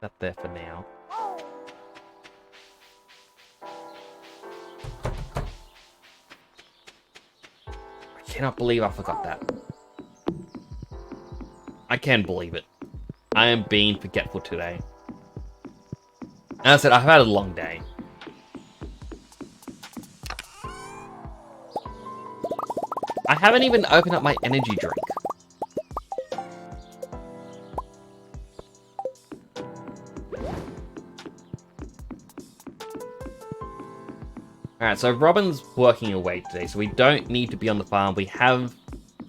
That there for now. I cannot believe I forgot that. I can't believe it. I am being forgetful today. As I said, I've had a long day. I haven't even opened up my energy drink. Alright, so Robin's working away today, so we don't need to be on the farm. We have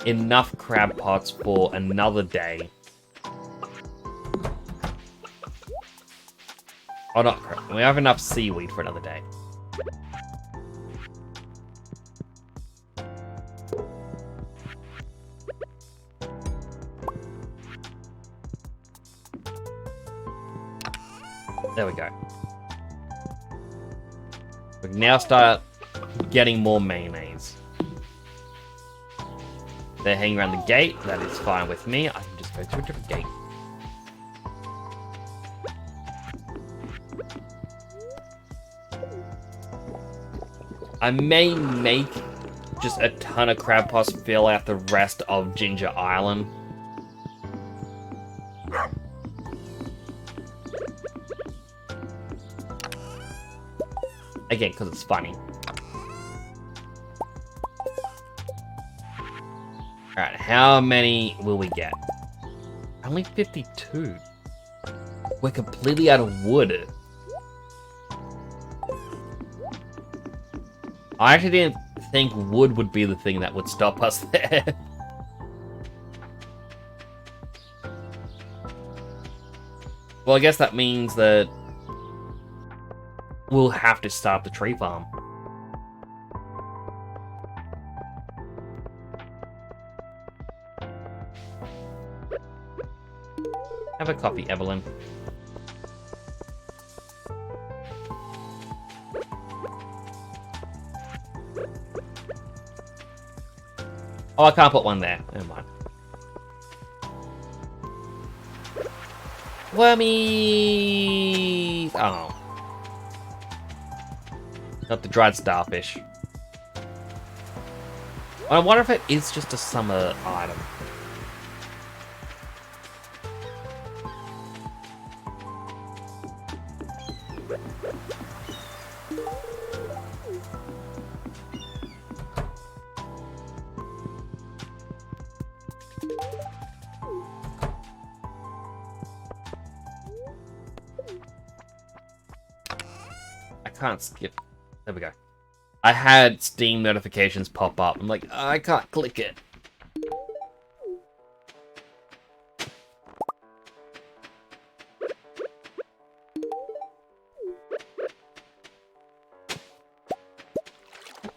enough crab pots for another day. Oh, not crab. We have enough seaweed for another day. There we go. We can now start getting more mayonnaise. They're hanging around the gate. That is fine with me. I can just go through a different gate. I may make just a ton of crab pots fill out the rest of Ginger Island. Again, because it's funny. Alright, how many will we get? Only 52. We're completely out of wood. I actually didn't think wood would be the thing that would stop us there. Well, I guess that means that we'll have to start the tree farm. Have a coffee, Evelyn. Oh, I can't put one there. Never mind. Wormies! Oh. Not the dried starfish. I wonder if it is just a summer item. Can't skip. There we go. I had Steam notifications pop up. I'm like, I can't click it.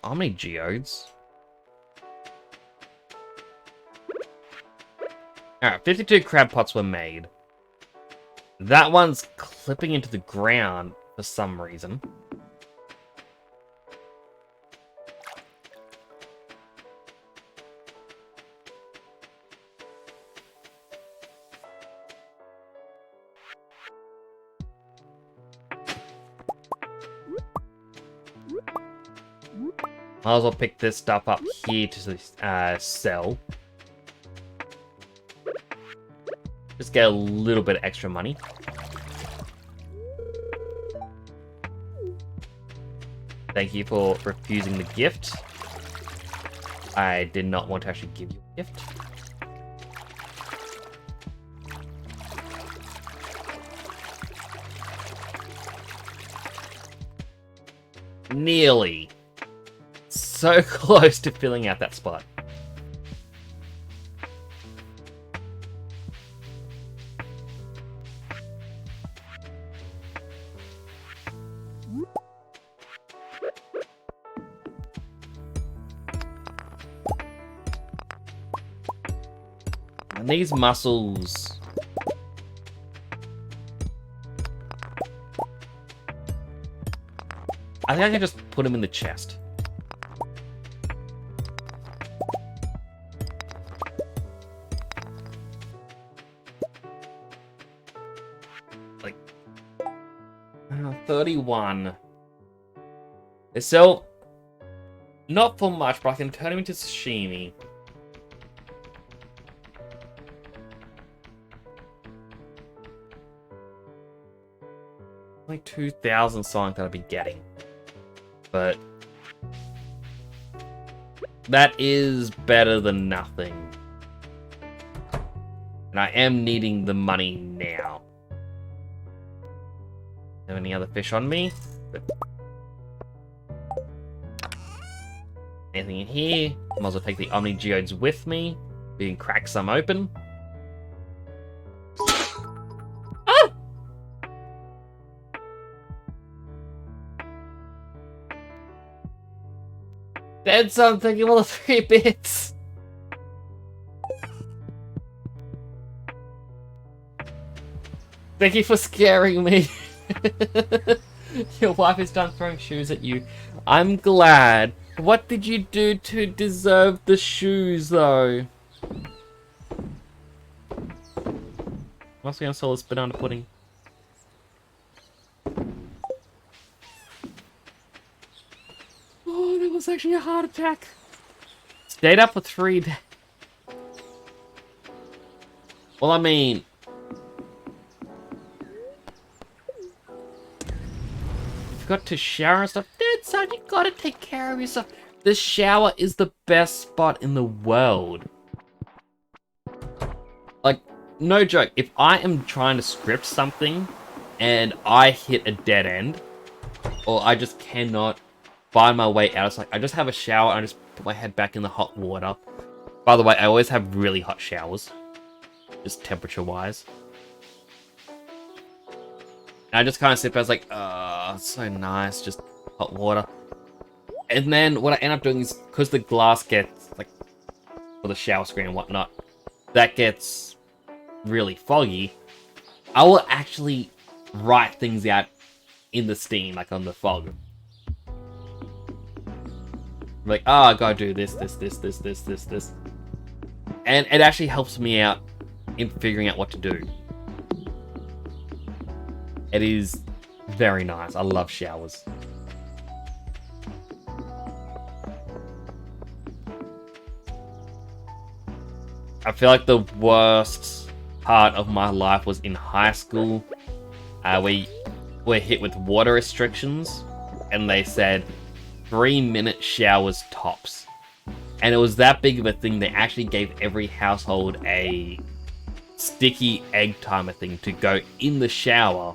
How many geodes? Alright, 52 crab pots were made. That one's clipping into the ground for some reason. Might as well pick this stuff up here to sell. Just get a little bit of extra money. Thank you for refusing the gift. I did not want to actually give you a gift. Nearly. So close to filling out that spot. And these mussels... I think I can just put them in the chest. Like... 31. They sell... Not for much, but I can turn them into sashimi. Like 2,000 songs that I've been getting. But that is better than nothing. And I am needing the money now. Have any other fish on me? But anything in here? Might as well take the Omni Geodes with me. We can crack some open. Dead something, you all the 3 bits. Thank you for scaring me. Your wife is done throwing shoes at you. I'm glad. What did you do to deserve the shoes, though? I'm also gonna sell this banana pudding. Oh, was actually a heart attack. Stayed up for 3 days. Well, I mean... Forgot to shower and stuff. Dude, son, you gotta take care of yourself. The shower is the best spot in the world. Like, no joke. If I am trying to script something and I hit a dead end, or I just cannot find my way out, it's like I just have a shower and I just put my head back in the hot water. By the way, I always have really hot showers. Just temperature-wise. And I just kind of sit there, I was like, it's so nice, just hot water. And then what I end up doing is, because the glass gets, like, for the shower screen and whatnot, that gets really foggy, I will actually write things out in the steam, like on the fog. Like, oh, I gotta do this. And it actually helps me out in figuring out what to do. It is very nice. I love showers. I feel like the worst part of my life was in high school. We were hit with water restrictions, and they said 3-minute showers tops. And it was that big of a thing, they actually gave every household a sticky egg timer thing to go in the shower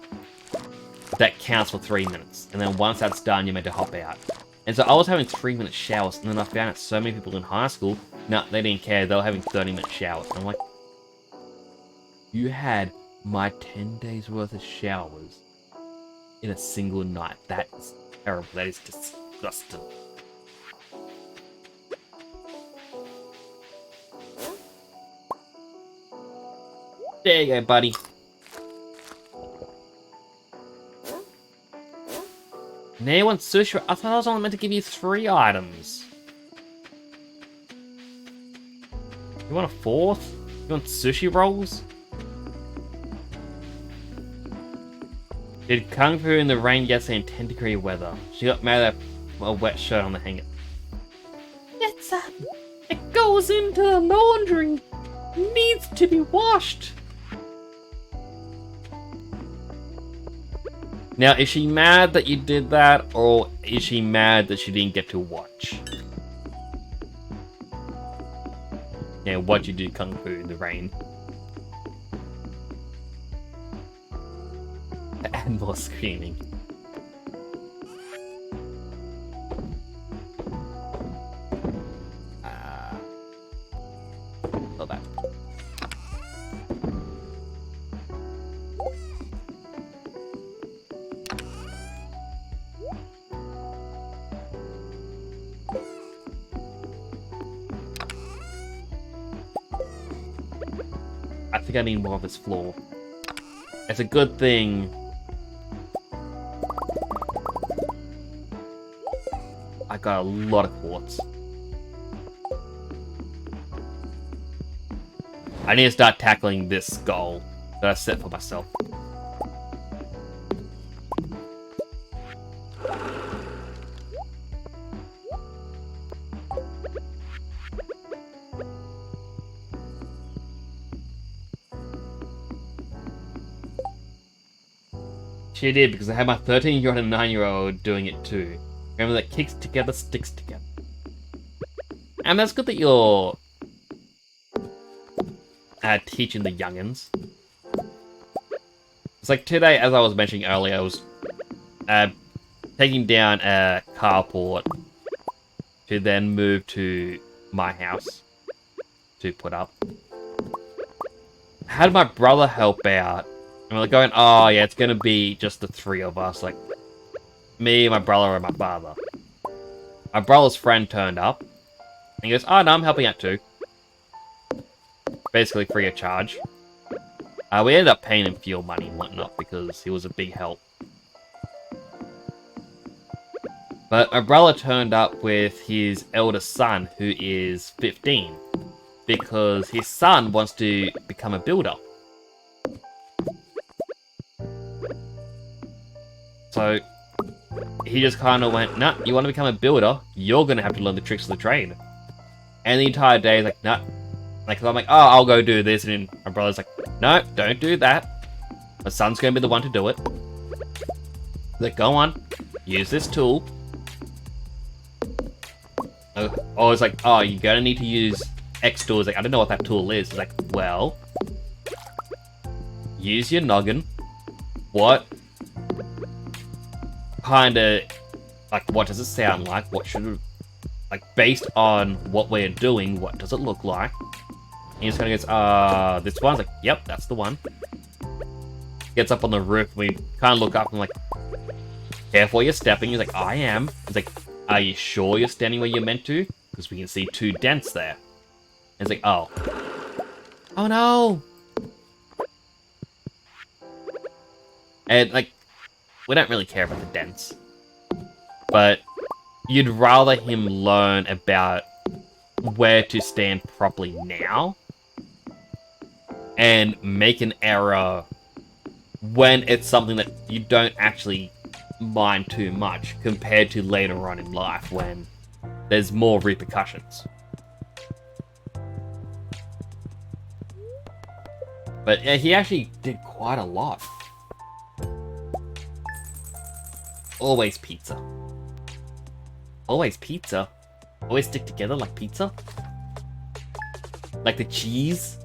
that counts for 3 minutes. And then once that's done, you're meant to hop out. And so I was having 3-minute showers, and then I found out so many people in high school, no, they didn't care, they were having 30-minute showers. And I'm like, you had my 10 days worth of showers in a single night. That is terrible. That is disgusting. There you go, buddy. Now you want sushi? I thought I was only meant to give you 3 items. You want a 4th? You want sushi rolls? Did Kung Fu in the rain yesterday in 10-degree weather? She got mad at a wet shirt on the hanger. It goes into the laundry. Needs to be washed. Now, is she mad that you did that, or is she mad that she didn't get to watch? Yeah, what'd you do, Kung Fu in the rain? And more screaming. Oh, that. I think I need more of this floor. It's a good thing I got a lot of quartz. I need to start tackling this goal that I set for myself. She did, because I had my 13-year-old and 9-year-old doing it too. Remember that kicks together, sticks together. And that's good that you're teaching the youngins. It's like today, as I was mentioning earlier, I was taking down a carport to then move to my house to put up. Had my brother help out. And we're like going, oh yeah, it's gonna be just the 3 of us, like me, my brother, and my father. My brother's friend turned up, and he goes, oh no, I'm helping out too. Basically free of charge. We ended up paying him fuel money and whatnot because he was a big help. But my brother turned up with his eldest son, who is 15, because his son wants to become a builder. So, he just kind of went, nah, you want to become a builder? You're going to have to learn the tricks of the trade. And the entire day, he's like, nah. Like, I'm like, oh, I'll go do this. And then my brother's like, no, don't do that. My son's going to be the one to do it. He's like, go on, use this tool. Oh, it's like, oh, you're going to need to use X tool. It's like, I don't know what that tool is. It's like, well, use your noggin. What kind of, like, what does it sound like? What should it, like, based on what we're doing, what does it look like? And he just kind of goes, this one's like, yep, that's the one. Gets up on the roof, we kind of look up and like, careful you're stepping. He's like, I am. He's like, are you sure you're standing where you're meant to? Because we can see 2 dents there. And it's like, oh. Oh no! And like, we don't really care about the dents. But you'd rather him learn about where to stand properly now and make an error when it's something that you don't actually mind too much compared to later on in life when there's more repercussions. But yeah, he actually did quite a lot. Always pizza. Always pizza. Always stick together like pizza. Like the cheese.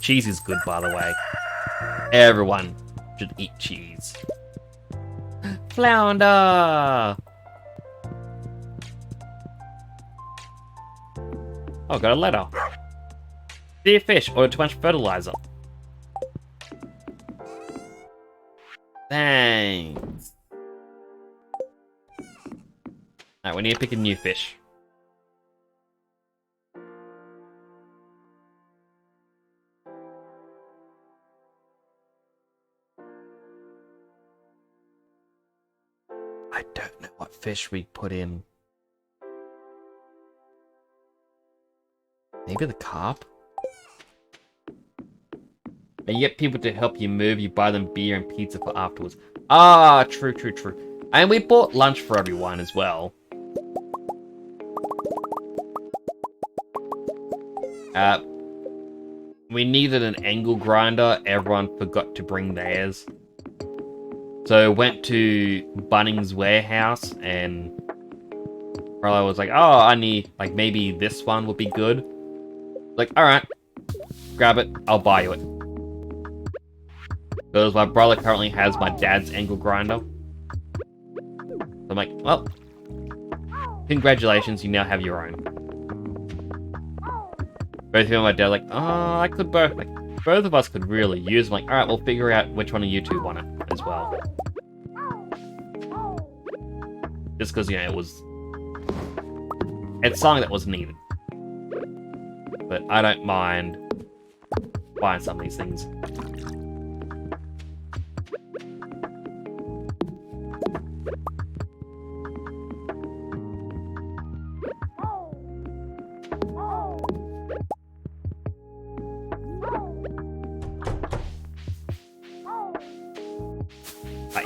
Cheese is good, by the way. Everyone should eat cheese. Flounder! Oh, got a letter. Dear fish, ordered too much fertilizer. Thanks. Alright, we need to pick a new fish. I don't know what fish we put in. Maybe the carp? And you get people to help you move, you buy them beer and pizza for afterwards. Ah, true, true, true. And we bought lunch for everyone as well. We needed an angle grinder. Everyone forgot to bring theirs. So went to Bunnings Warehouse and Carlo was like, oh, I need, like, maybe this one would be good. Like, alright, grab it, I'll buy you it. Because my brother currently has my dad's angle grinder. So I'm like, well, congratulations, you now have your own. Both him and my dad are like, oh, I could both, like, both of us could really use them. Like, alright, we'll figure out which one of you two want it as well. Just because, you know, it's something that was needed. But I don't mind buying some of these things.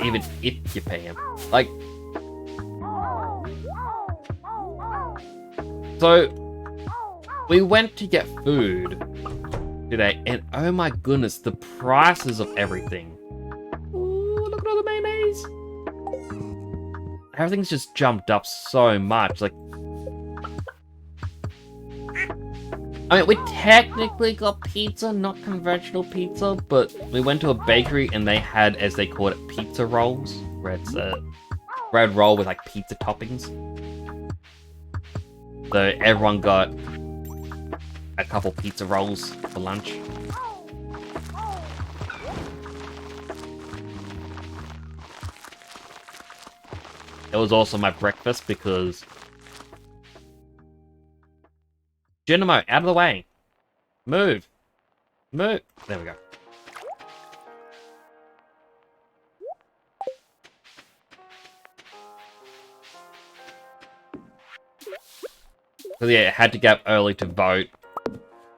Even if you pay him. Like, so we went to get food today, and oh my goodness, the prices of everything. Ooh, look at all the mayonnaise. Everything's just jumped up so much. Like, I mean, we technically got pizza, not conventional pizza, but we went to a bakery and they had, as they called it, pizza rolls, where it's a bread roll with like pizza toppings. So everyone got a couple pizza rolls for lunch. It was also my breakfast because Geronimo, out of the way. Move. Move. There we go. Because yeah, I had to get up early to vote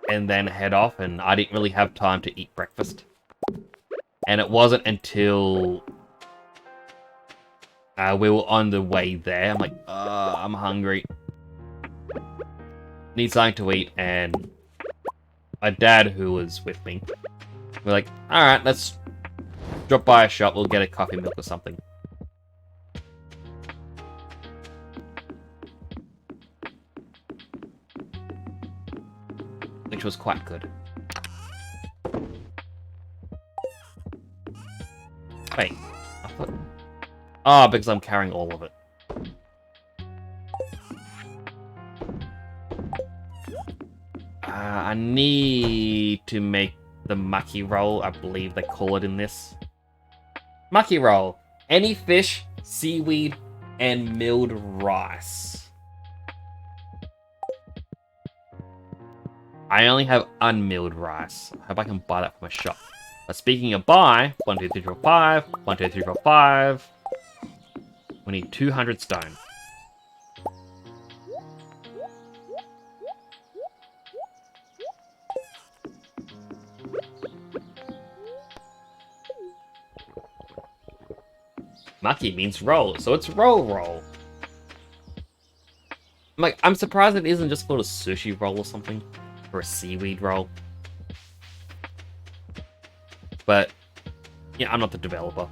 and then head off, and I didn't really have time to eat breakfast. And it wasn't until We were on the way there. I'm like, I'm hungry. Need something to eat, and my dad, who was with me, we're like, alright, let's drop by a shop, we'll get a coffee milk or something. Which was quite good. Wait, I thought... Oh, because I'm carrying all of it. I need to make the maki roll, I believe they call it in this. Maki roll. Any fish, seaweed, and milled rice. I only have unmilled rice. I hope I can buy that from a shop. But speaking of buy, 1, 2, 3, 4, 5. 1, 2, 3, 4, 5. We need 200 stone. Maki means roll, so it's roll. I'm surprised it isn't just called a sushi roll or something. Or a seaweed roll. But, yeah, I'm not the developer.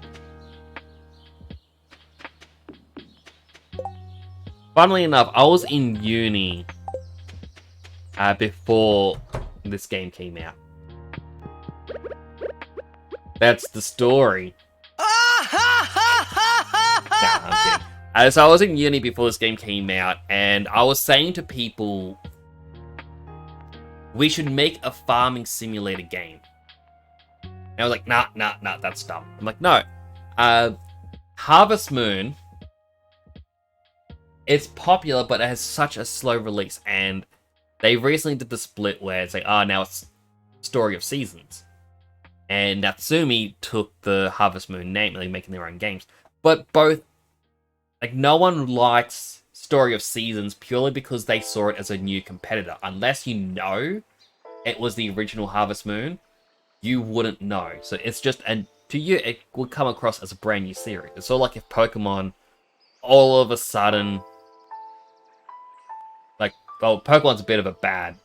Funnily enough, I was in uni before this game came out. That's the story. Nah, I'm kidding. So I was in uni before this game came out, and I was saying to people, we should make a farming simulator game. And I was like, nah, that's dumb. I'm like, no. Harvest Moon, it's popular, but it has such a slow release, and they recently did the split where it's like, now it's Story of Seasons. And Natsumi took the Harvest Moon name, and they're making their own games. But both, like, no one likes Story of Seasons purely because they saw it as a new competitor. Unless you know it was the original Harvest Moon, you wouldn't know. So it's just, and to you, it would come across as a brand new series. It's sort of like if Pokemon all of a sudden, like, well, Pokemon's a bit of a bad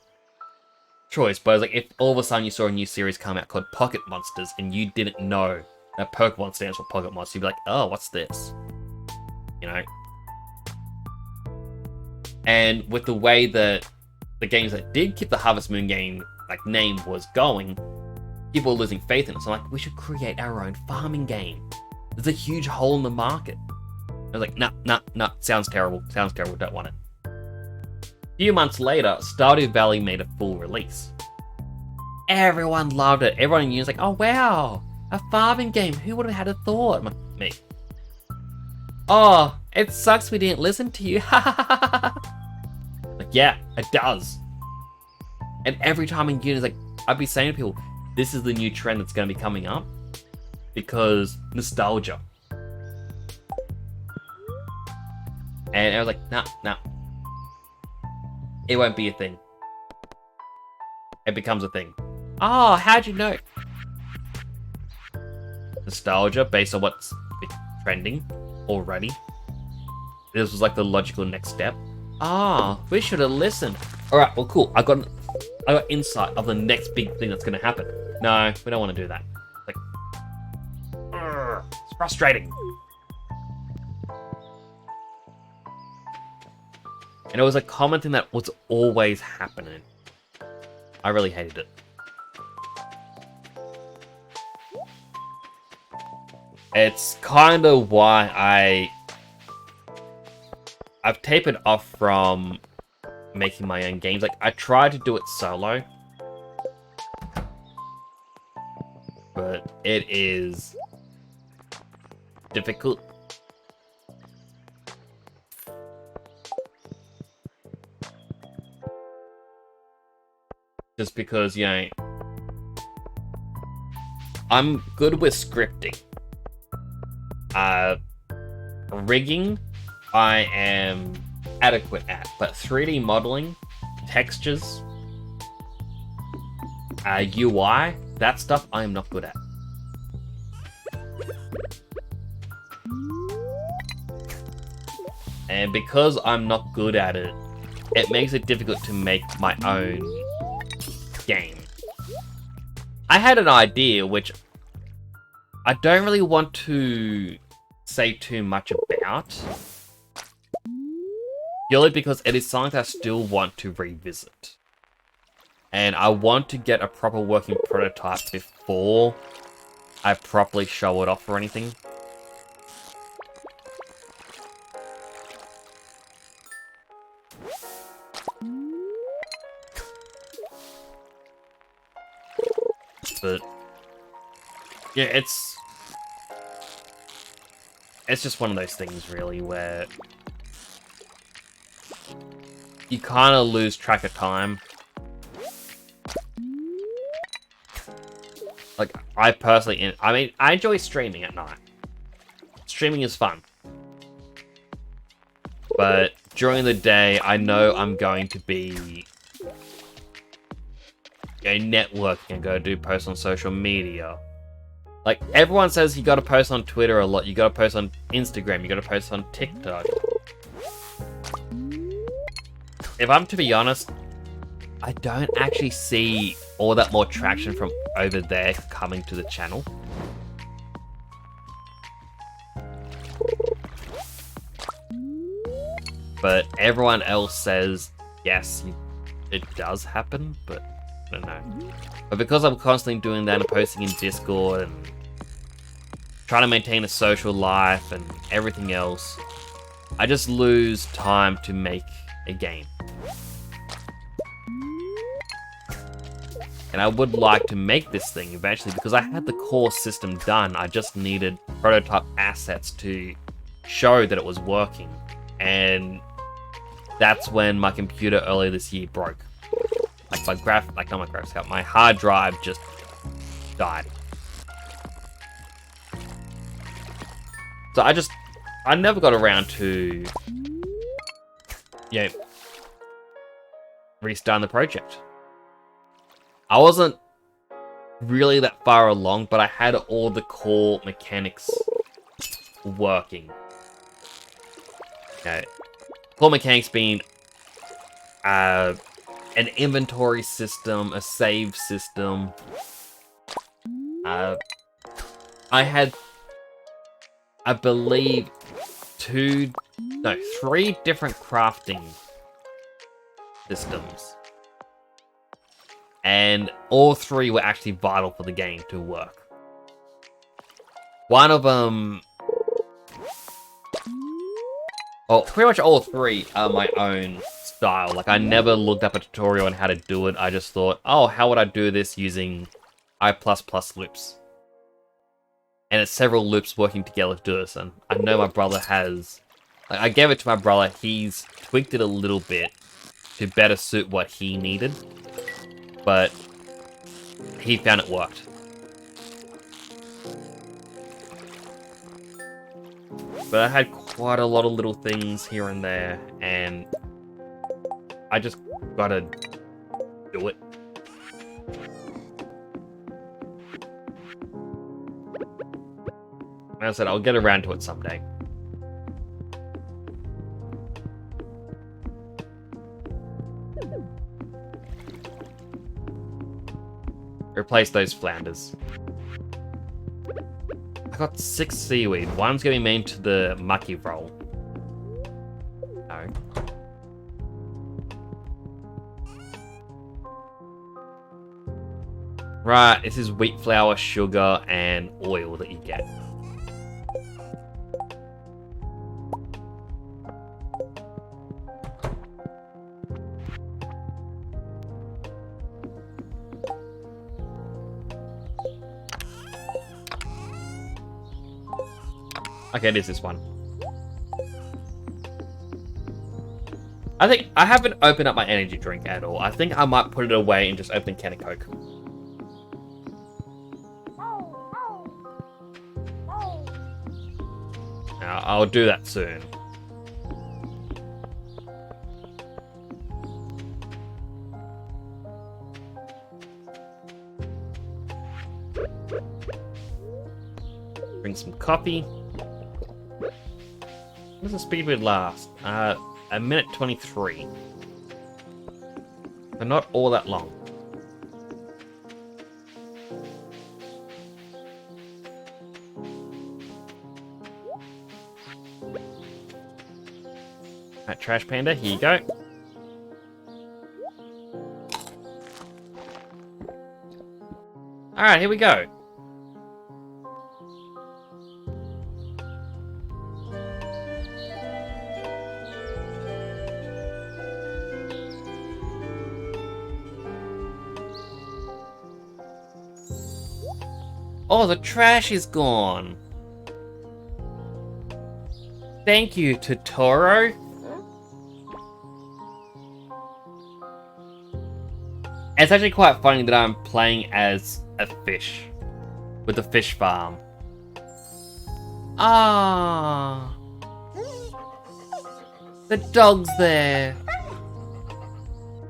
choice, but it's like if all of a sudden you saw a new series come out called Pocket Monsters and you didn't know that Pokemon stands for Pocket Monster, you'd be like, oh, what's this? You know? And with the way that the games that did keep the Harvest Moon game like name was going, people were losing faith in it. So I'm like, we should create our own farming game. There's a huge hole in the market. I was like, nah, sounds terrible, don't want it. A few months later, Stardew Valley made a full release. Everyone loved it. Everyone knew, was like, oh wow, a farming game. Who would have had a thought? I'm like, me. Oh, it sucks we didn't listen to you. Like, yeah, it does. And every time in uni, like, I'd be saying to people, this is the new trend that's going to be coming up. Because nostalgia. And I was like, nah. It won't be a thing. It becomes a thing. Oh, how'd you know? Nostalgia based on what's trending already. This was like the logical next step. We should have listened. Alright, well cool. I got insight of the next big thing that's gonna happen. No, we don't want to do that. Like, it's frustrating. And it was a common thing that was always happening. I really hated it. It's kind of why I've tapered off from making my own games. Like, I tried to do it solo, but it is difficult. Just because, you know, I'm good with scripting. Rigging, I am adequate at, but 3D modeling, textures, UI, that stuff I am not good at. And because I'm not good at it, it makes it difficult to make my own game. I had an idea which I don't really want to say too much about, purely because it is something that I still want to revisit. And I want to get a proper working prototype before I properly show it off or anything. But yeah, it's just one of those things really where you kind of lose track of time. Like, I personally, I mean, I enjoy streaming at night. Streaming is fun. But during the day, I know I'm going to be networking and go do posts on social media. Like, everyone says you gotta post on Twitter a lot, you gotta post on Instagram, you gotta post on TikTok. If I'm to be honest, I don't actually see all that more traction from over there coming to the channel. But everyone else says, yes, it does happen, but I don't know. But because I'm constantly doing that and posting in Discord and trying to maintain a social life and everything else, I just lose time to make a game. And I would like to make this thing eventually because I had the core system done. I just needed prototype assets to show that it was working. And that's when my computer earlier this year broke. Like not my graphics card, my hard drive just died. So I never got around to, restarting the project. I wasn't really that far along, but I had all the core mechanics working. Okay. Core mechanics being an inventory system, a save system. I had, I believe, 3 different crafting systems. And all 3 were actually vital for the game to work. One of them... Well, pretty much all 3 are my own style. Like, I never looked up a tutorial on how to do it. I just thought, oh, how would I do this using I++ loops? And it's several loops working together to do this. And I know my brother has... Like, I gave it to my brother. He's tweaked it a little bit to better suit what he needed. But he found it worked. But I had quite a lot of little things here and there, and I just gotta do it. As I said, I'll get around to it someday. Replace those flounders. I got 6 seaweed. One's gonna be mean to the mucky roll. No. Right, this is wheat flour, sugar, and oil that you get. Okay, it is this one. I think I haven't opened up my energy drink at all. I think I might put it away and just open a can of Coke. Now, I'll do that soon. Bring some coffee. What does the speed would last? A minute 23. But not all that long. Alright, Trash Panda, here you go. Alright, here we go. Oh, the trash is gone. Thank you, Totoro. It's actually quite funny that I'm playing as a fish with the fish farm. Ah, the dog's there.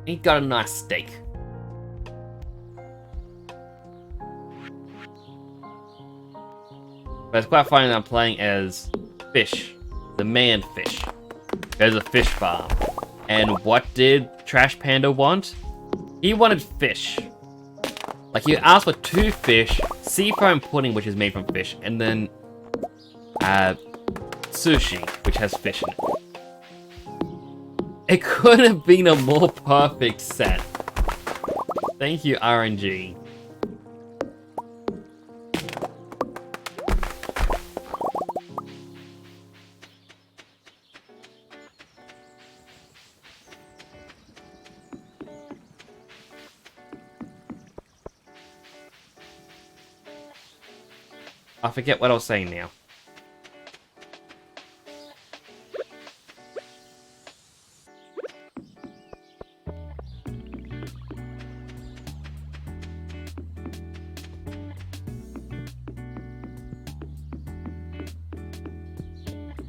He got a nice steak. But it's quite funny that I'm playing as fish, the man fish. There's a fish farm. And what did Trash Panda want? He wanted fish. Like, he asked for 2 fish, seafoam pudding, which is made from fish, and then sushi, which has fish in it. It couldn't have been a more perfect set. Thank you, RNG. I forget what I was saying now.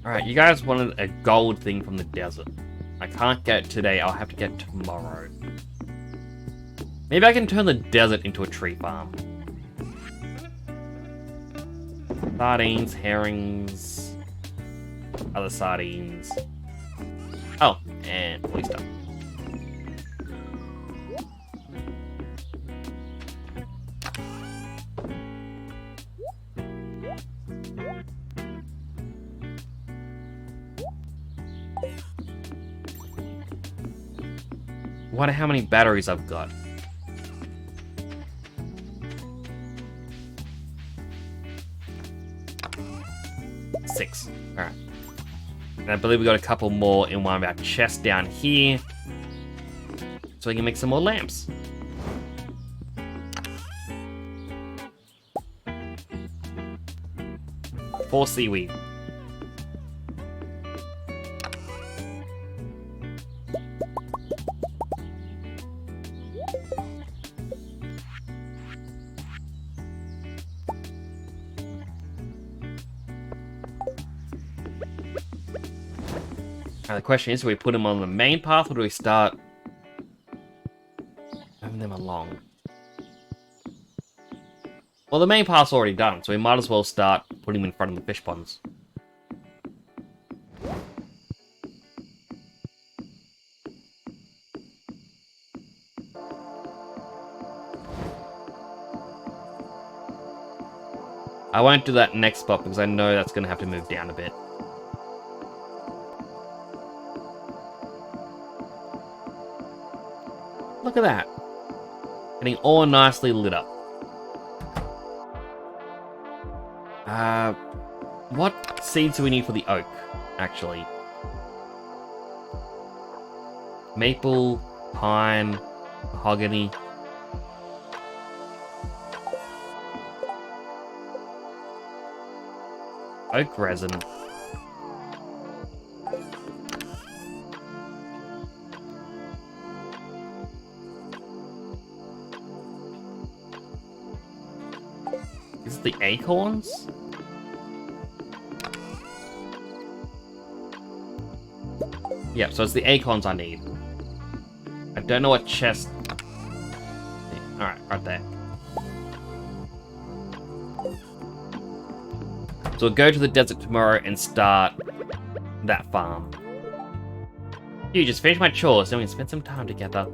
Alright, you guys wanted a gold thing from the desert. I can't get it today, I'll have to get it tomorrow. Maybe I can turn the desert into a tree farm. Sardines, herrings, other sardines. Oh, and oyster. Wonder how many batteries I've got. Six. Alright. And I believe we got a couple more in one of our chests down here. So we can make some more lamps. For seaweed. Now the question is, do we put them on the main path or do we start moving them along? Well, the main path's already done, so we might as well start putting them in front of the fish ponds. I won't do that next spot because I know that's going to have to move down a bit. Look at that. Getting all nicely lit up. What seeds do we need for the oak, actually? Maple, pine, mahogany. Oak resin. Is it the acorns? Yeah, so it's the acorns I need. I don't know what chest... Alright, right there. So we'll go to the desert tomorrow and start that farm. You just finished my chores, then we can spend some time together.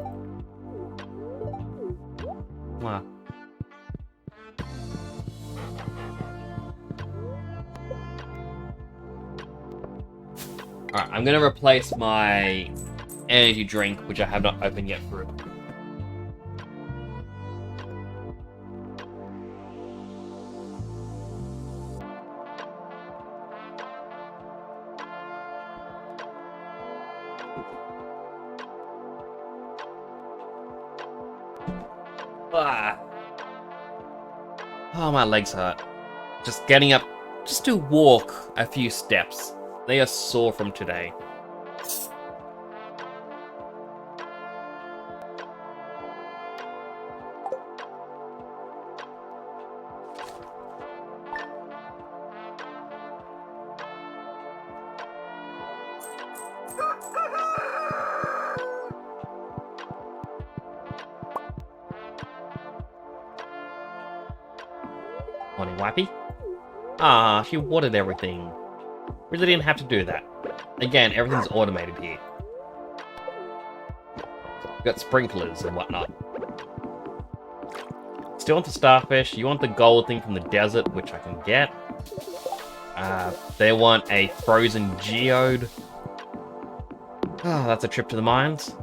Wow. Alright, I'm gonna replace my energy drink, which I have not opened yet for it. Ah. Oh, my legs hurt. Just getting up, just to walk a few steps. They are sore from today. Morning, Wipey. Ah, she watered everything. Really didn't have to do that. Again, everything's automated here. We've got sprinklers and whatnot. Still want the starfish. You want the gold thing from the desert, which I can get. They want a frozen geode. Oh, that's a trip to the mines.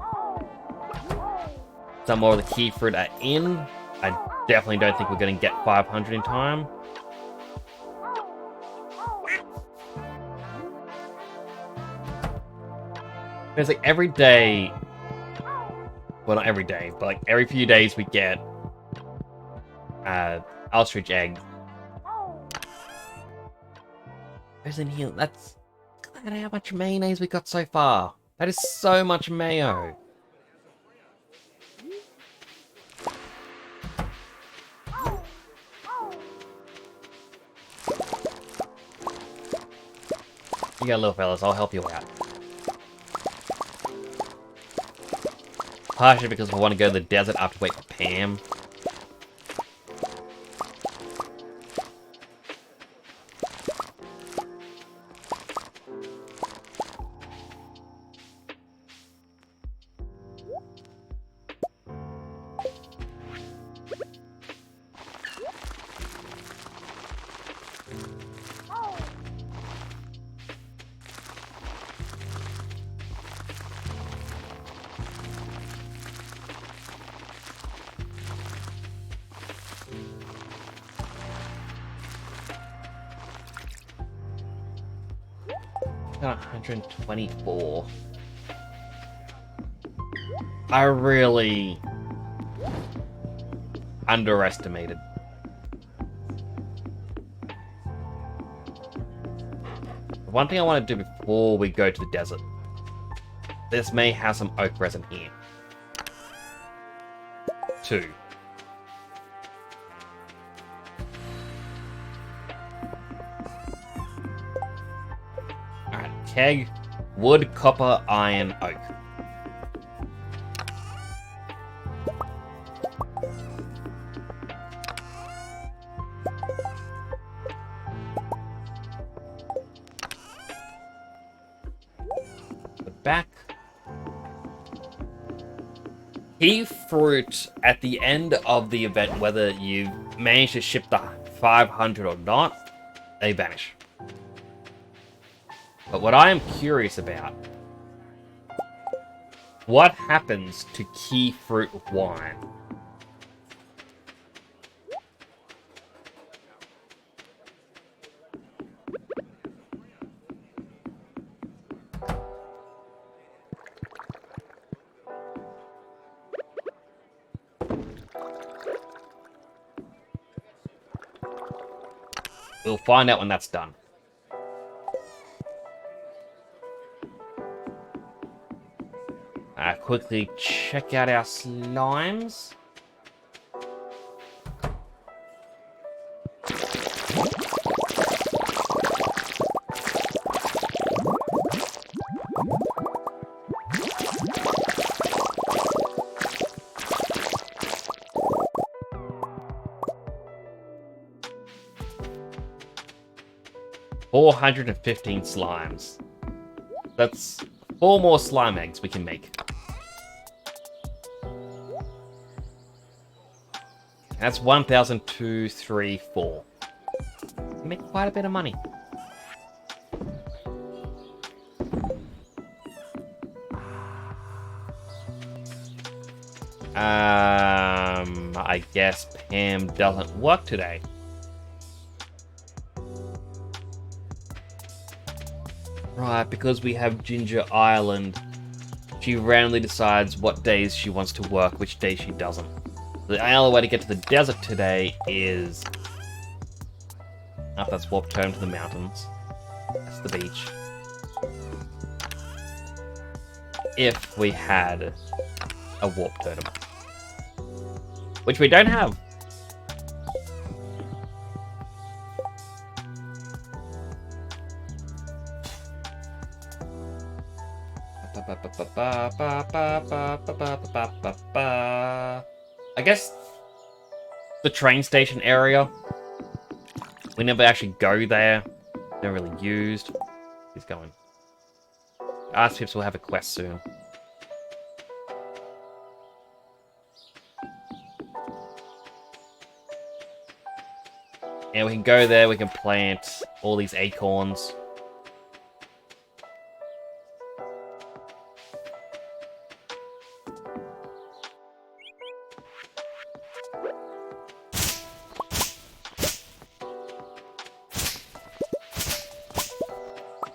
Some more of the key fruit are in. I definitely don't think we're going to get 500 in time. It's like every day, well, not every day, but like every few days we get ostrich egg. Where's in here? That's look at how much mayonnaise we got so far. That is so much mayo. You got little fellas, I'll help you out. Partially because we want to go to the desert after wait for Pam. Got 124. I really underestimated. One thing I want to do before we go to the desert. This may have some oak resin here. 2. Alright, keg, wood, copper, iron, oak. Back. Key fruit at the end of the event, whether you manage to ship the 500 or not, they vanish. But what I am curious about, what happens to key fruit wine? We'll find out when that's done. Quickly check out our slimes. $415 slimes. That's 4 more slime eggs we can make. That's 1,234. You make quite a bit of money. I guess Pam doesn't work today. Right, because we have Ginger Island, she randomly decides what days she wants to work, which days she doesn't. The only way to get to the desert today is... Oh, that's warp turn to the mountains. That's the beach. If we had a warp tournament. Which we don't have. I guess the train station area. We never actually go there. Never really used. He's going. Ask Pips will have a quest soon. And we can go there, we can plant all these acorns.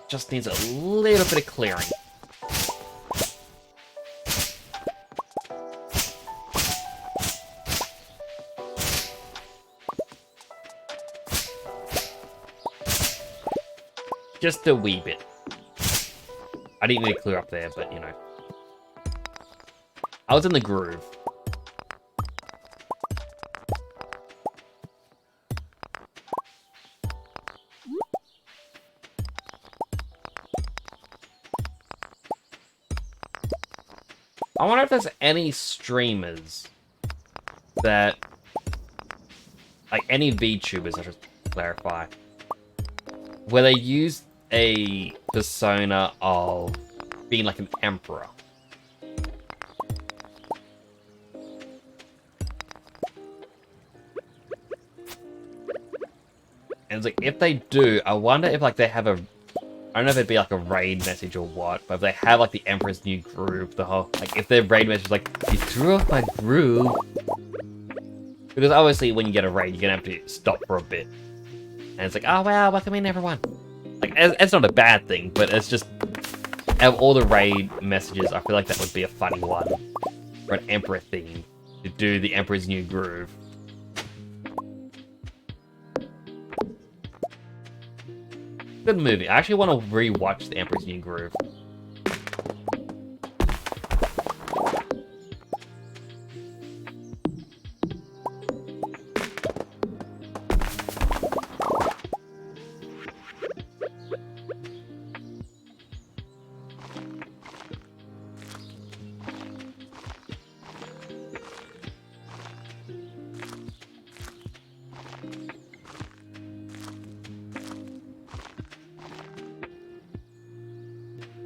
Just needs a little bit of clearing. Just a wee bit. I didn't need to clear up there, but you know. I was in the groove. I wonder if there's any streamers that, like any VTubers, I should clarify, where they use a persona of being like an emperor. And it's like, if they do, I wonder if like they have a, I don't know if it'd be like a raid message or what, but if they have like the Emperor's New Groove, the whole, like if their raid message is like, you threw off my groove. Because obviously when you get a raid, you're gonna have to stop for a bit. And it's like, oh wow, welcome in everyone. Like, it's not a bad thing, but it's just, out of all the raid messages, I feel like that would be a funny one for an Emperor theme, to do the Emperor's New Groove. Good movie. I actually want to re-watch The Emperor's New Groove.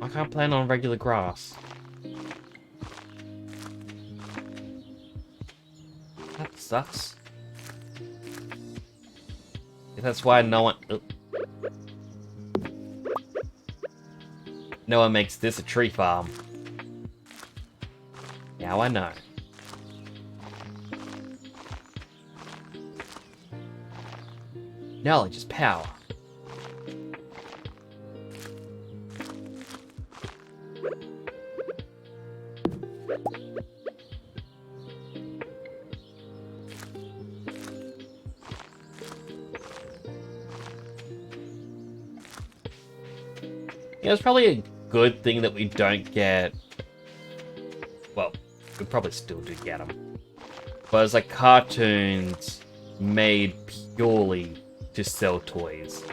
I can't plan on regular grass. That sucks. That's why no one... No one makes this a tree farm. Now I know. Knowledge is power. Yeah, it's probably a good thing that we don't get... Well, we probably still do get them. But it's like cartoons made purely to sell toys.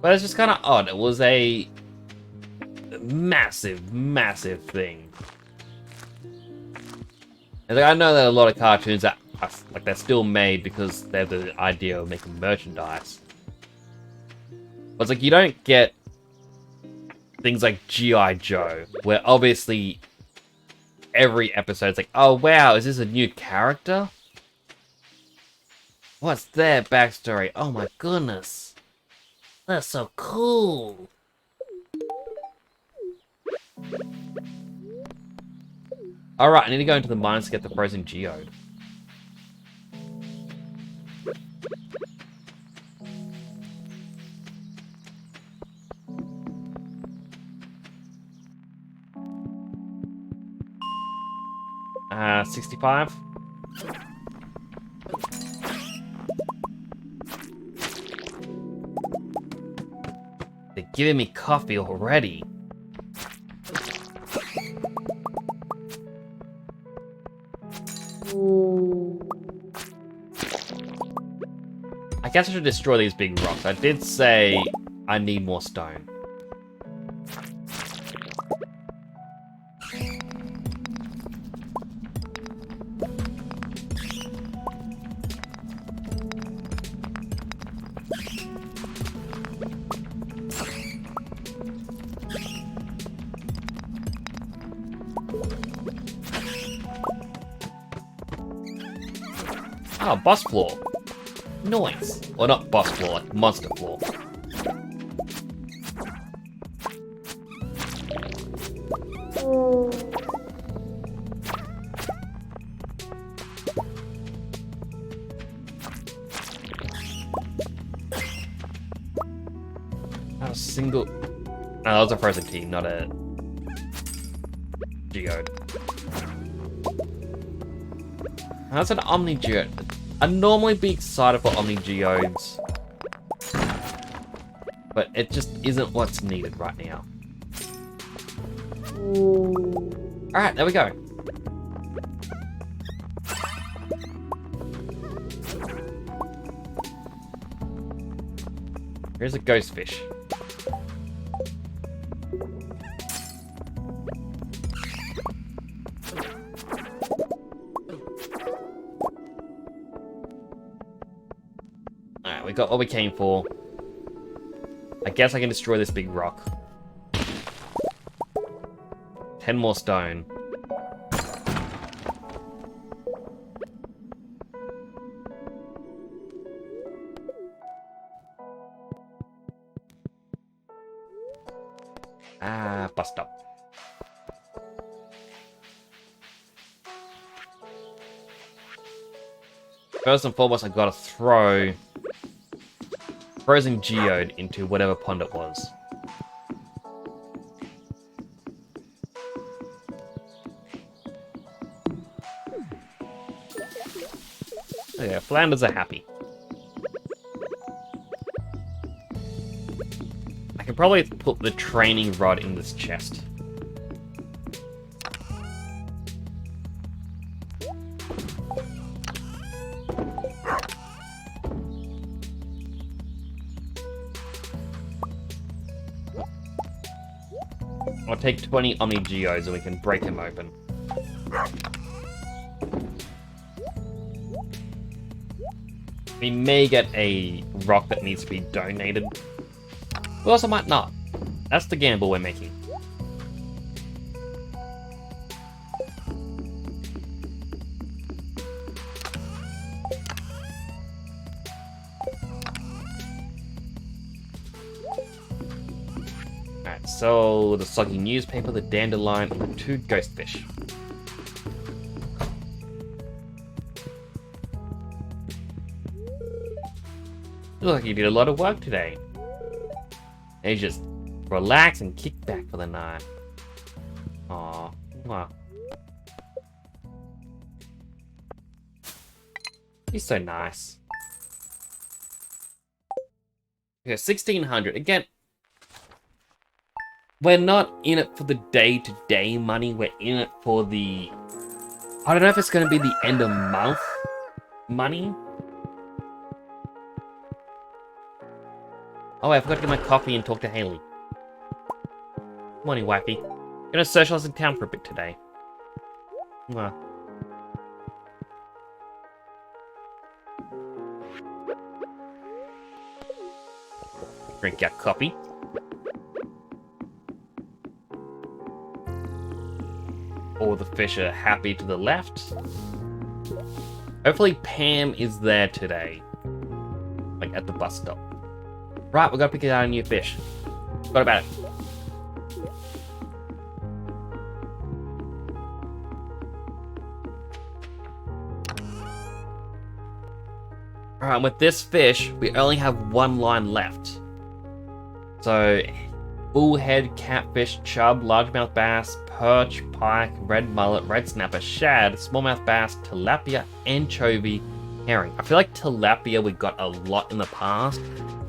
But it's just kind of odd. It was a massive, massive thing. And like, I know that a lot of cartoons are like they're still made because they have the idea of making merchandise. But it's like you don't get things like G.I. Joe, where obviously every episode's like, oh wow, is this a new character? What's their backstory? Oh my goodness. That's so cool. Alright, I need to go into the mines to get the frozen geode. Uh, 65? They're giving me coffee already. I guess I should destroy these big rocks. I did say I need more stone. Oh, boss floor. Nice. Well, not boss floor, like monster floor. Not a single... No, that was a frozen key, not a... geode. That's an Omni Geode. I'd normally be excited for Omni Geodes, but it just isn't what's needed right now. Alright, there we go. Here's a ghost fish. Alright, we got what we came for. I guess I can destroy this big rock. 10 more stone. Ah, bust up. First and foremost, I gotta throw frozen geode into whatever pond it was. Oh yeah, Flanders are happy. I can probably put the training rod in this chest. I'll take 20 Omni Geodes and we can break them open. We may get a rock that needs to be donated. We also might not. That's the gamble we're making. Alright, so the soggy newspaper, the dandelion, and the 2 ghost fish. Looks like you did a lot of work today. And you just relax and kick back for the night. Aww. Wow. He's so nice. Okay, 1600. Again, we're not in it for the day-to-day money. We're in it for the... I don't know if it's going to be the end of month money. Oh, I forgot to get my coffee and talk to Haley. Morning, wifey. Gonna socialize in town for a bit today. Mwah. Drink our coffee. All the fish are happy to the left. Hopefully Pam is there today. Like at the bus stop. Right, we gotta pick out a new fish. What about it? Alright, with this fish, we only have one line left. So, bullhead, catfish, chub, largemouth bass, perch, pike, red mullet, red snapper, shad, smallmouth bass, tilapia, anchovy, herring. I feel like tilapia we got a lot in the past,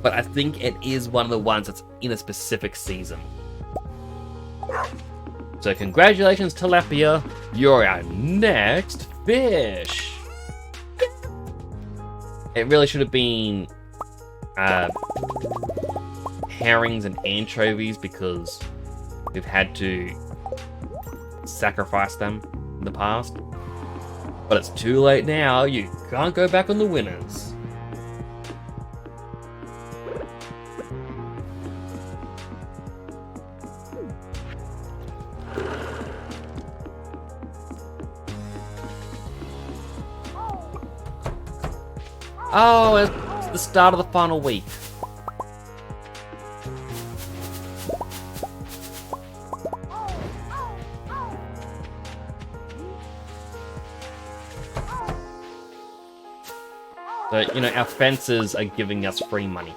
but I think it is one of the ones that's in a specific season. So congratulations, tilapia, you're our next fish! It really should have been herrings and anchovies because we've had to sacrifice them in the past. But it's too late now, you can't go back on the winners. Oh, it's the start of the final week. So, you know, our fences are giving us free money.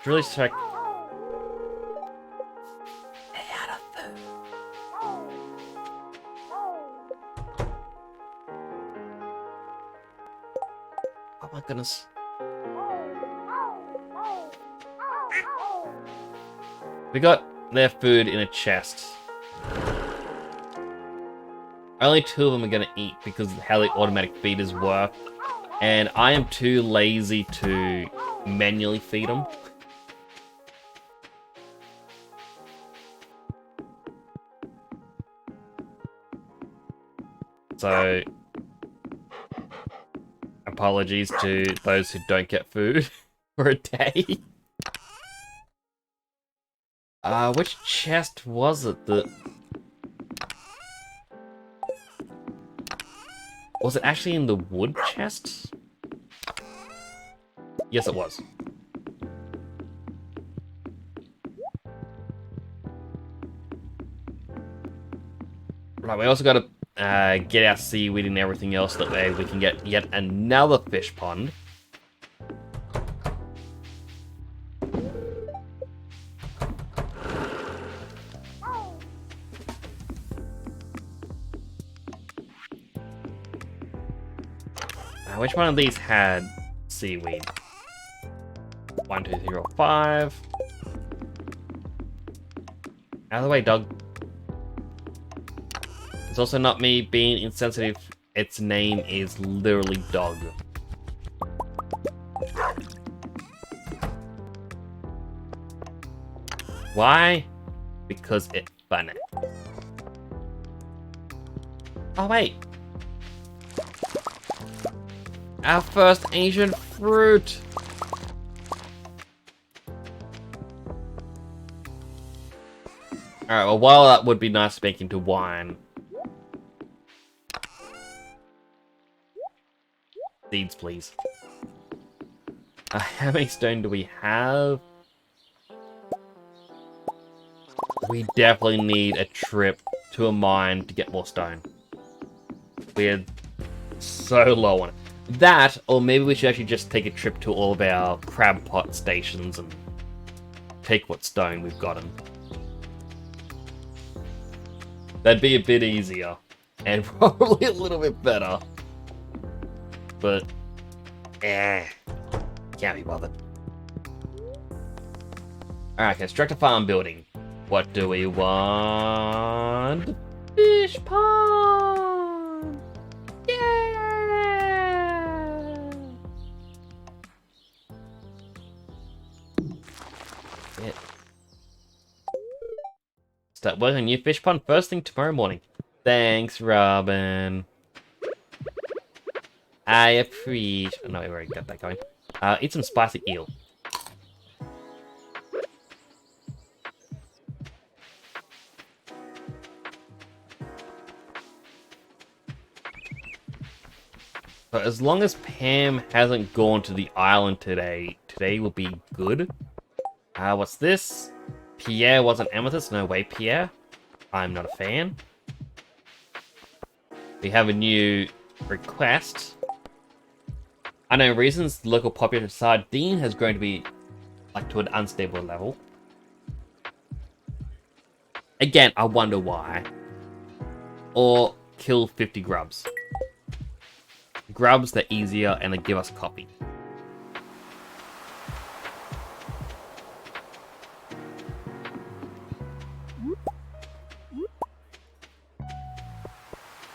Really check. Oh my goodness. We got their food in a chest. Only 2 of them are gonna eat because of how the automatic feeders work. And I am too lazy to manually feed them. So, apologies to those who don't get food for a day. Which chest was it that... Was it actually in the wood chest? Yes, it was. Right, we also got to get our seaweed and everything else, that way we can get yet another fish pond. Which one of these had seaweed? 1, 2, 3, 4, 5. Out of the way, dog. It's also not me being insensitive. Its name is literally dog. Why? Because it's funny. Oh, wait. Our first ancient fruit! Alright, well, while that would be nice to make into wine. Seeds, please. How many stone do we have? We definitely need a trip to a mine to get more stone. We're so low on it. That, or maybe we should actually just take a trip to all of our crab pot stations and take what stone we've gotten. That'd be a bit easier, and probably a little bit better. But, can't be bothered. Alright, construct a farm building. What do we want? Fish pond! Yeah! Start working on new fish pond first thing tomorrow morning. Thanks, Robin. I appreciate... No, we already got that going. Eat some spicy eel. But as long as Pam hasn't gone to the island today, today will be good. What's this? Pierre was an amethyst? No way, Pierre. I'm not a fan. We have a new request. Unknown reasons, the local population of sardine has grown to be like to an unstable level. Again, I wonder why. Or kill 50 grubs. Grubs, they're easier and they give us copy.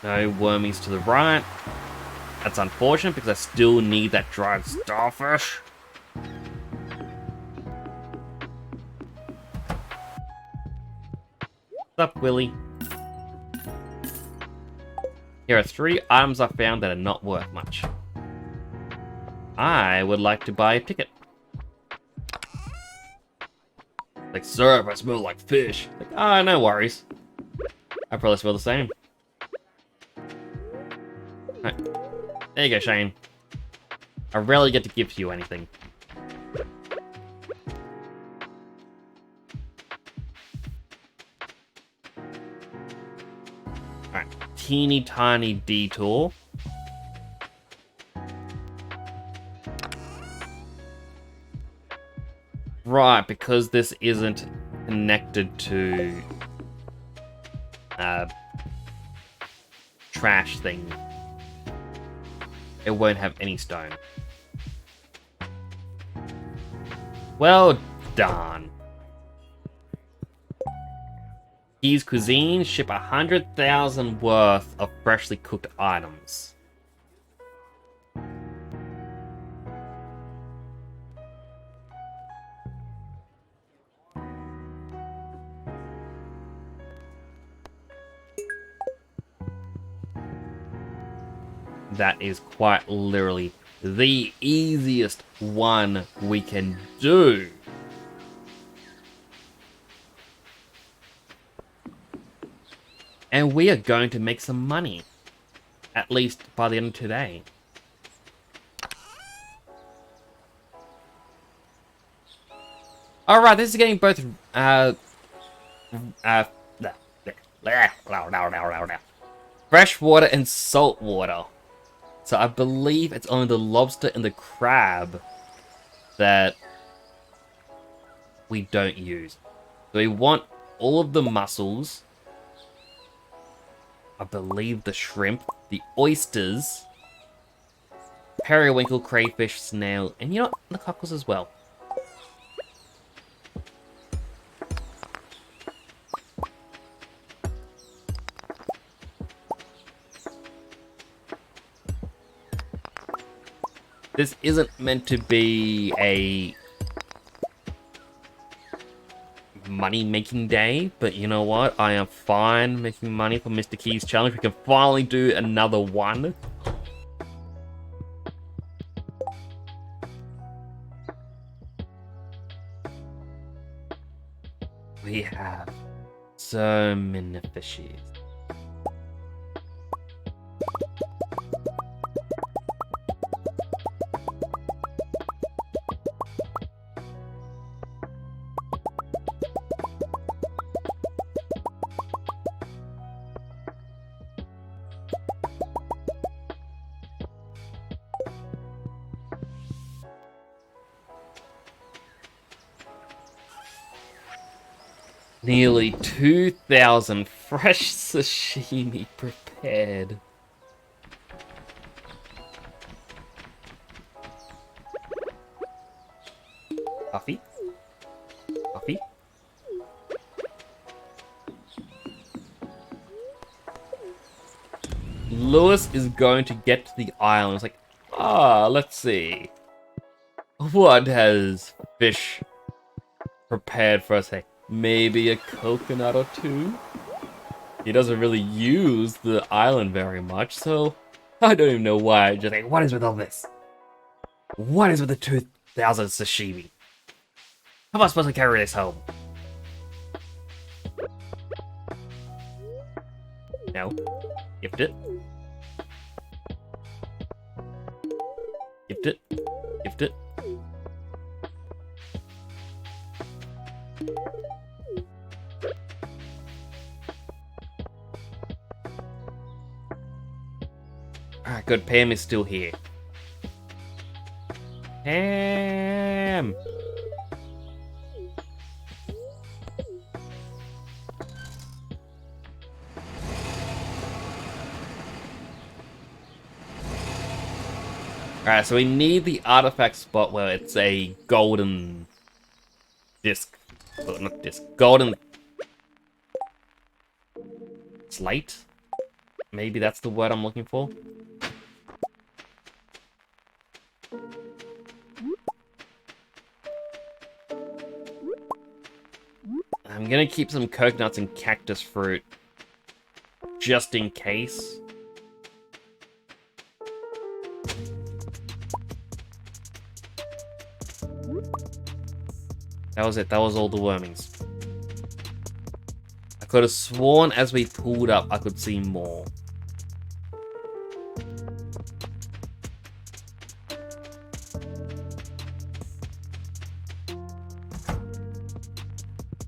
No wormies to the right. That's unfortunate because I still need that dried starfish. What's up, Willy? Here are 3 items I found that are not worth much. I would like to buy a ticket. Like, sir, I smell like fish. Like, ah, no worries. I probably smell the same. Right. There you go, Shane. I rarely get to give you anything. Alright, teeny tiny detour. Right, because this isn't connected to trash thing. It won't have any stone. Well done. Keys Cuisine ship 100,000 worth of freshly cooked items. That is quite literally the easiest one we can do. And we are going to make some money. At least by the end of today. Alright, this is getting both fresh water and salt water. So I believe it's only the lobster and the crab that we don't use. So we want all of the mussels. I believe the shrimp, the oysters, periwinkle, crayfish, snail, and you know what? The cockles as well. This isn't meant to be a money-making day, but you know what? I am fine making money for Mr. Key's challenge. We can finally do another one. We have so many fishes. Nearly 2,000 fresh sashimi prepared. Puffy? Puffy? Lewis is going to get to the island. It's like, let's see. What has fish prepared for us? Hey, maybe a coconut or two? He doesn't really use the island very much, so I don't even know why. Just like, what is with all this? What is with the 2000 sashimi? How am I supposed to carry this home? No. Gift it. Gift it. Gift it. Alright, good. Pam is still here. Pam! Alright, so we need the artifact spot where it's a golden disc. Oh, not disc. Golden slate? Maybe that's the word I'm looking for. I'm gonna keep some coconuts and cactus fruit just in case. That was it. That was all the wormings. I could have sworn as we pulled up, I could see more.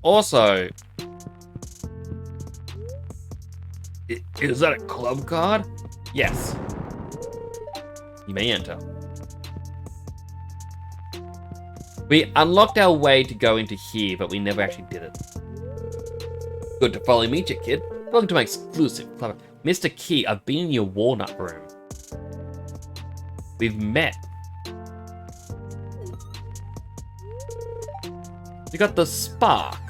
Also, is that a club card? Yes. You may enter. We unlocked our way to go into here, but we never actually did it. Good to finally meet you, kid. Welcome to my exclusive club. Mr. Key, I've been in your walnut room. We've met. You got the spark.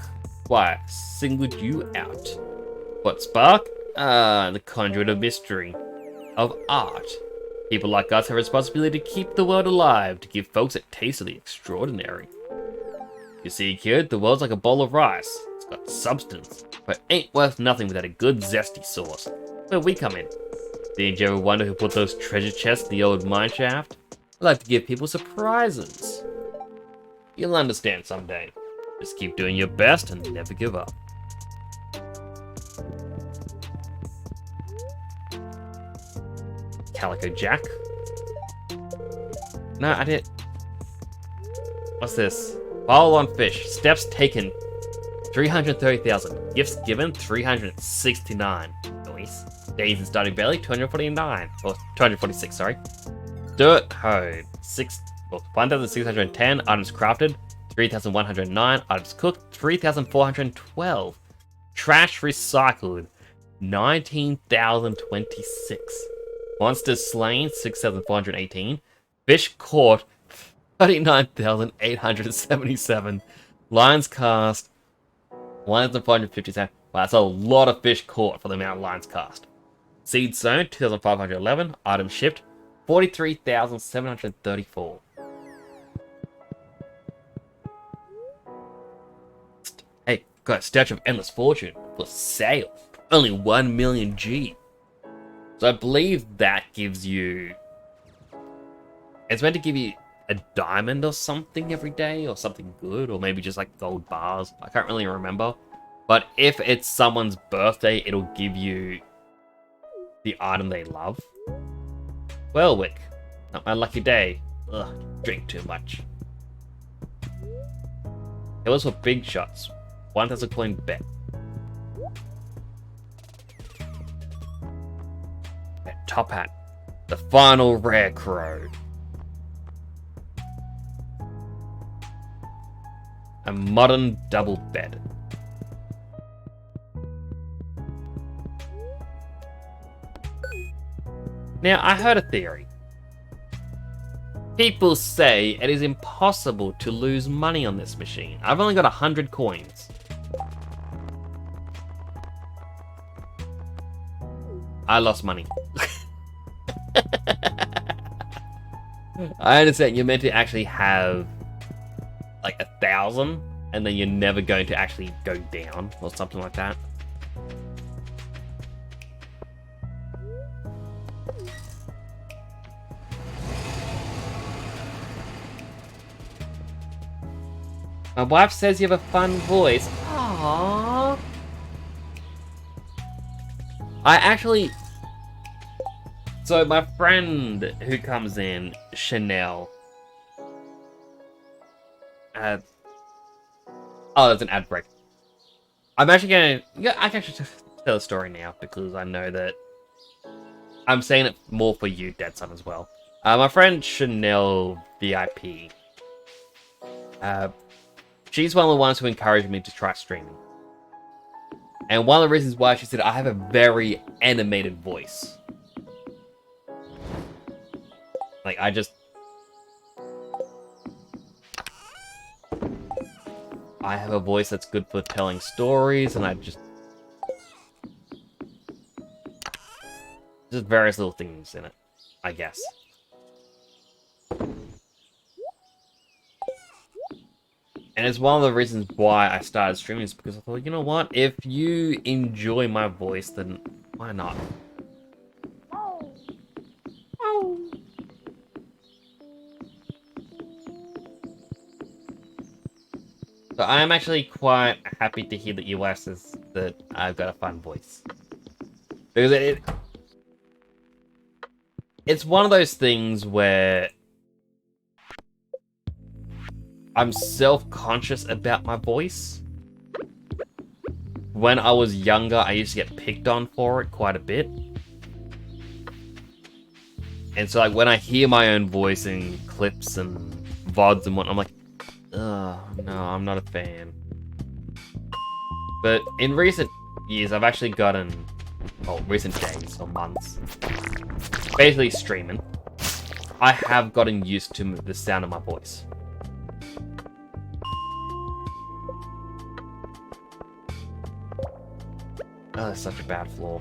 Why, I singled you out. What spark? The conduit of mystery. Of art. People like us have a responsibility to keep the world alive, to give folks a taste of the extraordinary. You see, kid, the world's like a bowl of rice. It's got substance, but ain't worth nothing without a good zesty sauce. Where we come in. Did you ever wonder who put those treasure chests in the old mine shaft? I like to give people surprises. You'll understand someday. Just keep doing your best and never give up. Calico Jack. No, I didn't. What's this? Bowl on fish. Steps taken. 330,000. Gifts given. 369. Nice. Days in Stardew Valley. 249. Or 246, sorry. Dirt Home. 1,610. Items crafted. 3,109. Items cooked. 3,412. Trash recycled. 19,026. Monsters slain, 6,418. Fish caught, 39,877. Lions cast, 1,457. Wow, that's a lot of fish caught for the amount of lions cast. Seed sown, 2,511. Items shipped, 43,734. Hey, got a Statue of Endless Fortune for sale. Only 1 million G. So I believe that gives you... It's meant to give you a diamond or something every day, or something good, or maybe just like gold bars. I can't really remember. But if it's someone's birthday, it'll give you the item they love. Well, Wick, not my lucky day. Ugh, drink too much. It was for big shots. 1,000 coin bet. Top hat. The final rare crow. A modern double bed. Now, I heard a theory. People say it is impossible to lose money on this machine. I've only got 100 coins. I lost money. I understand you're meant to actually have like 1,000 and then you're never going to actually go down or something like that. My wife says you have a fun voice. Aww. I actually... So my friend who comes in, Chanel... oh, there's an ad break. I'm actually gonna... Yeah, I can actually tell a story now, because I know that... I'm saying it more for you, Dead Son, as well. My friend Chanel VIP... she's one of the ones who encouraged me to try streaming. And one of the reasons why she said I have a very animated voice. Like, I have a voice that's good for telling stories, and just various little things in it, I guess. And it's one of the reasons why I started streaming, is because I thought, you know what? If you enjoy my voice, then why not? So I am actually quite happy to hear that your wife says that I've got a fun voice. Because it's one of those things where I'm self-conscious about my voice. When I was younger, I used to get picked on for it quite a bit. And so, like, when I hear my own voice in clips and VODs and whatnot, I'm like, oh, no, I'm not a fan. But in recent years, I've actually gotten, well, recent days or months, basically streaming, I have gotten used to the sound of my voice. Oh, that's such a bad flaw.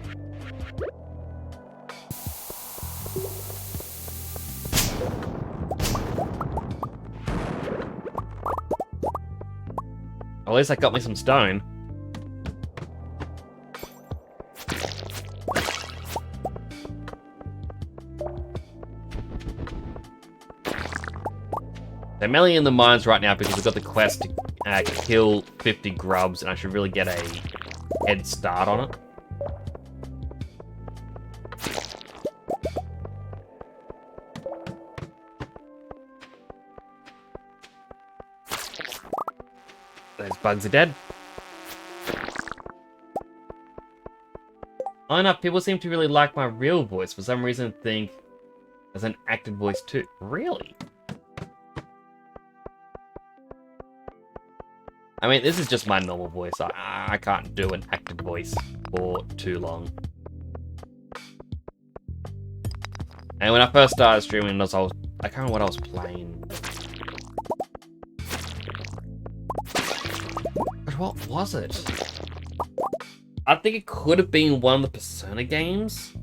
At least that got me some stone. They're mainly in the mines right now because we've got the quest to kill 50 grubs, and I should really get a head start on it. Those bugs are dead. Oh, enough, people seem to really like my real voice. For some reason, think as an acted voice too. Really? I mean, this is just my normal voice. I can't do an acted voice for too long. And when I first started streaming, I can't remember what I was playing. But what was it? I think it could have been one of the Persona games.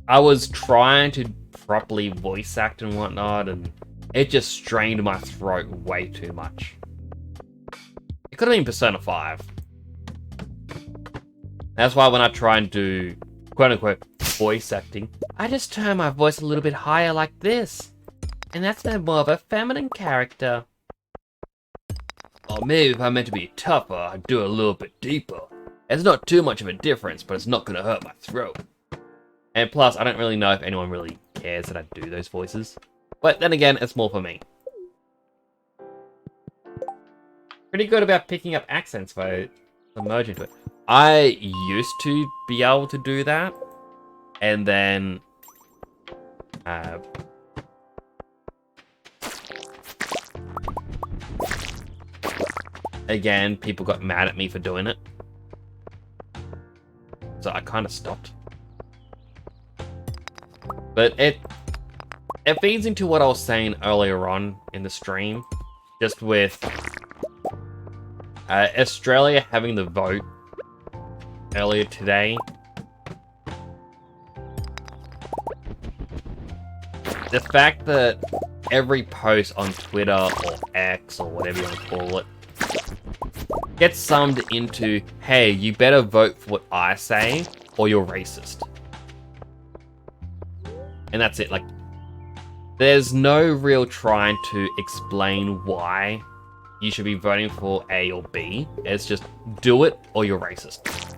I was trying to properly voice act and whatnot, and it just strained my throat way too much. It could have been Persona 5. That's why when I try and do quote-unquote voice acting, I just turn my voice a little bit higher like this. And that's more of a feminine character. Or maybe if I meant to be tougher, I'd do it a little bit deeper. It's not too much of a difference, but it's not going to hurt my throat. And plus, I don't really know if anyone really cares that I do those voices. But then again, it's more for me. Pretty good about picking up accents if I merge into it. I used to be able to do that. And then... again, people got mad at me for doing it. So I kind of stopped. But it feeds into what I was saying earlier on in the stream. Just with Australia having the vote earlier today. The fact that every post on Twitter or X or whatever you want to call it gets summed into, hey, you better vote for what I say or you're racist. And that's it. Like, there's no real trying to explain why you should be voting for A or B. It's just do it or you're racist.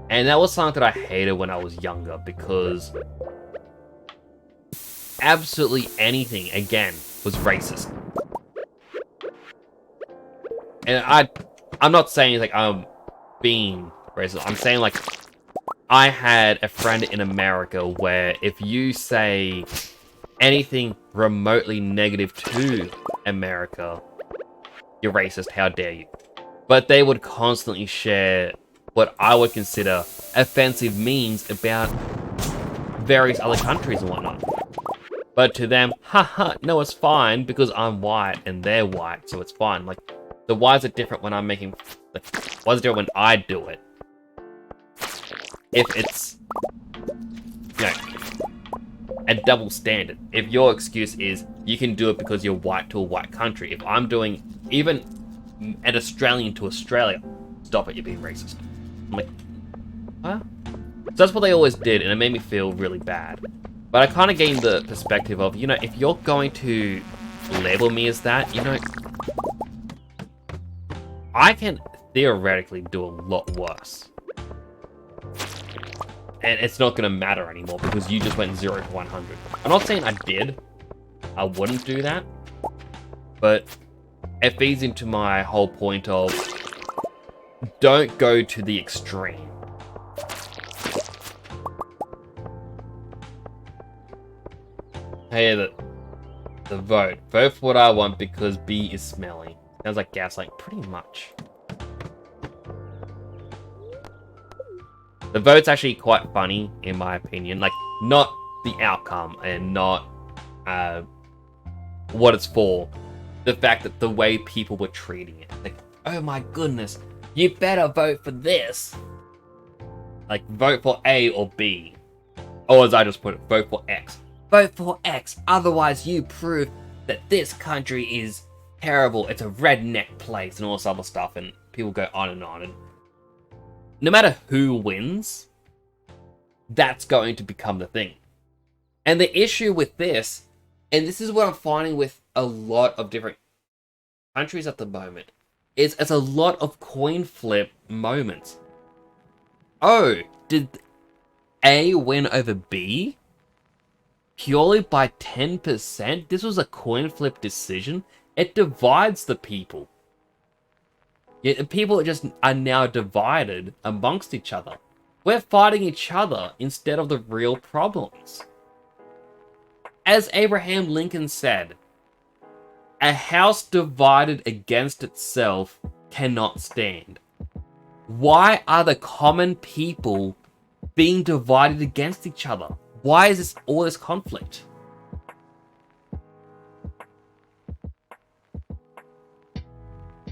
And that was something that I hated when I was younger because absolutely anything, again, was racist. And I'm not saying like I'm being racist. I'm saying like I had a friend in America where if you say anything remotely negative to America, you're racist, how dare you. But they would constantly share what I would consider offensive memes about various other countries and whatnot. But to them, haha, no, it's fine because I'm white and they're white, so it's fine. Like, so why is it different when I'm making, like, why is it different when I do it? If it's, you know, a double standard. If your excuse is you can do it because you're white to a white country. If I'm doing even an Australian to Australia, stop it, you're being racist. I'm like, huh? So that's what they always did, and it made me feel really bad. But I kind of gained the perspective of, you know, if you're going to label me as that, you know, I can theoretically do a lot worse. And it's not going to matter anymore because you just went 0 to 100. I'm not saying I did. I wouldn't do that. But it feeds into my whole point of don't go to the extreme. Hey, the vote. Vote for what I want because B is smelly. Sounds like gaslight, pretty much. The vote's actually quite funny, in my opinion. Like, not the outcome and not what it's for. The fact that the way people were treating it. Like, oh my goodness, you better vote for this. Like, vote for A or B. Or as I just put it, vote for X. Vote for X, otherwise you prove that this country is terrible. It's a redneck place and all this other stuff. And people go on and on. And no matter who wins, that's going to become the thing. And the issue with this, and this is what I'm finding with a lot of different countries at the moment, is it's a lot of coin flip moments. Oh, did A win over B? Purely by 10%? This was a coin flip decision? It divides the people. Yet people just are now divided amongst each other. We're fighting each other instead of the real problems. As Abraham Lincoln said, a house divided against itself cannot stand. Why are the common people being divided against each other? Why is this all this conflict?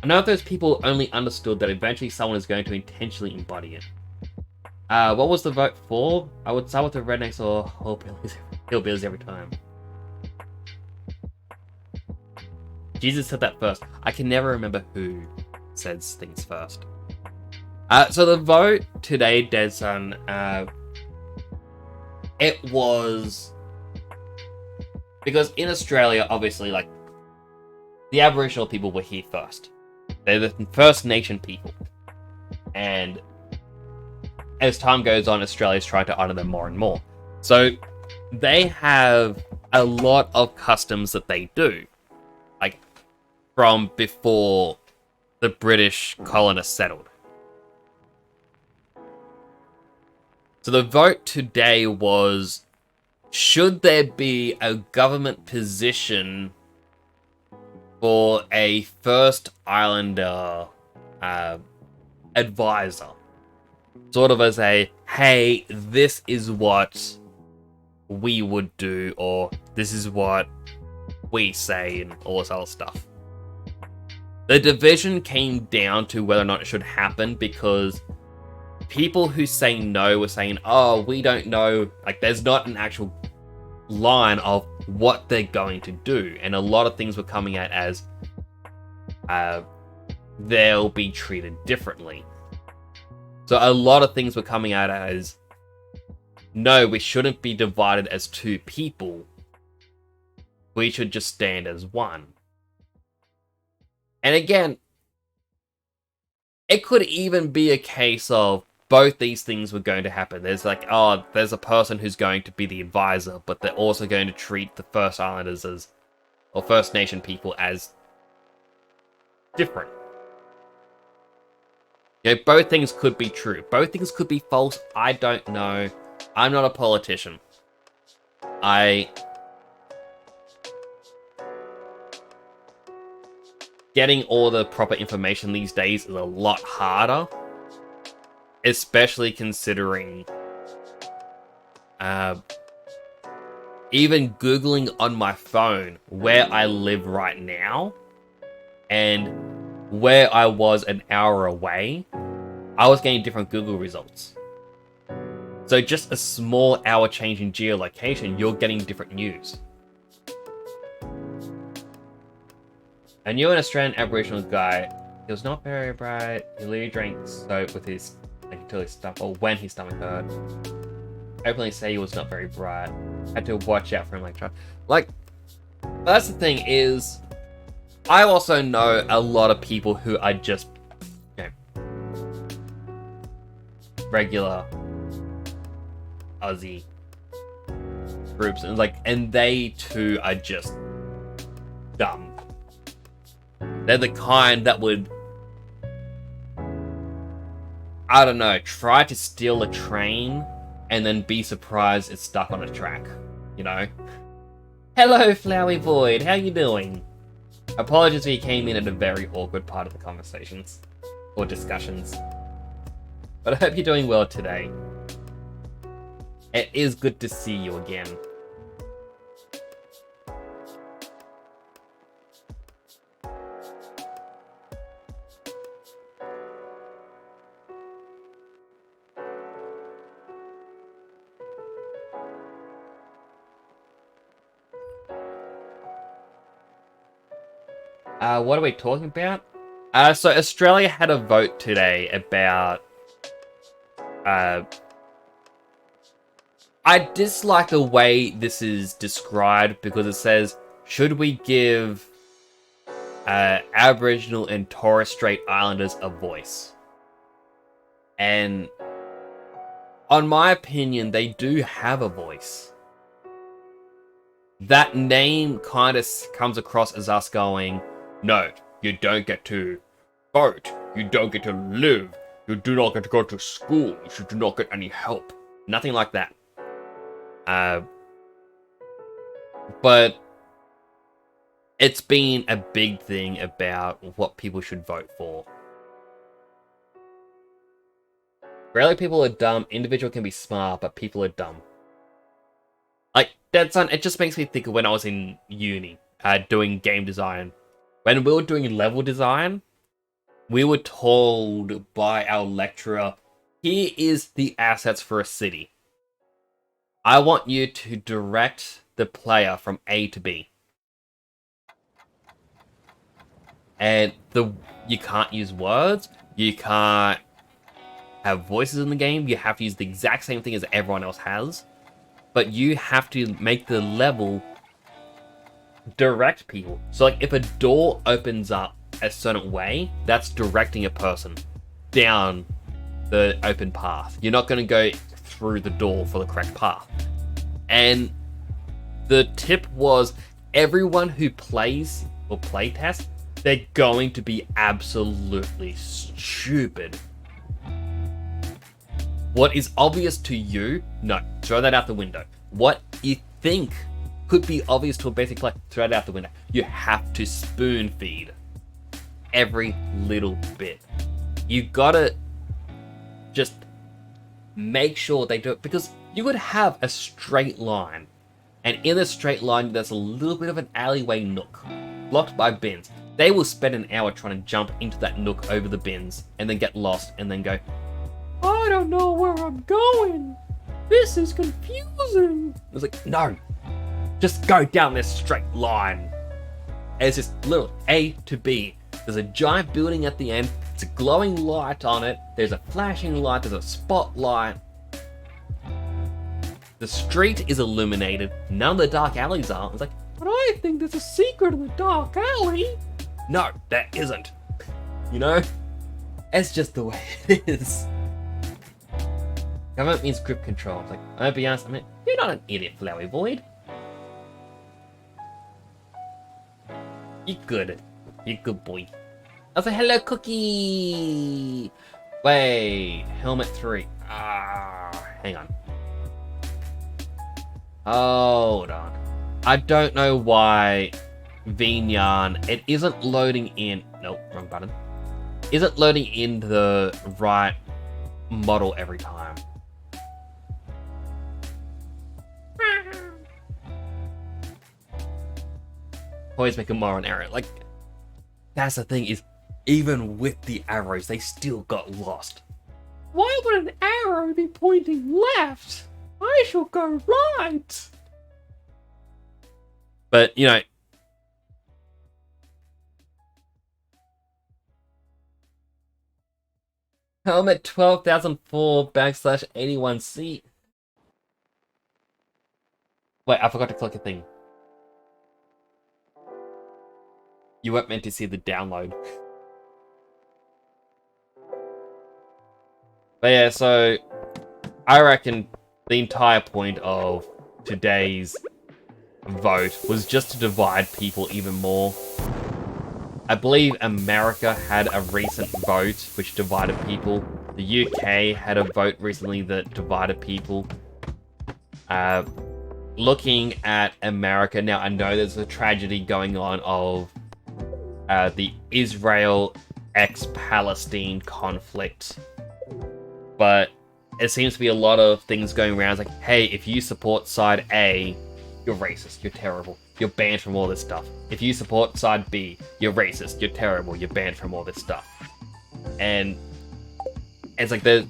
I know if those people only understood that eventually someone is going to intentionally embody it. What was the vote for? I would start with the rednecks or hillbillies every time. Jesus said that first. I can never remember who says things first. So the vote today, Dead Son, it was because in Australia, obviously, like, the Aboriginal people were here first. They're the First Nation people. And as time goes on, Australia's trying to honor them more and more. So they have a lot of customs that they do. Like, from before the British colonists settled. So the vote today was, should there be a government position for a First Islander advisor? Sort of as a, hey, this is what we would do, or this is what we say, and all this other stuff. The division came down to whether or not it should happen because people who say no were saying, oh, we don't know, like, there's not an actual line of what they're going to do. And a lot of things were coming out as they'll be treated differently. So a lot of things were coming out as, no, we shouldn't be divided as two people. We should just stand as one. And again, it could even be a case of both these things were going to happen. There's like, oh, there's a person who's going to be the advisor, but they're also going to treat the First Islanders as, or First Nation people as different. You know, both things could be true. Both things could be false. I don't know. I'm not a politician. Getting all the proper information these days is a lot harder. Especially considering even Googling on my phone where I live right now and where I was an hour away, I was getting different Google results. So just a small hour change in geolocation, you're getting different news. I knew an Australian Aboriginal guy. He was not very bright. He literally drank soap with his until his stomach, or when his stomach hurt. Openly say he was not very bright. Had to watch out for him like that's the thing is, I also know a lot of people who are just, you know, regular Aussie groups, and they too are just dumb. They're the kind that would, I don't know, try to steal a train and then be surprised it's stuck on a track, you know? Hello, Flowey Void, how you doing? Apologies if you came in at a very awkward part of the conversations, or discussions. But I hope you're doing well today. It is good to see you again. What are we talking about? So Australia had a vote today about... I dislike the way this is described because it says, should we give Aboriginal and Torres Strait Islanders a voice? And on my opinion, they do have a voice. That name kind of comes across as us going, no, you don't get to vote, you don't get to live, you do not get to go to school, you do not get any help. Nothing like that. But it's been a big thing about what people should vote for. Rarely people are dumb, individual can be smart, but people are dumb. Like, that's it just makes me think of when I was in uni, doing game design. When we were doing level design, we were told by our lecturer, here is the assets for a city. I want you to direct the player from A to B. And you can't use words, you can't have voices in the game, you have to use the exact same thing as everyone else has. But you have to make the level direct people. So like if a door opens up a certain way, that's directing a person down the open path. You're not going to go through the door for the correct path. And the tip was everyone who plays or playtests, they're going to be absolutely stupid. What is obvious to you, no, throw that out the window. What you think could be obvious to a basic player, throw it out the window. You have to spoon feed every little bit. You gotta just make sure they do it, because you would have a straight line, and in a straight line there's a little bit of an alleyway nook blocked by bins. They will spend an hour trying to jump into that nook over the bins and then get lost and then go, I don't know where I'm going, this is confusing. It's like, no, just go down this straight line. And it's just little A to B. There's a giant building at the end. It's a glowing light on it. There's a flashing light. There's a spotlight. The street is illuminated. None of the dark alleys are. It's like, but I think there's a secret in the dark alley. No, that isn't. You know? It's just the way it is. Government means grip control. It's like, I'll be honest, I mean, you're not an idiot, Flowey Void. You're good. You're a good boy. I was like, hello, Cookie! Wait, Helmet 3. Hang on. Hold on. I don't know why Vinyan, it isn't loading in. Nope, wrong button. Isn't loading in the right model every time. Always make a moron error. Like, that's the thing is, even with the arrows, they still got lost. Why would an arrow be pointing left? I shall go right. But, you know, helmet 12,004 /81C. Wait, I forgot to click a thing. You weren't meant to see the download. But yeah, so I reckon the entire point of today's vote was just to divide people even more. I believe America had a recent vote which divided people. The UK had a vote recently that divided people. Looking at America, now I know there's a tragedy going on of the Israel ex-Palestine conflict. But it seems to be a lot of things going around. It's like, hey, if you support side A, you're racist, you're terrible, you're banned from all this stuff. If you support side B, you're racist, you're terrible, you're banned from all this stuff. And it's like you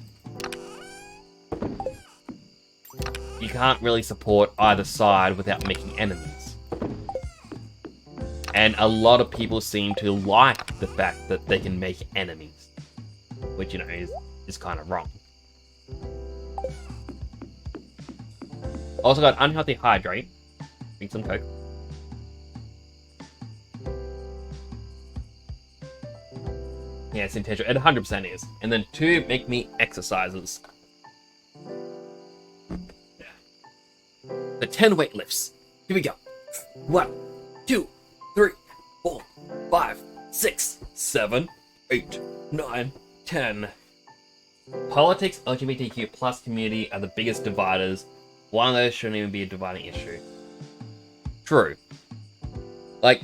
can't really support either side without making enemies. And a lot of people seem to like the fact that they can make enemies. Which, you know, is kind of wrong. Also got unhealthy hydrate. Drink some Coke. Yeah, it's intentional. It 100% is. And then 2 make me exercises. The 10 weight lifts. Here we go. 1, 2, 3, 4, 5, 6, 7, 8, 9, 10. Politics, LGBTQ plus community are the biggest dividers. One of those shouldn't even be a dividing issue. True. Like,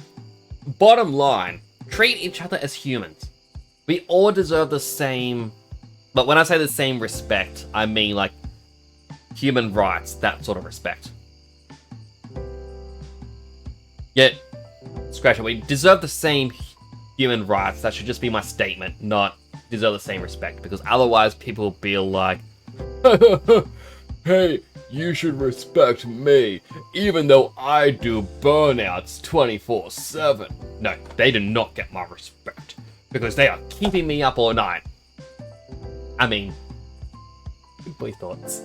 bottom line, treat each other as humans. We all deserve the same, but when I say the same respect, I mean like human rights, that sort of respect. Yet, scratch it, we deserve the same human rights. That should just be my statement, not deserve the same respect, because otherwise people will be like, hey, you should respect me, even though I do burnouts 24/7. No, they do not get my respect, because they are keeping me up all night. I mean, good boy thoughts.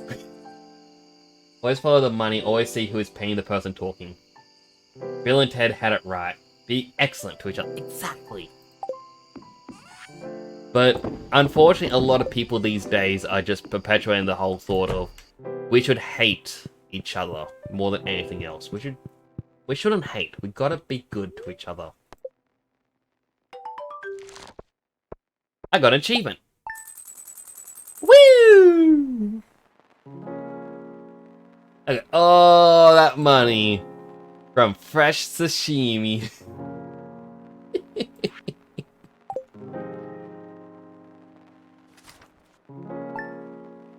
Always follow the money, always see who is paying the person talking. Bill and Ted had it right. Be excellent to each other. Exactly. But unfortunately, a lot of people these days are just perpetuating the whole thought of we should hate each other more than anything else. We shouldn't hate. We gotta be good to each other. I got an achievement. Woo! Okay. Oh, that money from fresh sashimi.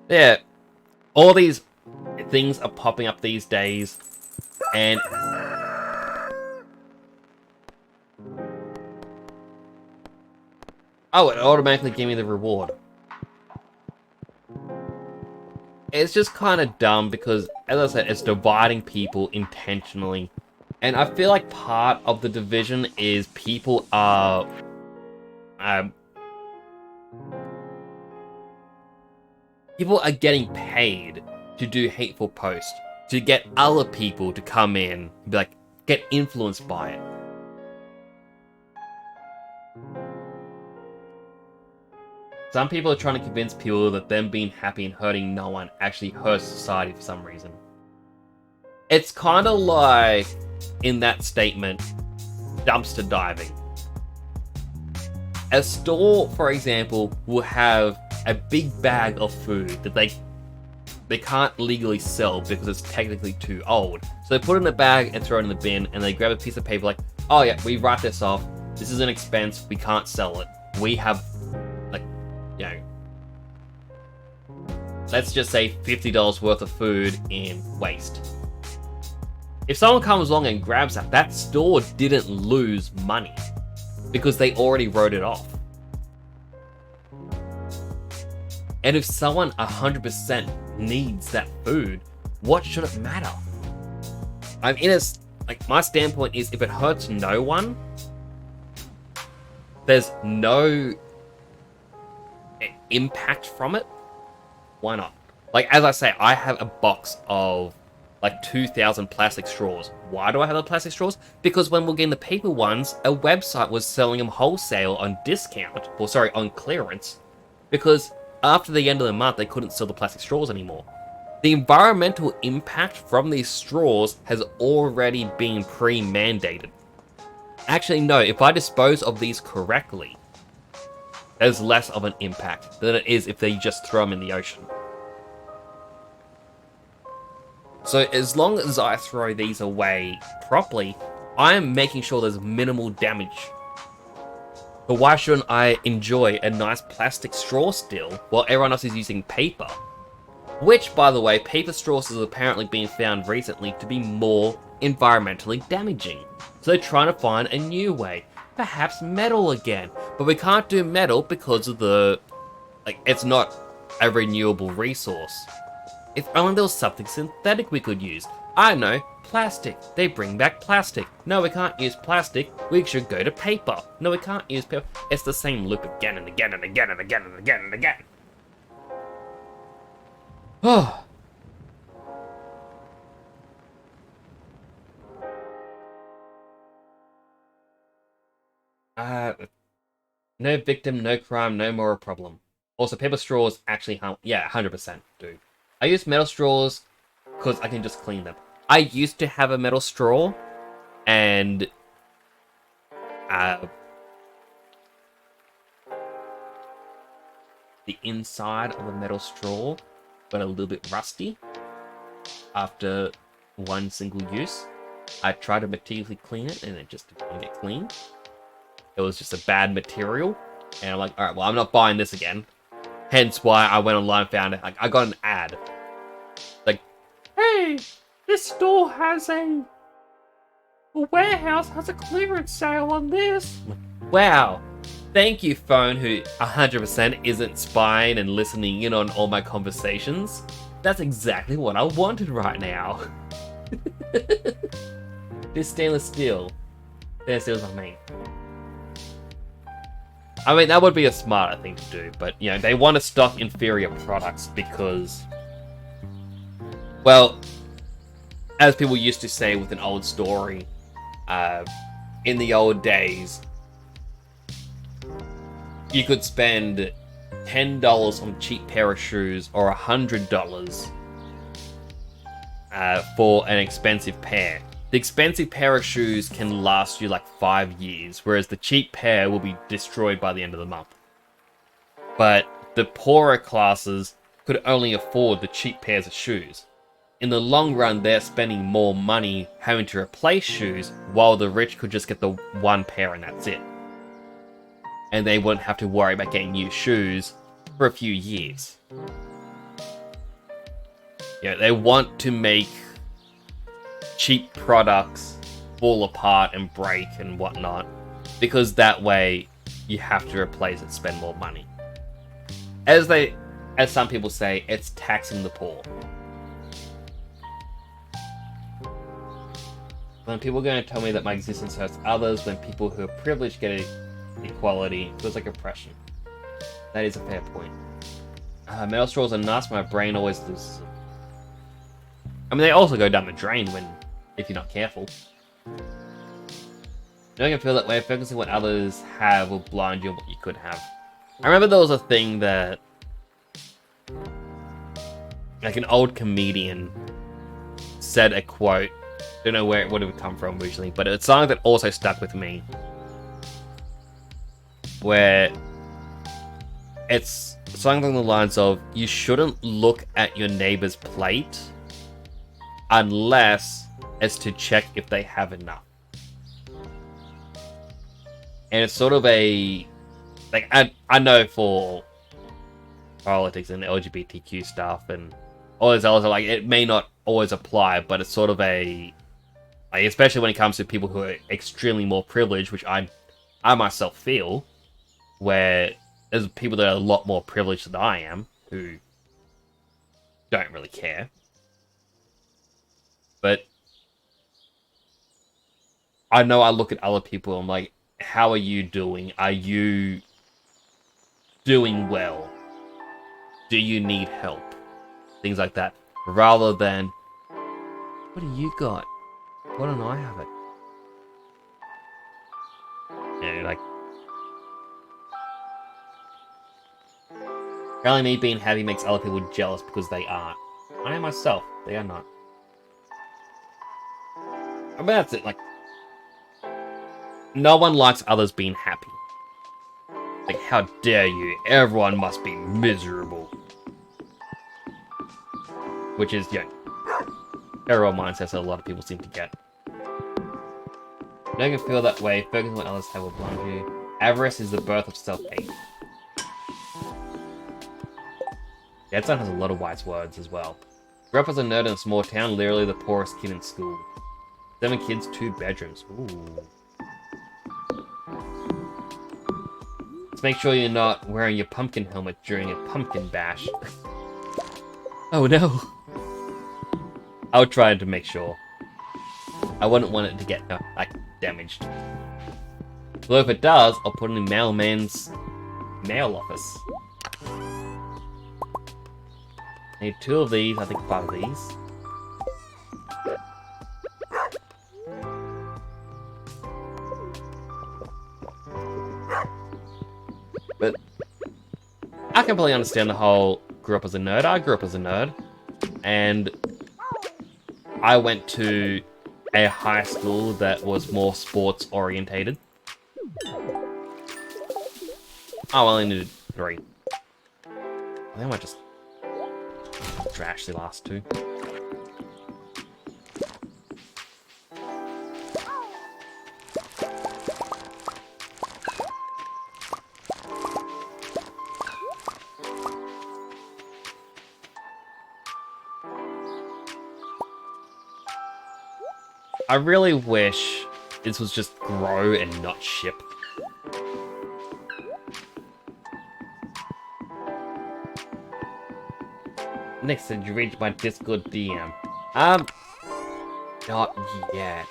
Yeah, all these things are popping up these days, and oh, it automatically gave me the reward. It's just kind of dumb because, as I said, it's dividing people intentionally. And I feel like part of the division is people are getting paid to do hateful posts, to get other people to come in and be like, get influenced by it. Some people are trying to convince people that them being happy and hurting no one actually hurts society for some reason. It's kind of like, in that statement, dumpster diving. A store, for example, will have a big bag of food that they can't legally sell because it's technically too old. So they put it in a bag and throw it in the bin, and they grab a piece of paper like, oh yeah, we write this off. This is an expense. We can't sell it. We have, like, you know, let's just say $50 worth of food in waste. If someone comes along and grabs that, that store didn't lose money because they already wrote it off. And if someone 100% needs that food, what should it matter? I'm in a, like, my standpoint is, if it hurts no one, there's no impact from it, why not? Like, as I say, I have a box of like 2,000 plastic straws. Why do I have the plastic straws? Because when we're getting the paper ones, a website was selling them wholesale on discount, or sorry, on clearance, because after the end of the month, they couldn't sell the plastic straws anymore. The environmental impact from these straws has already been pre-mandated. Actually, no, if I dispose of these correctly, there's less of an impact than it is if they just throw them in the ocean. So as long as I throw these away properly, I am making sure there's minimal damage. But why shouldn't I enjoy a nice plastic straw still while everyone else is using paper? Which, by the way, paper straws has apparently been found recently to be more environmentally damaging. So they're trying to find a new way. Perhaps metal again. But we can't do metal because of the... like, it's not a renewable resource. If only there was something synthetic we could use. I know, plastic. They bring back plastic. No, we can't use plastic. We should go to paper. No, we can't use paper. It's the same loop again and again and again and again and again and again. Oh. No victim, no crime, no moral problem. Also, paper straws actually harm. Yeah, 100% do. I use metal straws because I can just clean them. I used to have a metal straw, and the inside of the metal straw got a little bit rusty after one single use. I tried to meticulously clean it, and it just didn't get clean. It was just a bad material, and I'm like, alright, well, I'm not buying this again. Hence why I went online and found it. Like, I got an ad. Like, hey, this store has a warehouse has a clearance sale on this. Wow. Thank you, phone, who 100% isn't spying and listening in on all my conversations. That's exactly what I wanted right now. This stainless steel. Stainless steel's what I mean. I mean, that would be a smarter thing to do, but, you know, they want to stock inferior products because, well, as people used to say with an old story, in the old days, you could spend $10 on a cheap pair of shoes or $100 for an expensive pair. The expensive pair of shoes can last you like 5 years, whereas the cheap pair will be destroyed by the end of the month. But the poorer classes could only afford the cheap pairs of shoes. In the long run, they're spending more money having to replace shoes, while the rich could just get the one pair and that's it. And they wouldn't have to worry about getting new shoes for a few years. Yeah, they want to make cheap products fall apart and break and whatnot, because that way you have to replace it, spend more money. As some people say, it's taxing the poor. When people are going to tell me that my existence hurts others, when people who are privileged get equality, it feels like oppression. That is a fair point. Metal straws are nice, my brain always loses them. I mean, they also go down the drain if you're not careful. Knowing I feel that way, focusing on what others have will blind you on what you could have. I remember there was a thing that, like, an old comedian said a quote. Don't know where it would have come from originally, but it's something that also stuck with me. Where it's something along the lines of, you shouldn't look at your neighbor's plate unless it's to check if they have enough. And it's sort of a, like, I know for politics and LGBTQ stuff and all this other, like, it may not always apply, but it's sort of a, like, especially when it comes to people who are extremely more privileged, which I myself feel, where there's people that are a lot more privileged than I am, who don't really care. But I know I look at other people and I'm like, how are you doing? Are you doing well? Do you need help? Things like that. Rather than, what do you got? Why don't I have it? You know, like, apparently me being happy makes other people jealous because they aren't. I am myself. They are not. But that's it. Like, no one likes others being happy. Like, how dare you? Everyone must be miserable. Which is, yeah, error mindsets that a lot of people seem to get. No one can feel that way. Focusing on what others have will blind you. Avarice is the birth of self-hate. Dead Son has a lot of wise words as well. Grew up as a nerd in a small town, literally the poorest kid in school. 7 kids, 2 bedrooms. Ooh. Let's make sure you're not wearing your pumpkin helmet during a pumpkin bash. Oh no. I'll try to make sure. I wouldn't want it to get, like, damaged. Well, if it does, I'll put it in Mailman's mail office. I need 2 of these, I think 5 of these. But I completely understand the whole grew up as a nerd. I grew up as a nerd. And I went to a high school that was more sports orientated. Oh, I only needed 3. I think I might just trash the last 2. I really wish this was just grow and not ship. Next, did you reach my Discord DM? Not yet.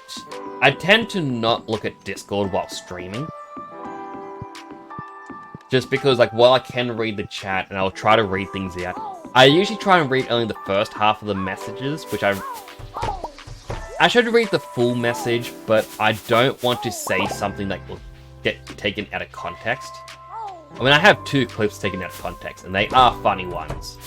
I tend to not look at Discord while streaming. Just because, like, while I can read the chat and I'll try to read things out, I usually try and read only the first half of the messages, which I should read the full message, but I don't want to say something that will get taken out of context. I mean, I have 2 clips taken out of context, and they are funny ones.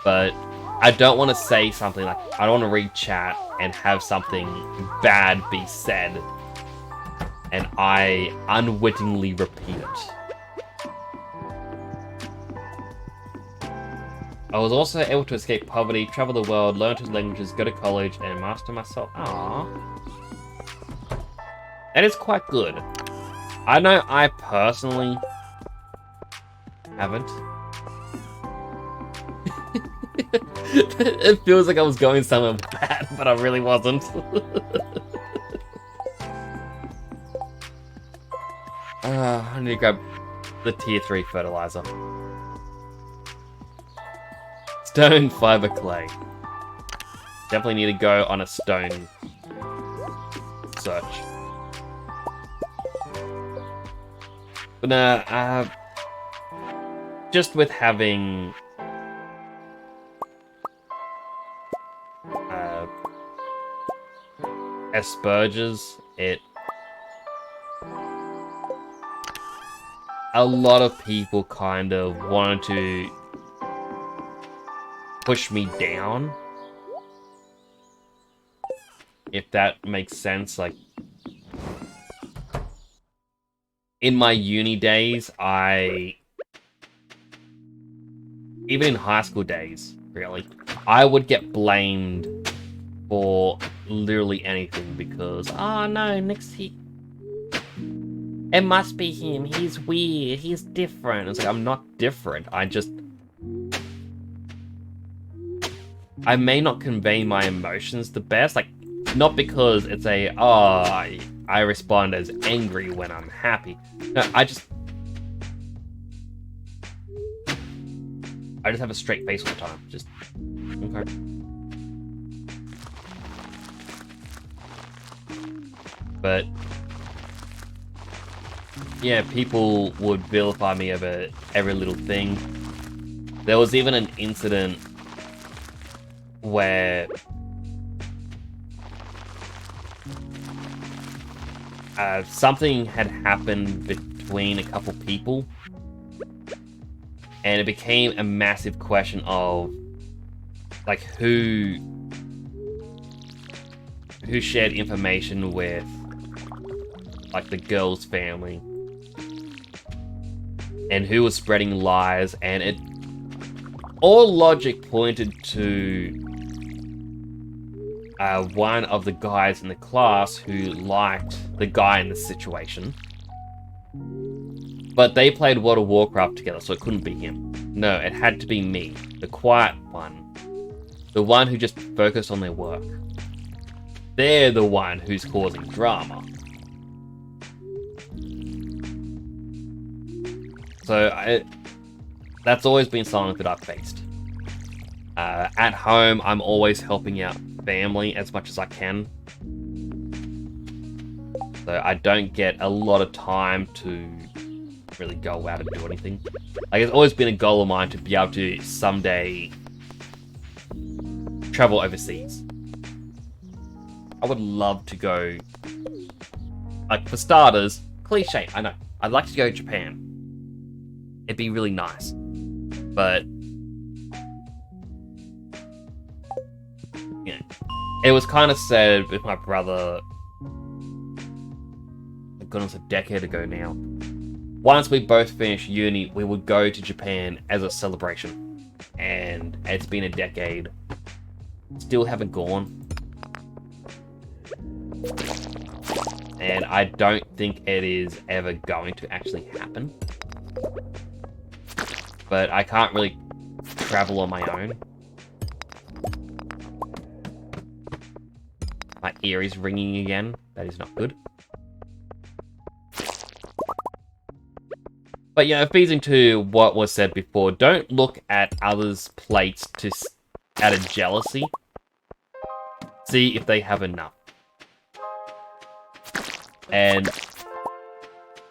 But I don't want to say something like, I don't want to read chat and have something bad be said, and I unwittingly repeat it. I was also able to escape poverty, travel the world, learn 2 languages, go to college, and master myself. Aww. That is quite good. I know I personally haven't. It feels like I was going somewhere bad, but I really wasn't. I need to grab the tier 3 fertilizer. Stone fiber clay. Definitely need to go on a stone search. But just with having Asperger's, it a lot of people kind of wanted to push me down. If that makes sense, like, in my uni days, even in high school days, really, I would get blamed for literally anything because, oh no, it must be him, he's weird, he's different. It's like, I'm not different, I may not convey my emotions the best, like, not because it's I respond as angry when I'm happy. No, I just have a straight face all the time. Just okay. But yeah, people would vilify me over every little thing. There was even an incident where something had happened between a couple people, and it became a massive question of like who shared information with like the girl's family and who was spreading lies, and all logic pointed to one of the guys in the class who liked the guy in the situation. But they played World of Warcraft together, so it couldn't be him. No, it had to be me, the quiet one. The one who just focused on their work. They're the one who's causing drama. So that's always been something that I've faced. At home, I'm always helping out family as much as I can. So I don't get a lot of time to really go out and do anything. Like, it's always been a goal of mine to be able to someday travel overseas. I would love to go, like, for starters, cliche, I know, I'd like to go to Japan. It'd be really nice. But yeah, it was kind of said with my brother, goodness, a decade ago now. Once we both finished uni, we would go to Japan as a celebration. And it's been a decade. Still haven't gone. And I don't think it is ever going to actually happen. But I can't really travel on my own. My ear is ringing again. That is not good. But yeah, feeds into what was said before. Don't look at others' plates out of jealousy. See if they have enough. And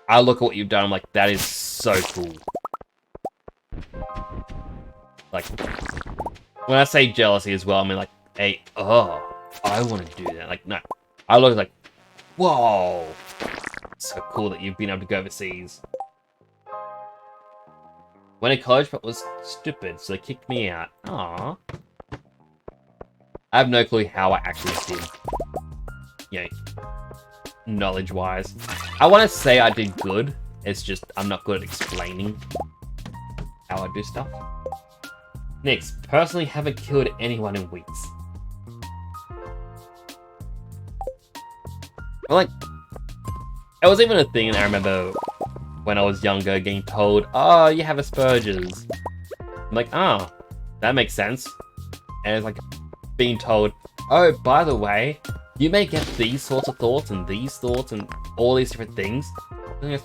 I look at what you've done, I'm like, that is so cool. Like, when I say jealousy as well, I mean like, hey, oh, I want to do that. Like, no. I look like, whoa, so cool that you've been able to go overseas. Went to college, but was stupid, so they kicked me out. Aww. I have no clue how I actually did. You know, knowledge-wise. I want to say I did good. It's just, I'm not good at explaining how I do stuff. Next, personally haven't killed anyone in weeks. Well, like, it was even a thing, and I remember when I was younger getting told, oh, you have Asperger's. I'm like, oh, that makes sense. And it's like being told, oh, by the way, you may get these sorts of thoughts and all these different things. And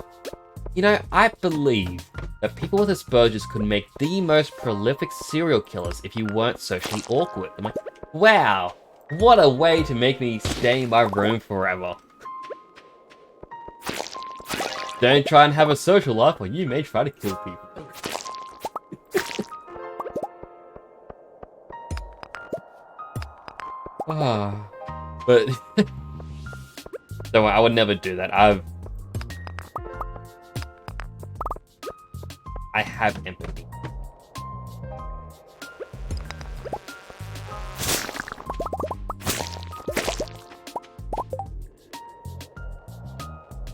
you know, I believe that people with Asperger's could make the most prolific serial killers if you weren't socially awkward. I'm like, wow, what a way to make me stay in my room forever. Don't try and have a social life or you may try to kill people. But don't worry, I would never do that. I have empathy.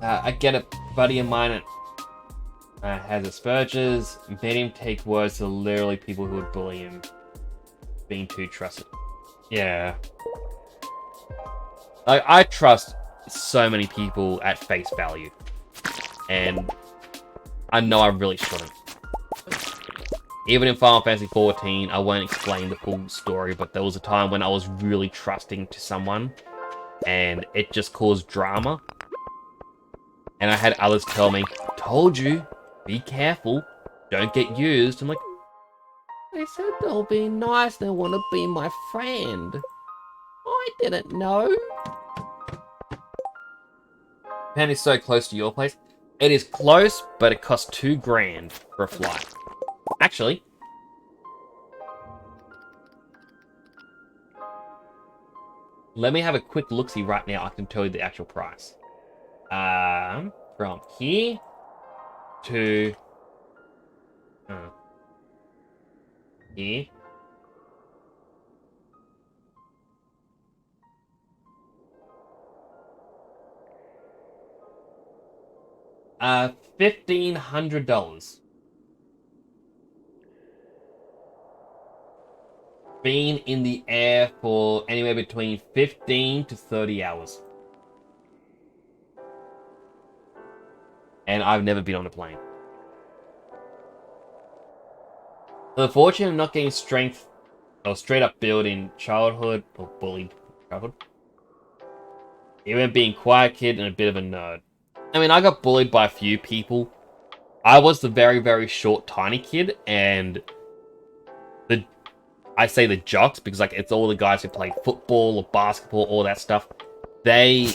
I get a buddy of mine has Asperger's. Made him take words to literally people who would bully him being too trusted. Yeah. Like, I trust so many people at face value. And I know I really shouldn't. Even in Final Fantasy XIV, I won't explain the full story, but there was a time when I was really trusting to someone, and it just caused drama. And I had others tell me, told you, be careful, don't get used. I'm like, they said they'll be nice, they want to be my friend. I didn't know. Japan is so close to your place. It is close, but it costs $2,000 for a flight. Actually, let me have a quick look-see right now. I can tell you the actual price. From here to here. $1,500. Being in the air for anywhere between 15 to 30 hours. And I've never been on a plane. So the fortune of not getting strength or straight up build in childhood or bullied childhood. Even being quiet kid and a bit of a nerd. I mean, I got bullied by a few people. I was the very, very short, tiny kid, and I say the jocks because like it's all the guys who play football or basketball, all that stuff. They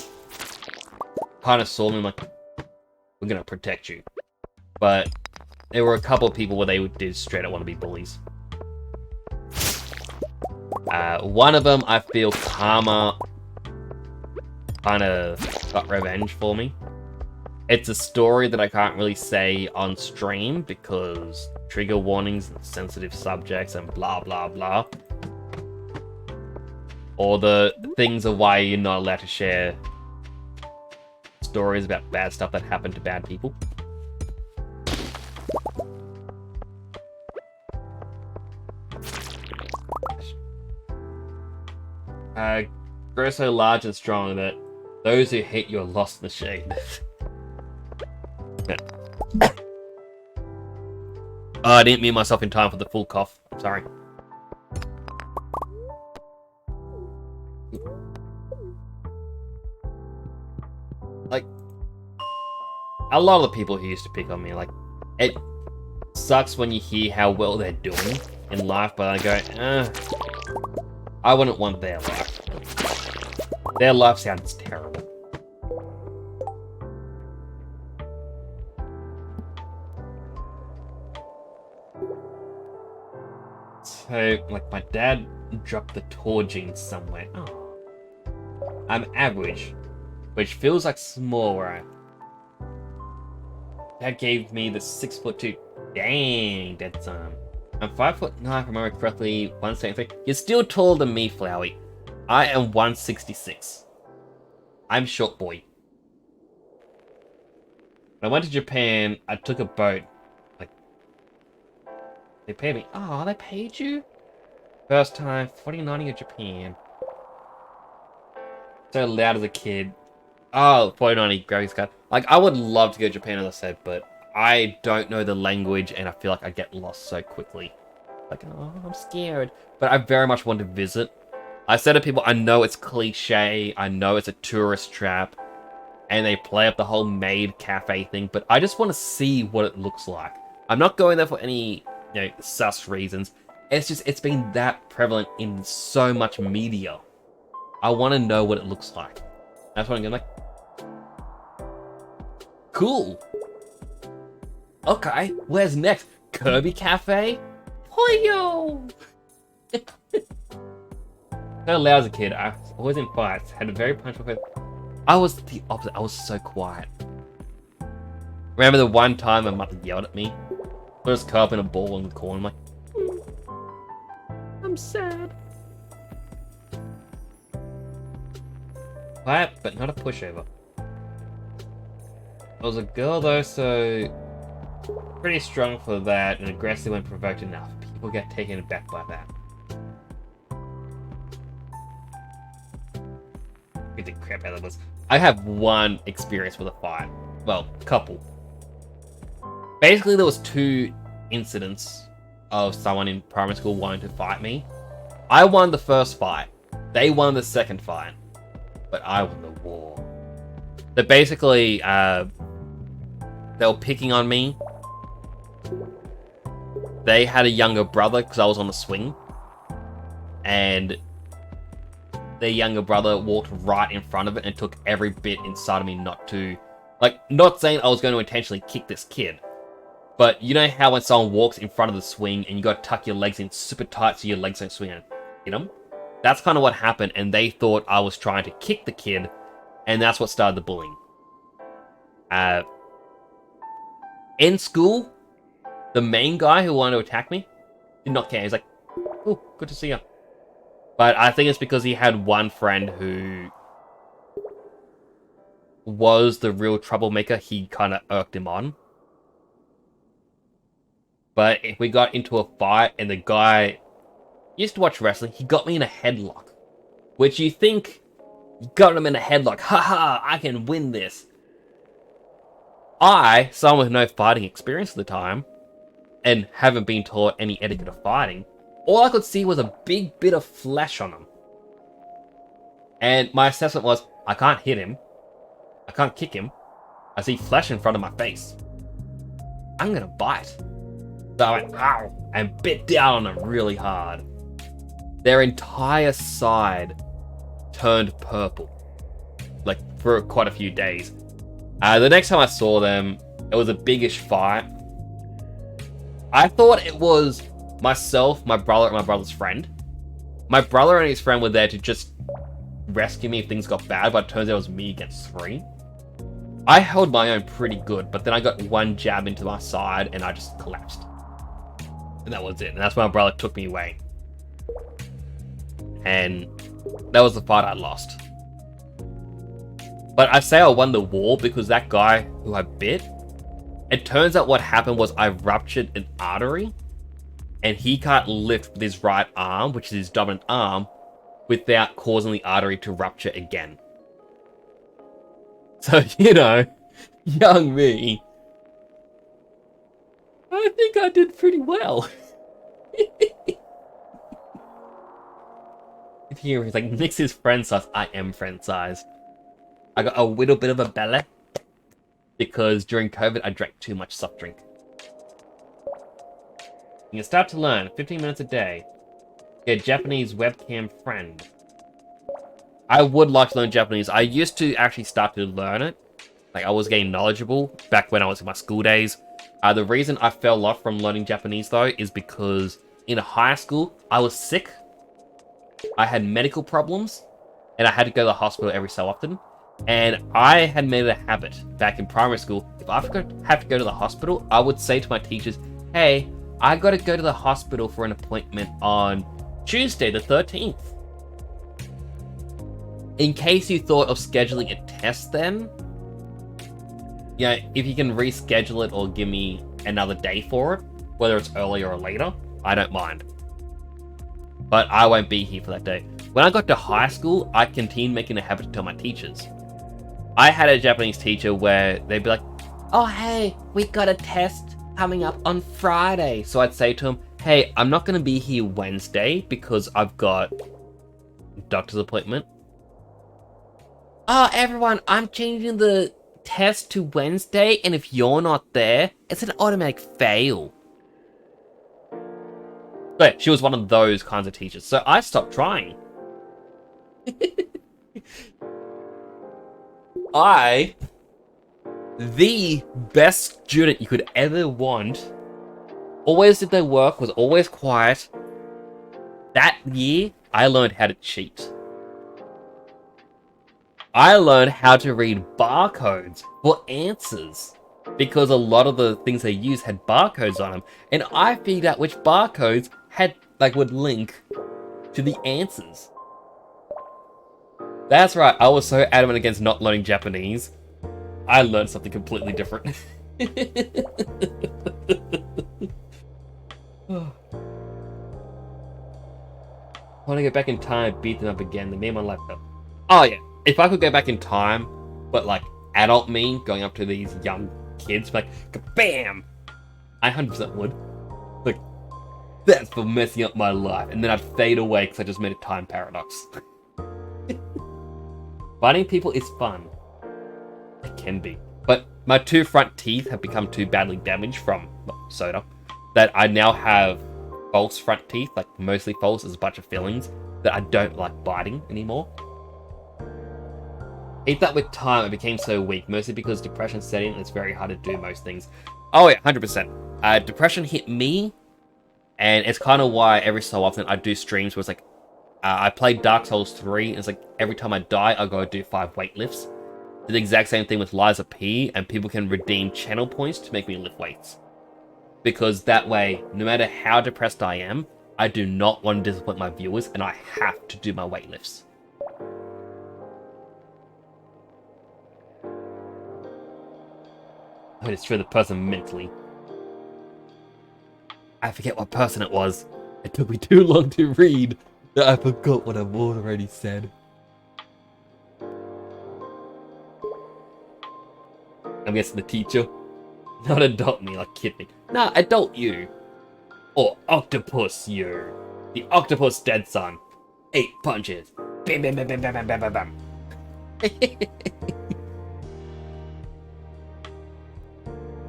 kind of saw me like, we're gonna protect you. But there were a couple of people where they did straight up want to be bullies. One of them, I feel karma kind of got revenge for me. It's a story that I can't really say on stream because trigger warnings and sensitive subjects and blah blah blah. Or the things of why you're not allowed to share stories about bad stuff that happened to bad people. Grow so large and strong that those who hate you are lost in the shade. Oh, I didn't mute myself in time for the full cough. Sorry. Like, a lot of the people who used to pick on me, like, it sucks when you hear how well they're doing in life, but I go, I wouldn't want their life. Their life sounds terrible. So, like, my dad dropped the Tor gene somewhere. Oh. I'm average, which feels like small where Dad gave me the 6'2". Dang, that's I'm 5'9" if I remember correctly, 173. You're still taller than me, Flowey. I am 166. I'm short boy. When I went to Japan, I took a boat. Like, they paid me. Oh, they paid you? First time, 4090 of Japan. So loud as a kid. Oh, 4090 graphics card. Like, I would love to go to Japan, as I said, but I don't know the language, and I feel like I get lost so quickly. Like, oh, I'm scared. But I very much want to visit. I said to people, I know it's cliche, I know it's a tourist trap, and they play up the whole maid cafe thing, but I just want to see what it looks like. I'm not going there for any, sus reasons. It's just, it's been that prevalent in so much media. I want to know what it looks like. That's what I'm going like, cool. Okay, where's next? Kirby Cafe? Hoyo! So loud as a kid, I was always in fights, had a very punchable face. I was the opposite, I was so quiet. Remember the one time my mother yelled at me? I just curl up in a ball in the corner. I'm like, I'm sad. Quiet, but not a pushover. I was a girl though, so pretty strong for that, and aggressive when provoked enough. People get taken aback by that. Beat the crap out of us. I have one experience with a fight. Well, couple. Basically, there was 2 incidents of someone in primary school wanting to fight me. I won the first fight. They won the second fight. But I won the war. So basically, they were picking on me. They had a younger brother because I was on the swing. And their younger brother walked right in front of it and took every bit inside of me not to... Like, not saying I was going to intentionally kick this kid. But you know how when someone walks in front of the swing and you got to tuck your legs in super tight so your legs don't swing and hit them? That's kind of what happened, and they thought I was trying to kick the kid, and that's what started the bullying. In school, the main guy who wanted to attack me did not care. He's like, oh, good to see you. But I think it's because he had one friend who was the real troublemaker. He kind of irked him on. But if we got into a fight and the guy used to watch wrestling, he got me in a headlock. Which you think, you got him in a headlock. Haha, I can win this. I, someone with no fighting experience at the time, and haven't been taught any etiquette of fighting, all I could see was a big bit of flesh on him. And my assessment was, I can't hit him. I can't kick him. I see flesh in front of my face. I'm gonna bite. So I went, ow, and bit down on him really hard. Their entire side turned purple. Like, for quite a few days. The next time I saw them, it was a biggish fight. I thought it was myself, my brother, and my brother's friend. My brother and his friend were there to just rescue me if things got bad, but it turns out it was me against 3. I held my own pretty good, but then I got one jab into my side and I just collapsed. And that was it. And that's when my brother took me away. And that was the fight I lost. But I say I won the war because that guy who I bit, it turns out what happened was I ruptured an artery, and he can't lift with his right arm, which is his dominant arm, without causing the artery to rupture again. So, you know, young me, I think I did pretty well. If you hear, he's like, Nick's is friend size. I am friend size. I got a little bit of a belly because during COVID I drank too much soft drink. You can start to learn 15 minutes a day. Get a Japanese webcam friend. I would like to learn Japanese. I used to actually start to learn it. Like, I was getting knowledgeable back when I was in my school days. The reason I fell off from learning Japanese, though, is because in high school, I was sick. I had medical problems, and I had to go to the hospital every so often. And I had made it a habit back in primary school. If I have to go to the hospital, I would say to my teachers, hey, I got to go to the hospital for an appointment on Tuesday the 13th. In case you thought of scheduling a test then, you know, if you can reschedule it or give me another day for it, whether it's earlier or later, I don't mind. But I won't be here for that day. When I got to high school, I continued making a habit to tell my teachers. I had a Japanese teacher where they'd be like, oh, hey, we got a test coming up on Friday. So I'd say to him, hey, I'm not going to be here Wednesday because I've got a doctor's appointment. Oh, everyone, I'm changing the test to Wednesday, and if you're not there, it's an automatic fail. But she was one of those kinds of teachers, so I stopped trying. The best student you could ever want, always did their work, was always quiet. That year, I learned how to cheat. I learned how to read barcodes for answers. because a lot of the things they use had barcodes on them, and I figured out which barcodes had would link to the answers. That's right, I was so adamant against not learning Japanese. I learned something completely different. I want to go back in time, beat them up again. The meme on laptop. Oh yeah, if I could go back in time, but like adult me going up to these young kids, like bam, I 100% would. Like, that's for messing up my life, and then I'd fade away because I just made a time paradox. Fighting people is fun. It can be, but my 2 front teeth have become too badly damaged from soda that I now have false front teeth, like mostly false, there's a bunch of fillings that I don't like biting anymore. It's that with time I became so weak, mostly because depression set in and it's very hard to do most things. Oh yeah, 100%. Depression hit me, and it's kind of why every so often I do streams where it's like, I played Dark Souls 3, and it's like every time I die, I go do 5 weight lifts. The exact same thing with Liza P, and people can redeem channel points to make me lift weights. Because that way, no matter how depressed I am, I do not want to disappoint my viewers, and I have to do my weight lifts. I destroy the person mentally. I forget what person it was. It took me too long to read that I forgot what I've already said. I'm guessing the teacher. Not adult me, like kid me. Nah, adult you. Or octopus you. The octopus dead son. 8 punches. Bam, bam, bam, bam, bam, bam, bam, bam, bam.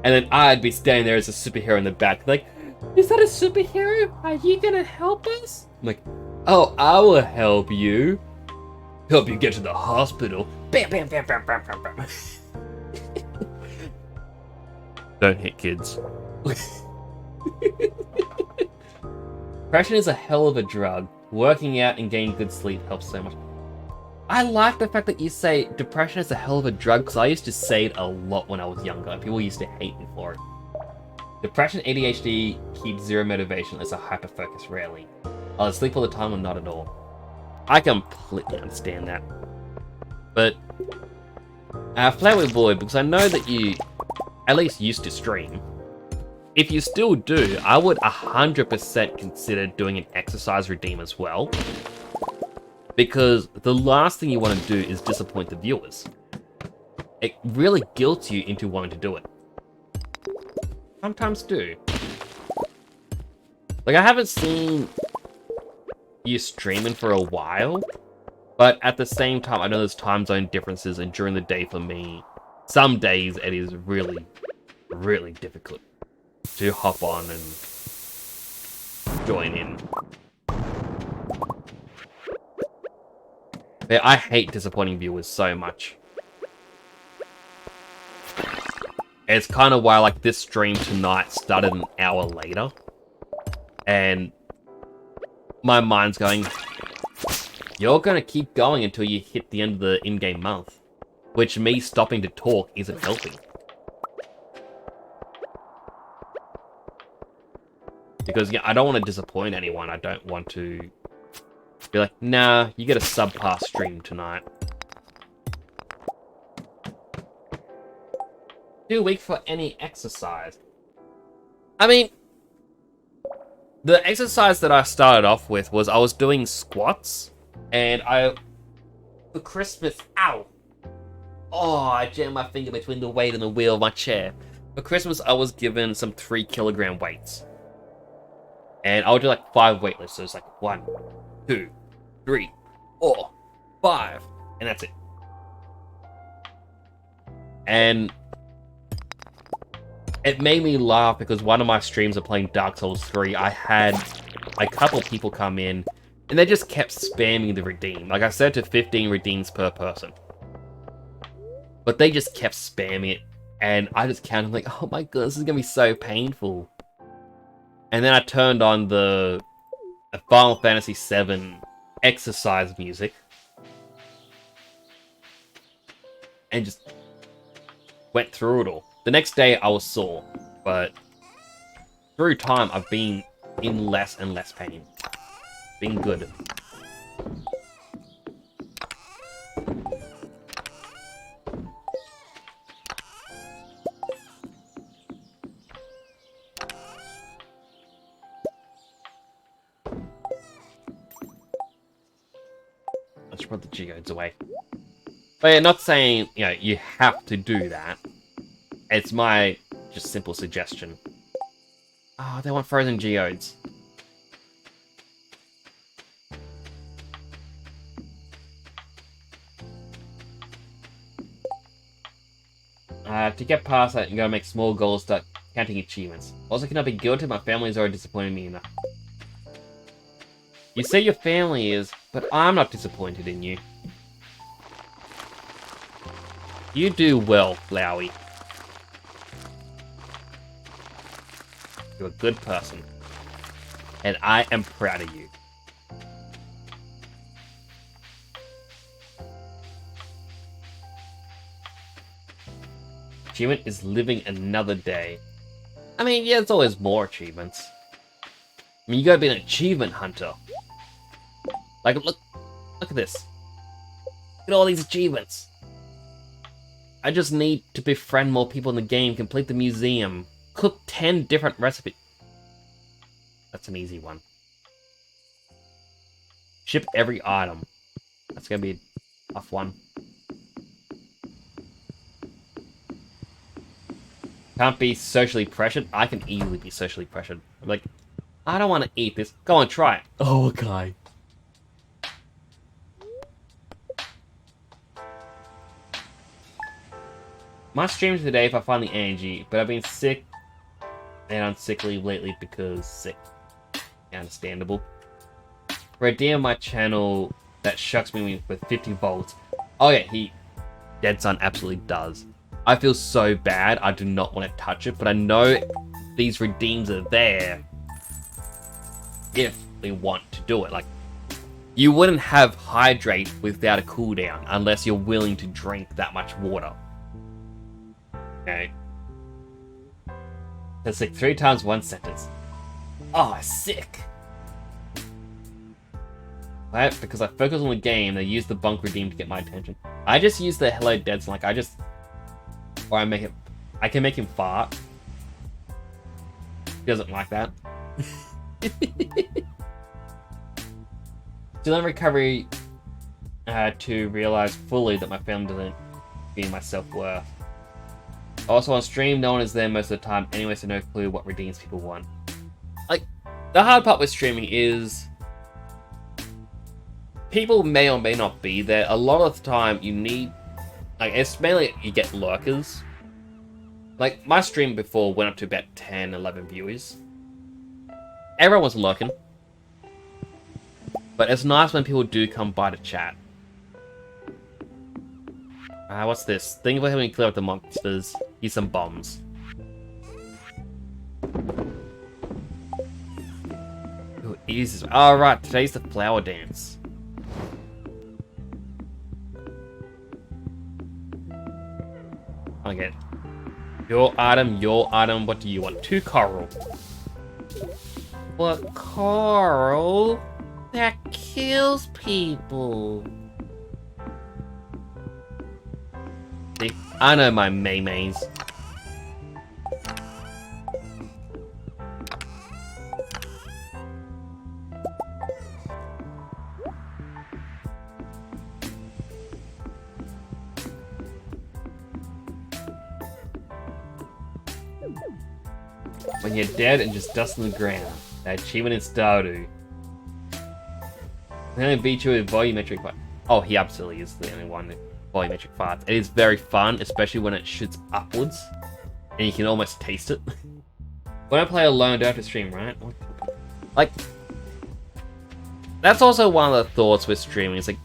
And then I'd be standing there as a superhero in the back, like, is that a superhero? Are you gonna help us? I'm like, oh, I will help you. Help you get to the hospital. Bam, bam, bam, bam, bam, bam, bam. Don't hit kids. Depression is a hell of a drug. Working out and getting good sleep helps so much. I like the fact that you say depression is a hell of a drug, because I used to say it a lot when I was younger, and people used to hate me for it. Depression, ADHD keeps zero motivation as a hyperfocus rarely. I'll sleep all the time or not at all. I completely understand that. But play with Void, because I know that you at least used to stream. If you still do, I would 100% consider doing an exercise redeem as well. Because the last thing you want to do is disappoint the viewers. It really guilts you into wanting to do it. Sometimes do. Like, I haven't seen you streaming for a while, but at the same time, I know there's time zone differences, and during the day for me, some days it is really, really difficult to hop on and join in. Yeah, I hate disappointing viewers so much. It's kind of why, like, this stream tonight started an hour later. And my mind's going, you're gonna keep going until you hit the end of the in-game month. Which me stopping to talk isn't helping. Because, yeah, I don't want to disappoint anyone. I don't want to be like, nah, you get a subpar stream tonight. Too weak for any exercise. I mean, the exercise that I started off with was I was doing squats, and for Christmas, ow! Oh, I jammed my finger between the weight and the wheel of my chair. For Christmas, I was given some 3-kilogram weights. And I would do like 5 weightlifts, so it's like 1, 2, 3, 4, 5, and that's it. And it made me laugh because one of my streams of playing Dark Souls 3, I had a couple people come in, and they just kept spamming the redeem. Like, I set it to 15 redeems per person. But they just kept spamming it, and I just counted like, oh my god, this is gonna be so painful. And then I turned on the Final Fantasy VII exercise music, and just went through it all. The next day I was sore, but through time I've been in less and less pain. Being good. Let's put the geodes away. But yeah, not saying, you know, you have to do that. It's my just simple suggestion. Oh, they want frozen geodes. To get past that, you gotta make small goals, start counting achievements. Also, cannot be guilty, my family is already disappointed me enough. You say your family is, but I'm not disappointed in you. You do well, Flowey. You're a good person. And I am proud of you. Achievement is living another day. I mean, yeah, there's always more achievements. I mean, you gotta be an achievement hunter. Like, look at this. Look at all these achievements. I just need to befriend more people in the game, complete the museum, cook 10 different recipes. That's an easy one. Ship every item. That's gonna be a tough one. Can't be socially pressured. I can easily be socially pressured. I'm like, I don't want to eat this. Go on, try it. Oh, okay. My streams today if I find the energy, but I've been sick and on sick leave lately because sick. Understandable. For a DM on my channel that shucks me with 50 volts. Oh yeah, Dead Sun absolutely does. I feel so bad, I do not want to touch it, but I know these redeems are there if we want to do it. Like, you wouldn't have hydrate without a cooldown unless you're willing to drink that much water. Okay. That's like 3 times 1 sentence. Oh, sick. Because I focus on the game, they use the bunk redeem to get my attention. I just use the Hello Dead Sun, like or I can make him fart. He doesn't like that. Still in recovery to realize fully that my family doesn't give my self-worth. Also on stream, no one is there most of the time anyway, so no clue what redeems people want. Like, the hard part with streaming is people may or may not be there. A lot of the time you need, like, it's mainly you get lurkers. Like, my stream before went up to about 10, 11 viewers. Everyone was lurking. But it's nice when people do come by to chat. What's this? Think about having to clear up the monsters. Here's some bombs. Ooh, easy. Oh, right. Today's the flower dance. Okay. Your item. What do you want? 2 coral. What coral? That kills people. See, I know my maymays. When you're dead and just dust on the ground. That achievement in Stardew. The only beat you with volumetric fart. Oh, he absolutely is the only one with volumetric farts. It is very fun, especially when it shoots upwards. And you can almost taste it. When I play alone, I don't have to stream, right? Like, that's also one of the thoughts with streaming. It's like,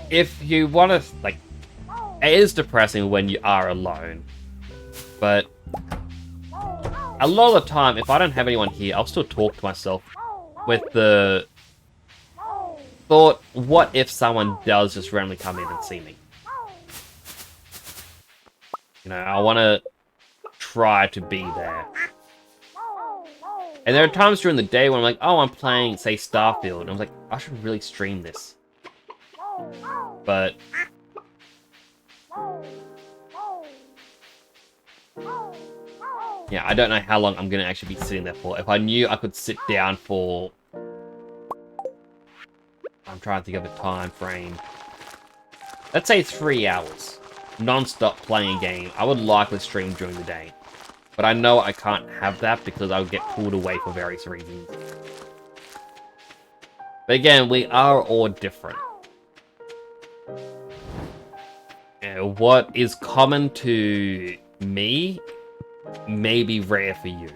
if you want to, like, it is depressing when you are alone, but a lot of the time, if I don't have anyone here, I'll still talk to myself with the thought, what if someone does just randomly come in and see me? You know, I want to try to be there. And there are times during the day when I'm like, oh, I'm playing, say, Starfield, and I was like, I should really stream this. But yeah, I don't know how long I'm going to actually be sitting there for. If I knew I could sit down for... I'm trying to think of a time frame. Let's say 3 hours. Non-stop playing a game. I would likely stream during the day. But I know I can't have that because I would get pulled away for various reasons. But again, we are all different. What is common to me may be rare for you.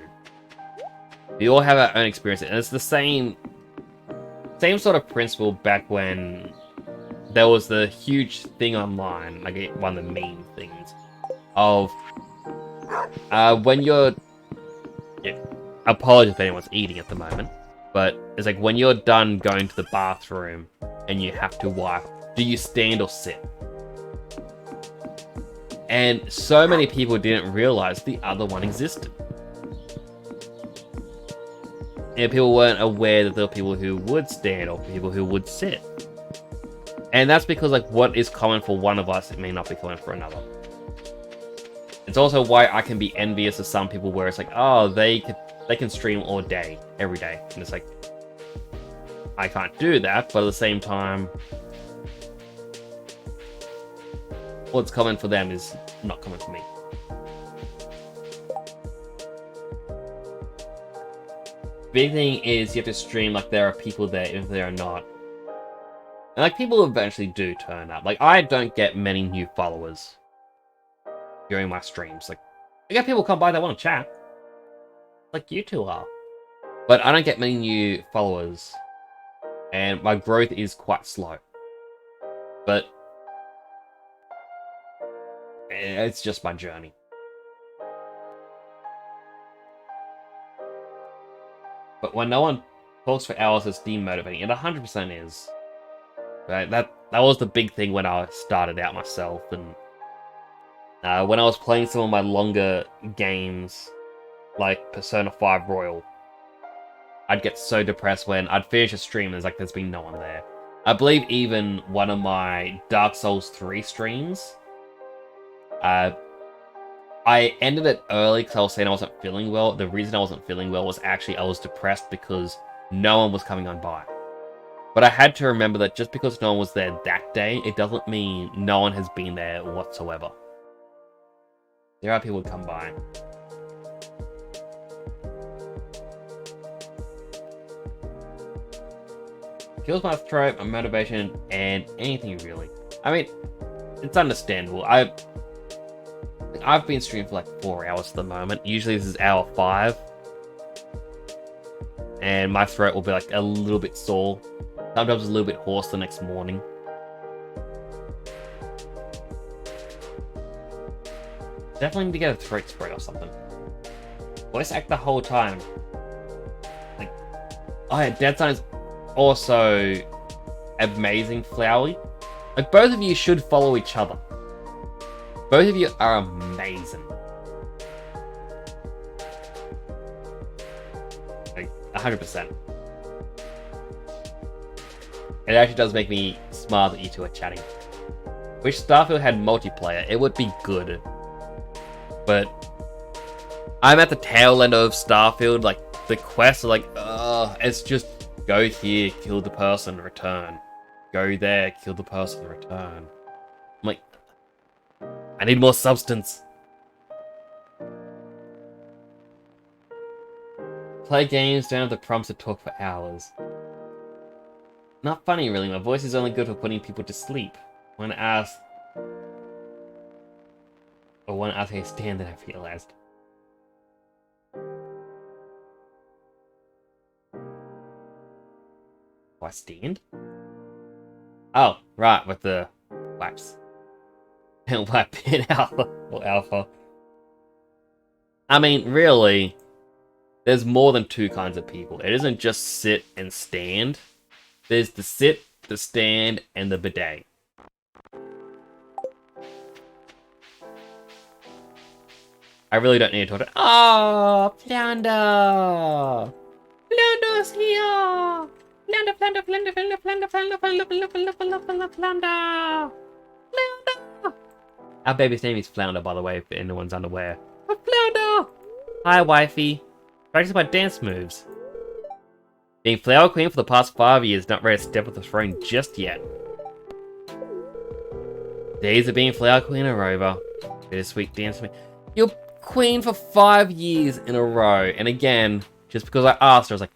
We all have our own experiences, and it's the same sort of principle back when there was the huge thing online, like one of the meme things, of when you're... Yeah, apologies if anyone's eating at the moment, but it's like when you're done going to the bathroom and you have to wipe, do you stand or sit? And so many people didn't realize the other one existed. And people weren't aware that there were people who would stand or people who would sit. And that's because, like, what is common for one of us, it may not be common for another. It's also why I can be envious of some people where it's like, oh, they can stream all day, every day. And it's like, I can't do that, but at the same time, what's common for them is not common for me. Big thing is you have to stream like there are people there, even if there are not. And like people eventually do turn up. Like I don't get many new followers during my streams. Like I get people come by that want to chat. Like you two are. But I don't get many new followers. And my growth is quite slow. But it's just my journey. But when no one talks for hours, it's demotivating. It 100% is. Right? That was the big thing when I started out myself. And when I was playing some of my longer games, like Persona 5 Royal, I'd get so depressed when I'd finish a stream and there's been no one there. I believe even one of my Dark Souls 3 streams, I ended it early because I was saying I wasn't feeling well. The reason I wasn't feeling well was actually I was depressed because no one was coming on by. But I had to remember that just because no one was there that day, it doesn't mean no one has been there whatsoever. There are people who come by. Kills my throat, my motivation, and anything really. I mean, it's understandable. I've been streaming for like 4 hours at the moment. Usually this is hour 5. And my throat will be like a little bit sore. Sometimes a little bit hoarse the next morning. Definitely need to get a throat spray or something. Voice act the whole time. Like, oh yeah, Dead Sign is also amazing, Flowey. Like, both of you should follow each other. Both of you are amazing. Like, 100%. It actually does make me smile that you two are chatting. Wish Starfield had multiplayer. It would be good. But I'm at the tail end of Starfield. Like, the quests are like, it's just go here, kill the person, return. Go there, kill the person, return. I'm like, I need more substance. Play games, don't have the prompts to talk for hours. Not funny, really. My voice is only good for putting people to sleep. When asked... Or when asked how I stand, then I realized. Do I stand? Oh, right, with the wipes. And wipe in alpha. Or alpha. I mean, really, there's more than two kinds of people. It isn't just sit and stand. There's the sit the stand, and the bidet. I really don't need to talk to... Oh, Flounder! Flounder's here! Flounder, Flounder, Flounder, Flounder, Flounder, Flounder, Flounder, Flounder, Flounder, Flounder! Flounder! Our baby's name is Flounder, by the way, if anyone's unaware. But Flounder! Hi, wifey. Practice my dance moves. Being Flower Queen for the past 5 years, not ready to step off the throne just yet. Days of being Flower Queen are over. Bittersweet dance me. You're Queen for 5 years in a row. And again, just because I asked her, I was like,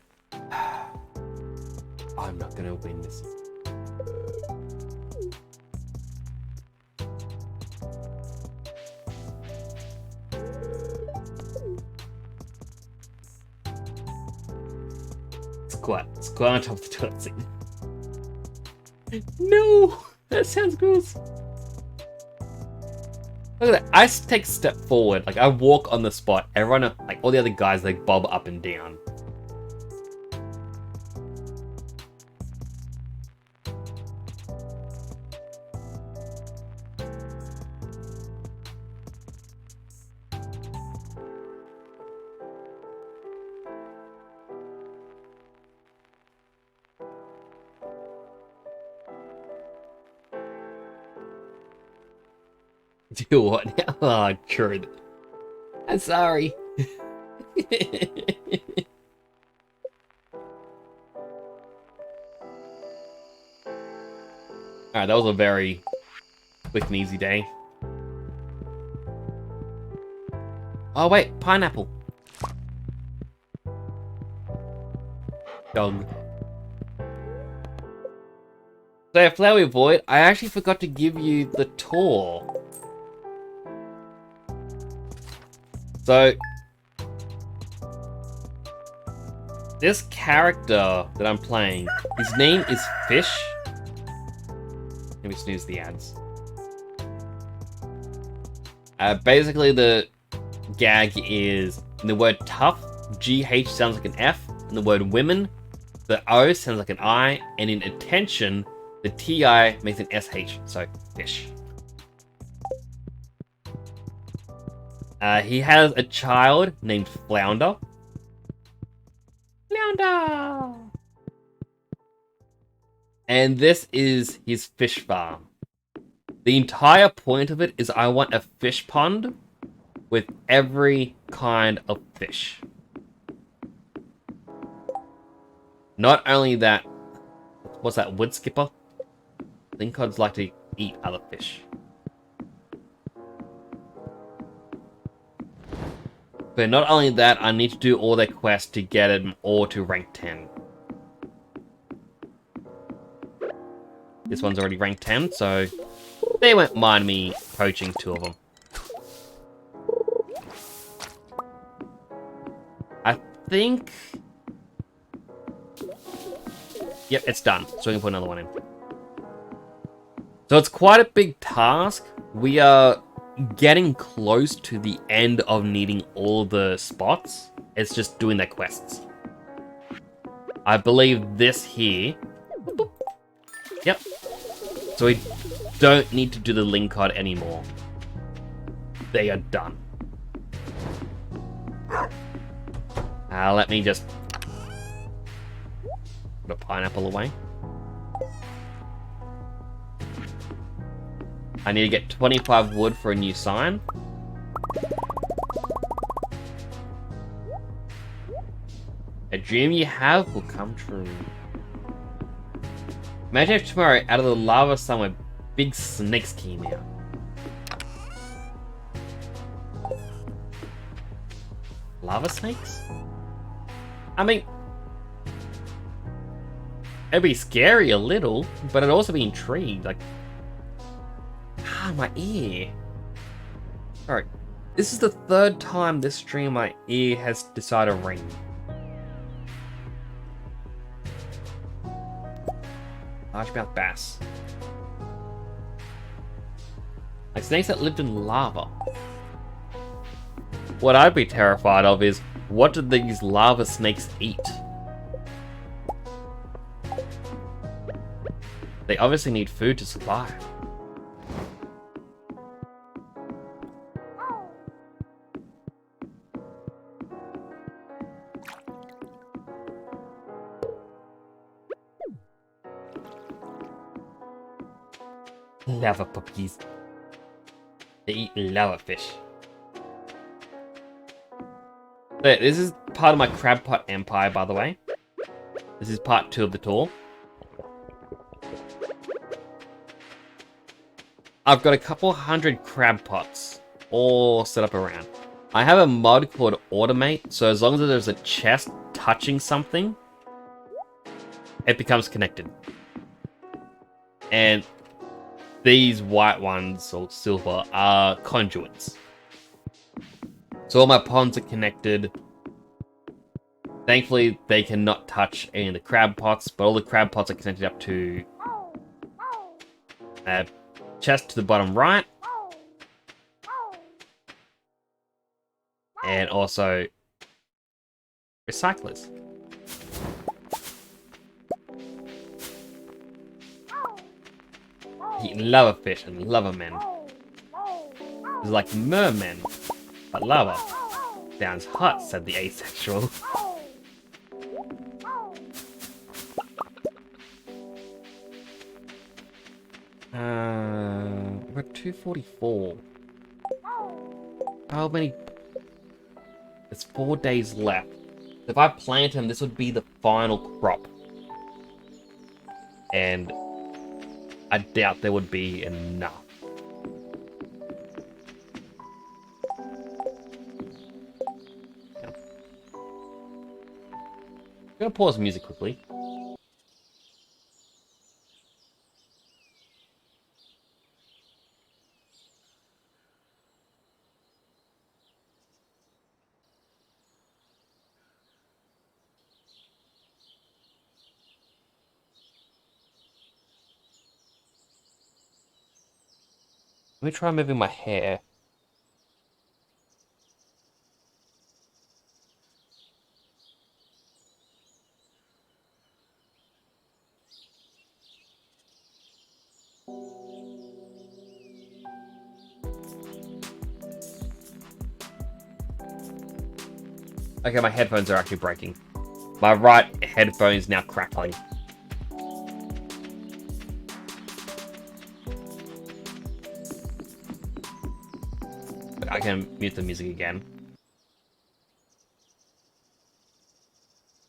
I'm not gonna win this. Squat on top of the toilet seat. No! That sounds gross. Look at that. I take a step forward. Like, I walk on the spot. Everyone, like, all the other guys, like, bob up and down. Do what now? Oh, true. I'm sorry. Alright, that was a very quick and easy day. Oh wait, pineapple. Dog. So, Flowery Void, I actually forgot to give you the tour. So, this character that I'm playing, his name is Fish. Let me snooze the ads. Basically, the gag is in the word tough, GH sounds like an F, and the word women, the O sounds like an I, and in attention, the TI makes an SH, so fish. He has a child named Flounder. Flounder! And this is his fish farm. The entire point of it is I want a fish pond with every kind of fish. Not only that, what's that, wood skipper? Linkods like to eat other fish. But not only that, I need to do all their quests to get them all to rank 10. This one's already ranked 10, so they won't mind me poaching 2 of them. I think... Yep, it's done. So we can put another one in. So it's quite a big task. We are getting close to the end of needing all the spots. It's just doing their quests. I believe this here. Yep. So we don't need to do the link card anymore. They are done. Let me just put a pineapple away. I need to get 25 wood for a new sign. A dream you have will come true. Imagine if tomorrow, out of the lava somewhere, big snakes came out. Lava snakes? I mean, it'd be scary a little, but I'd also be intrigued. Like, my ear. Alright, this is the 3rd time this stream my ear has decided to ring. Largemouth bass. Like snakes that lived in lava. What I'd be terrified of is, what do these lava snakes eat? They obviously need food to survive. Lava puppies. They eat lava fish. But this is part of my crab pot empire, by the way. This is part 2 of the tour. I've got a couple hundred crab pots all set up around. I have a mod called Automate, so as long as there's a chest touching something, it becomes connected. And these white ones, or silver, are conduits. So all my ponds are connected. Thankfully, they cannot touch any of the crab pots, but all the crab pots are connected up to a chest to the bottom right. And also recyclers. Eat lava fish and lava men. It's like mermen, but lava. Sounds hot, said the asexual. We're at 244. How many? There's 4 days left. If I plant them, this would be the final crop. And I doubt there would be enough. Yeah. I'm gonna pause music quickly. Let me try moving my hair. Okay, my headphones are actually breaking. My right headphone is now crackling. I can mute the music again.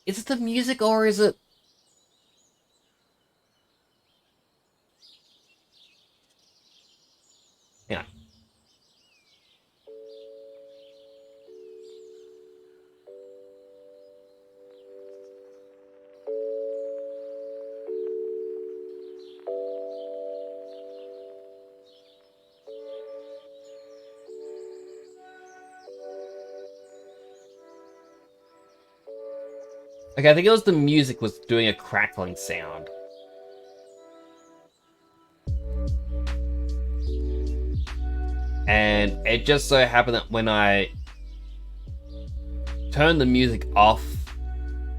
Is it the music or is it... Yeah. Okay, I think it was the music was doing a crackling sound. And it just so happened that when I turned the music off,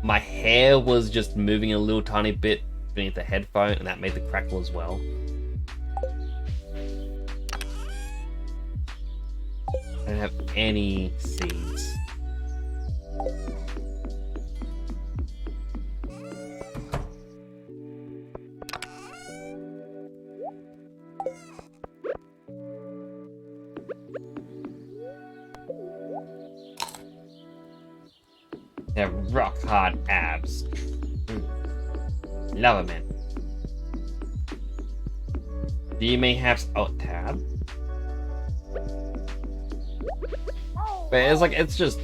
my hair was just moving a little tiny bit beneath the headphone, and that made the crackle as well. I don't have any seeds. They have rock hard abs. Love it, man. Do you may have alt tab? But it's like, it's just...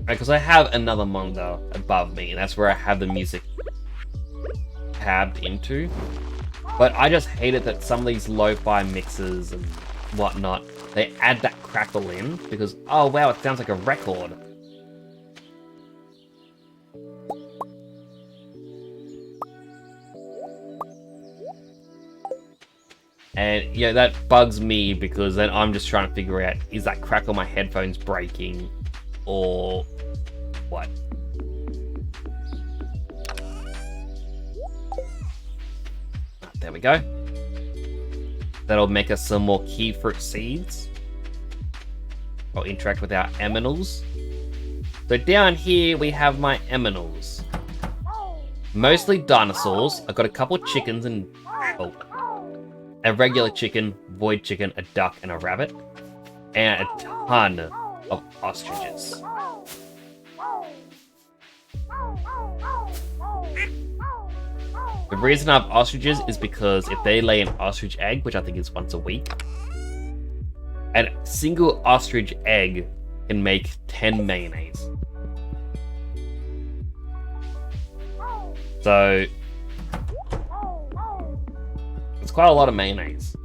Because I have another monitor above me, and that's where I have the music tabbed into. But I just hate it that some of these lo-fi mixes and whatnot, they add that crackle in, because, oh wow, it sounds like a record. And, yeah, that bugs me because then I'm just trying to figure out, is that crackle my headphones breaking or what? There we go. That'll make us some more key fruit seeds. I'll interact with our eminals. So down here we have my eminals. Mostly dinosaurs. I've got a couple chickens and a regular chicken, void chicken, a duck, and a rabbit. And a ton of ostriches. The reason I have ostriches is because if they lay an ostrich egg, which I think is once a week, a single ostrich egg can make 10 mayonnaise. So, it's quite a lot of mayonnaise.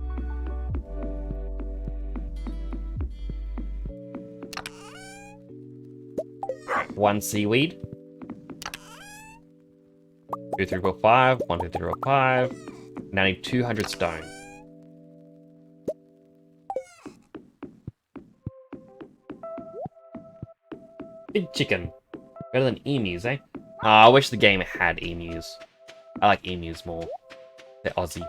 One seaweed. 2, 3, 4, 5. 1, 2, 3, 4, 5. Now I need 200 stone. Big chicken. Better than emus, eh? Oh, I wish the game had emus. I like emus more. They're Aussie.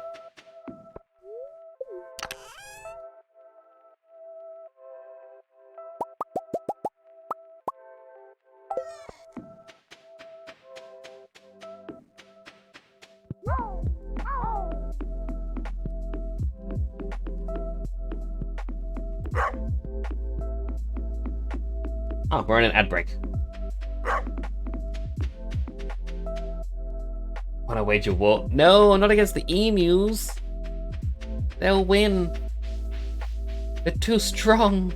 Oh, we're in an ad break. Wanna wager war? No, not against the emus. They'll win. They're too strong.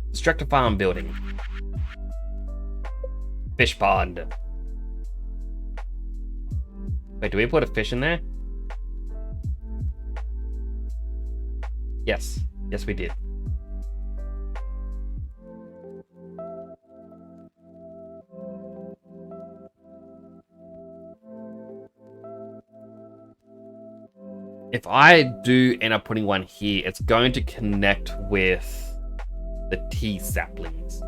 Construct a farm building. Fish pond. Wait, do we put a fish in there? Yes. Yes, we did. If I do end up putting one here, it's going to connect with the tea saplings.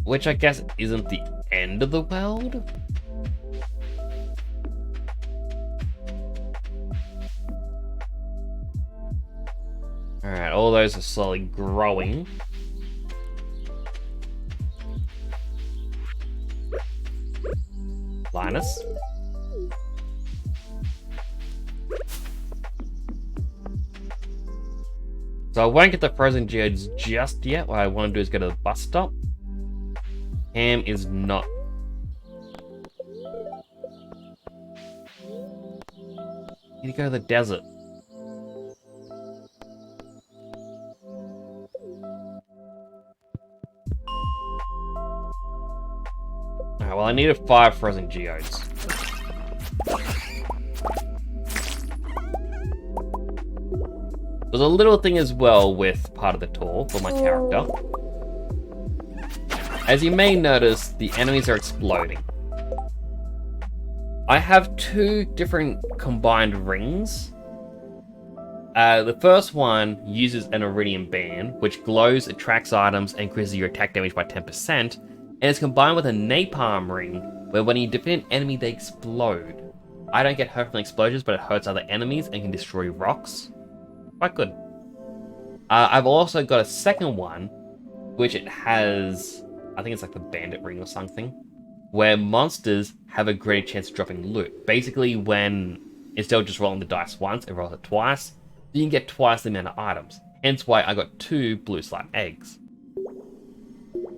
Which I guess isn't the end of the world? Alright, all those are slowly growing. Linus. So I won't get the frozen geodes just yet. What I want to do is go to the bus stop. Ham is not. Need to go to the desert. Alright, well I needed 5 frozen geodes. There's a little thing as well with part of the tour for my character. As you may notice, the enemies are exploding. I have 2 different combined rings. The first one uses an iridium band, which glows, attracts items, and increases your attack damage by 10%, and it's combined with a napalm ring, where when you defeat an enemy, they explode. I don't get hurt from explosions, but it hurts other enemies and can destroy rocks. Quite good. I've also got a second one, which it has... I think it's like the bandit ring or something, where monsters have a greater chance of dropping loot. Basically, when instead of just rolling the dice once, it rolls it twice, you can get twice the amount of items. Hence why I got 2 blue slime eggs.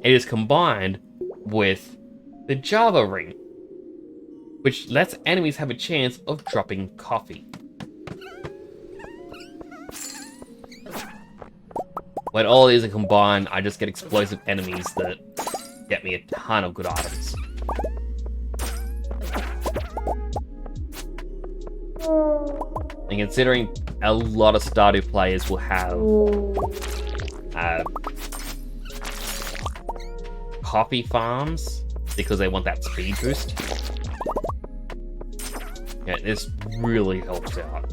It is combined with the Java ring, which lets enemies have a chance of dropping coffee. When all these are combined, I just get explosive enemies that get me a ton of good items. And considering a lot of Stardew players will have coffee farms because they want that speed boost, Yeah, this really helps out.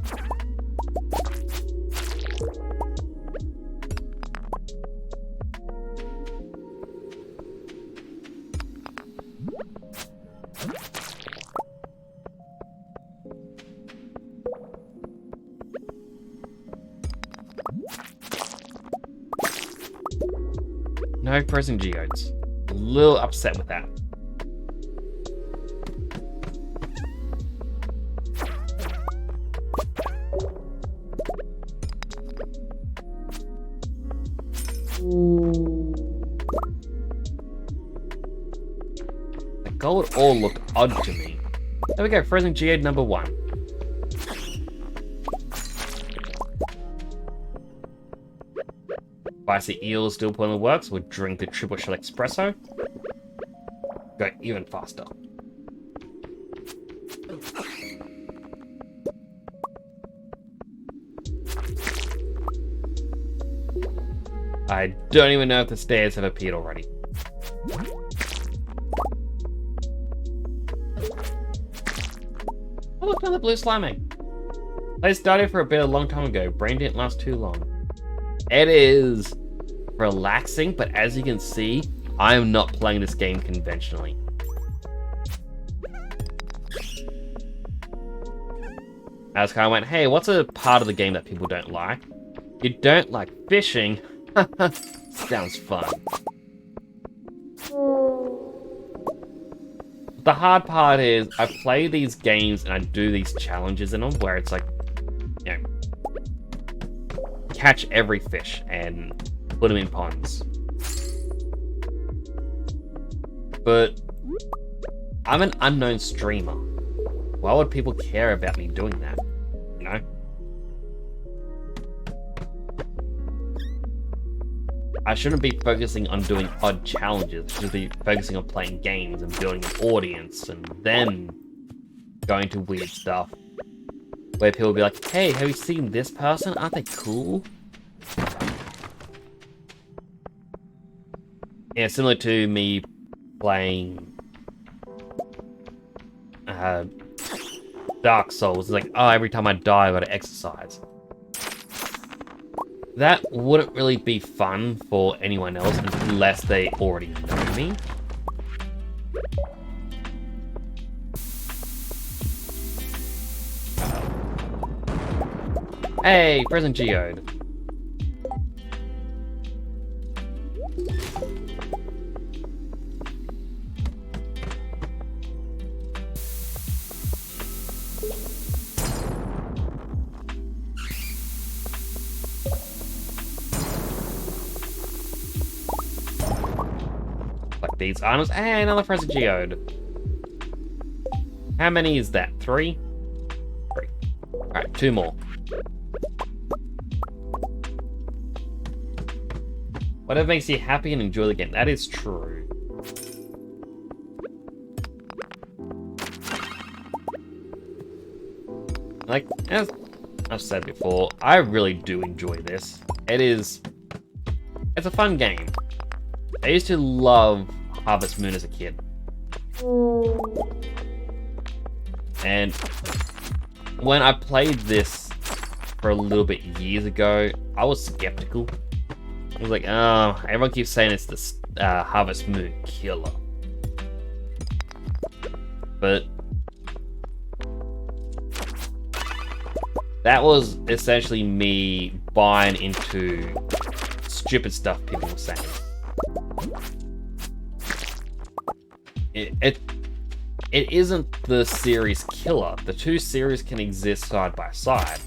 No frozen geodes. A little upset with that. The gold all look odd to me. There we go, frozen geode number 1. Spicy eel still put in the works. We'll drink the triple shell espresso. Go even faster. I don't even know if the stairs have appeared already. Oh, look, another blue slime egg. Played Stardew for a bit a long time ago. Brain didn't last too long. It is relaxing, but as you can see, I am not playing this game conventionally. I just kind of went, hey, what's a part of the game that people don't like? You don't like fishing? Sounds fun. The hard part is, I play these games and I do these challenges in them where it's like, you know, catch every fish and put them in ponds. But I'm an unknown streamer. Why would people care about me doing that? You know? I shouldn't be focusing on doing odd challenges. I should be focusing on playing games and building an audience and then going to weird stuff. Where people will be like, hey, have you seen this person? Aren't they cool? Yeah, similar to me playing Dark Souls. It's like, oh, every time I die, I gotta exercise. That wouldn't really be fun for anyone else unless they already know me. Hey, present geode. Like these items. Hey, another present geode. How many is that? 3? 3. Alright, 2 more. Whatever makes you happy and enjoy the game. That is true. Like, as I've said before, I really do enjoy this. It's a fun game. I used to love Harvest Moon as a kid. And when I played this for a little bit years ago, I was skeptical. I was like, oh, everyone keeps saying it's the Harvest Moon killer. But that was essentially me buying into stupid stuff people were saying. It isn't the series killer. The two series can exist side by side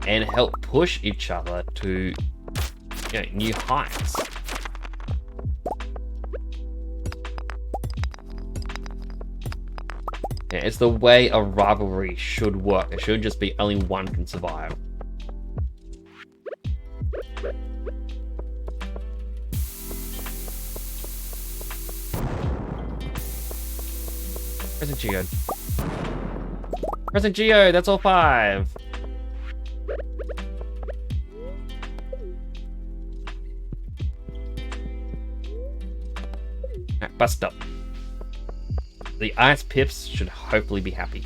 and help push each other to new heights. Yeah, it's the way a rivalry should work. It should just be only one can survive. Present Geode. Present Geode, that's all 5. Alright, bust up. The ice pips should hopefully be happy.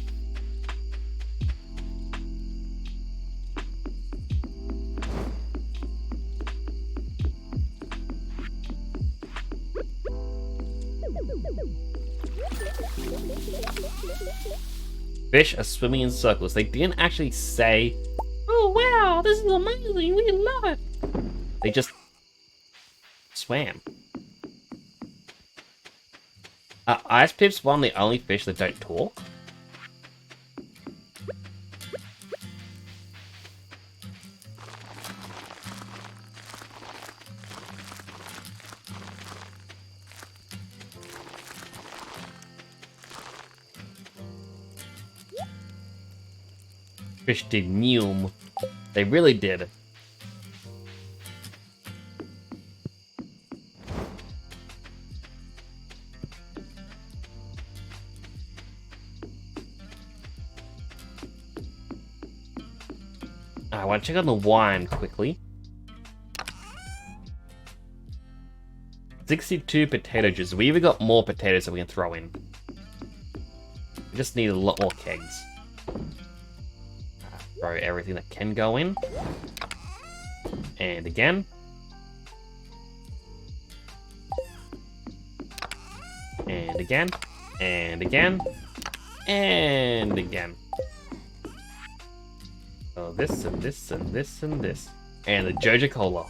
Fish are swimming in circles. They didn't actually say, "Oh wow, this is amazing, we love it." They just swam. Are ice pips one of the only fish that don't talk? Fish did Neum. They really did. I want to check on the wine quickly. 62 potato juice. We even got more potatoes that we can throw in. We just need a lot more kegs. Throw everything that can go in. And again. And again. And again. And again. So this and this and this and this. And the Joja Cola.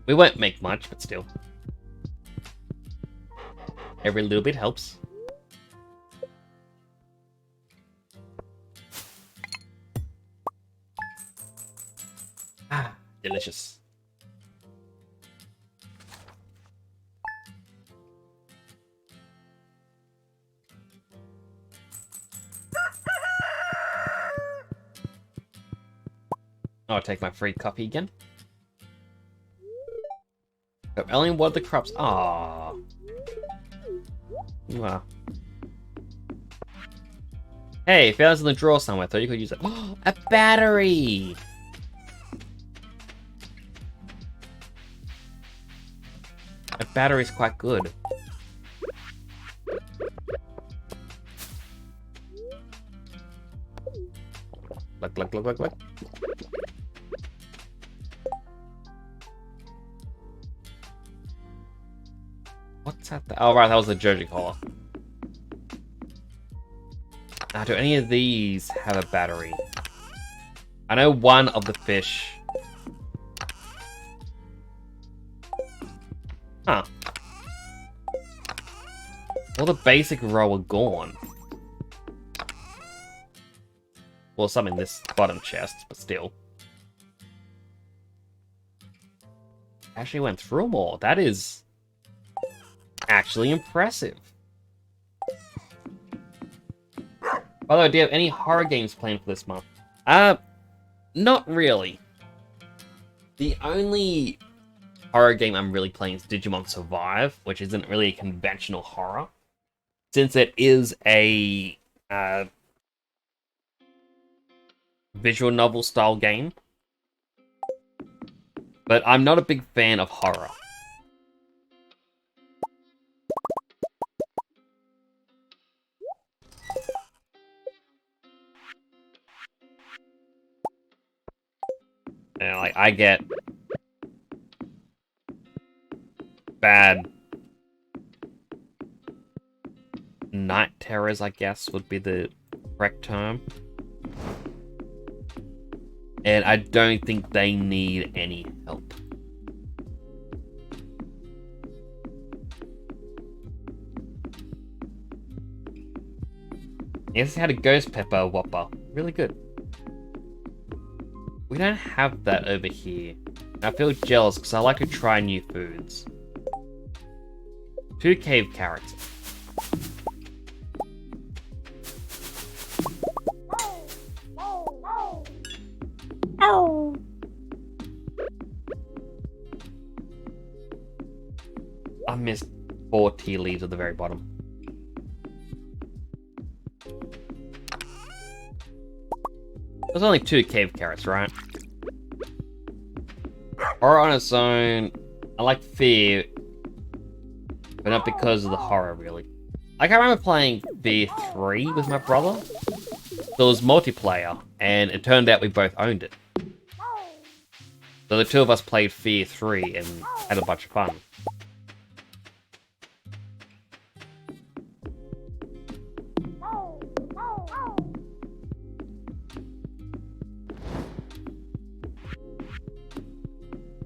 We won't make much, but still. Every little bit helps. Ah, delicious. I'll take my free copy again. So only what the crops. Ah. Wow. Hey, found this in the drawer somewhere. Thought you could use it. Oh, a battery. A battery's quite good. Look. What's that? Oh, right, that was the Joja Cola. Now, do any of these have a battery? I know one of the fish. Huh. All the basic row are gone. Well, some in this bottom chest, but still. Actually went through them all. That is actually impressive. By the way, do you have any horror games planned for this month? Not really. The only horror game I'm really playing is Digimon Survive, which isn't really a conventional horror, since it is a visual novel style game. But I'm not a big fan of horror. And like, I get bad night terrors, I guess would be the correct term. And I don't think they need any help. Yes, I had a ghost pepper whopper. Really good. We don't have that over here. And I feel jealous because I like to try new foods. 2 cave carrots. I missed 4 tea leaves at the very bottom. There's only 2 cave carrots, right? Horror on its own, I like fear, but not because of the horror, really. Like, I remember playing Fear 3 with my brother. So it was multiplayer, and it turned out we both owned it. So the two of us played Fear 3 and had a bunch of fun.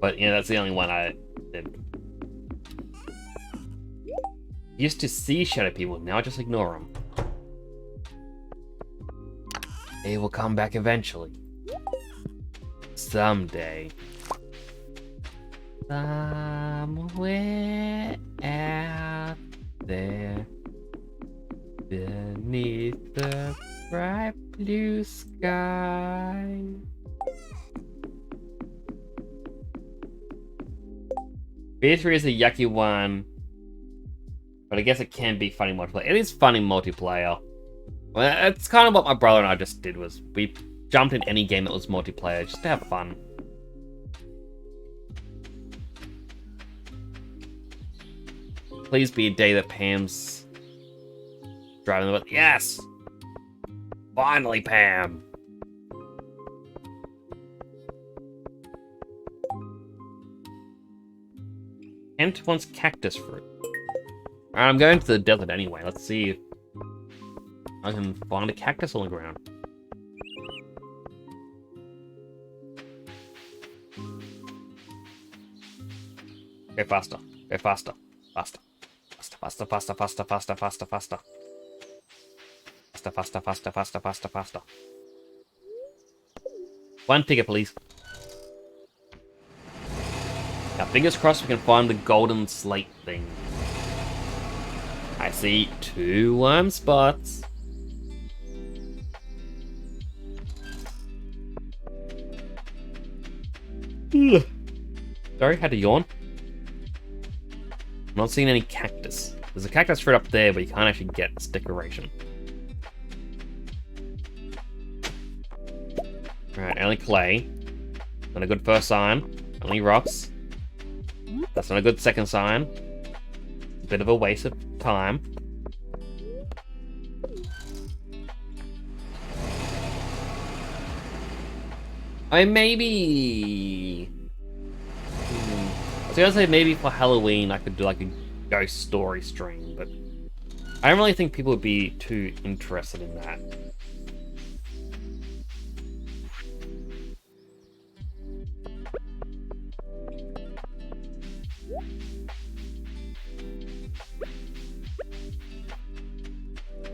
But yeah, that's the only one I did. Used to see shadow people, now I just ignore them. They will come back eventually. Someday. Somewhere out there. Beneath the bright blue sky. B3 is a yucky one. But I guess it can be funny multiplayer. It is funny multiplayer. Well, it's kind of what my brother and I just did, was we jumped in any game that was multiplayer just to have fun. Please be a day that Pam's driving the bus. Yes! Finally, Pam! Kent wants cactus fruit. Alright, I'm going to the desert anyway. Let's see if I can find a cactus on the ground. Go faster. Go faster. Faster. Faster, faster, faster, faster, faster, faster, faster. Faster, faster, faster, faster, faster, faster. One ticket, please. Now, fingers crossed we can find the golden slate thing. I see 2 worm spots. Sorry, had to yawn. I'm not seeing any cactus. There's a cactus fruit up there, but you can't actually get its decoration. Alright, only clay. Not a good first sign. Only rocks. That's not a good second sign. Bit of a waste of time. I maybe... I was gonna say maybe for Halloween I could do like a ghost story stream, but I don't really think people would be too interested in that.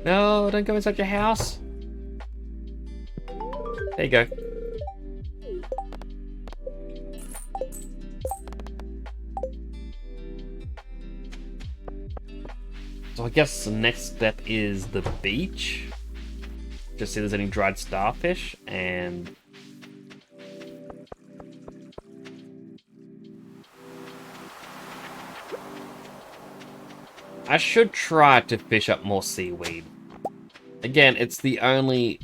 No, don't go inside your house. There you go. So I guess the next step is the beach. Just see if there's any dried starfish, and I should try to fish up more seaweed. Again, it's the only...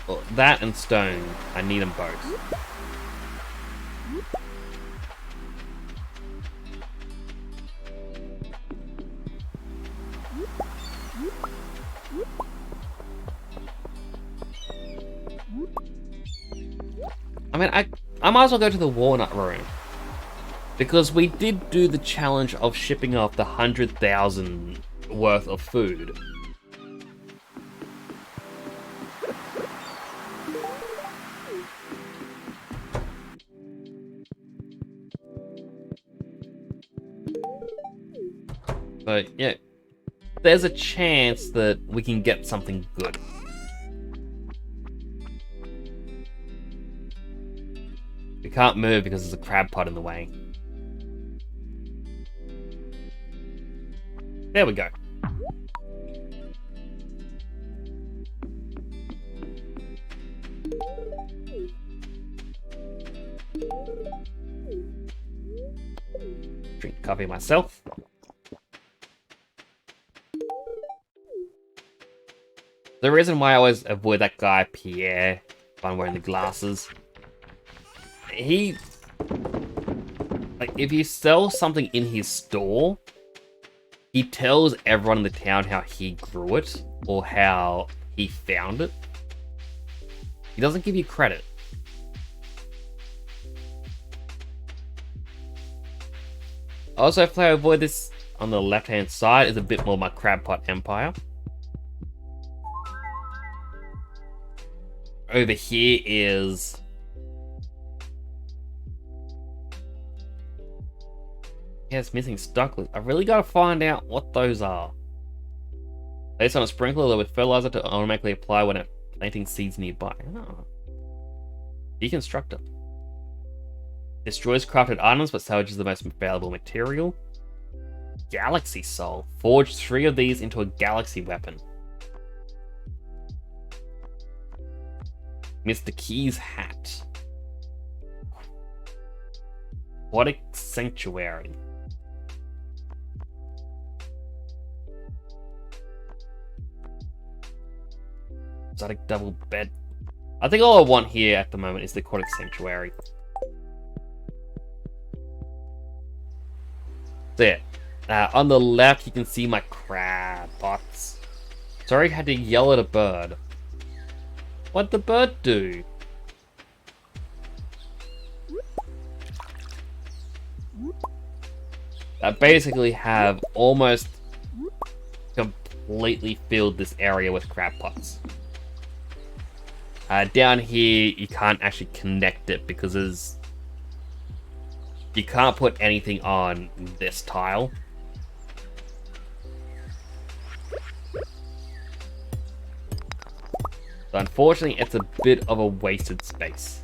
Well, that and stone. I need them both. I mean, I might as well go to the walnut room. Because we did do the challenge of shipping off the 100,000 worth of food. But yeah, there's a chance that we can get something good. We can't move because there's a crab pot in the way. There we go. Drink coffee myself. The reason why I always avoid that guy, Pierre, if I'm wearing the glasses, he... like, if you sell something in his store, he tells everyone in the town how he grew it, or how he found it. He doesn't give you credit. Also, if I avoid this on the left-hand side, is a bit more my crab pot empire. Over here is Yeah, it's missing stucklers. I really gotta find out what those are. Place on a sprinkler with fertilizer to automatically apply when planting seeds nearby. Oh. Deconstructor. Destroys crafted items but salvages the most valuable material. Galaxy Soul. Forge 3 of these into a galaxy weapon. Mr. Key's hat. Aquatic Sanctuary. Exotic double bed. I think all I want here at the moment is the Aquatic Sanctuary. There. On the left, you can see my crab pots. Sorry, I had to yell at a bird. What'd the bird do? I basically have almost completely filled this area with crab pots. Down here, you can't actually connect it because you can't put anything on this tile. So unfortunately, it's a bit of a wasted space.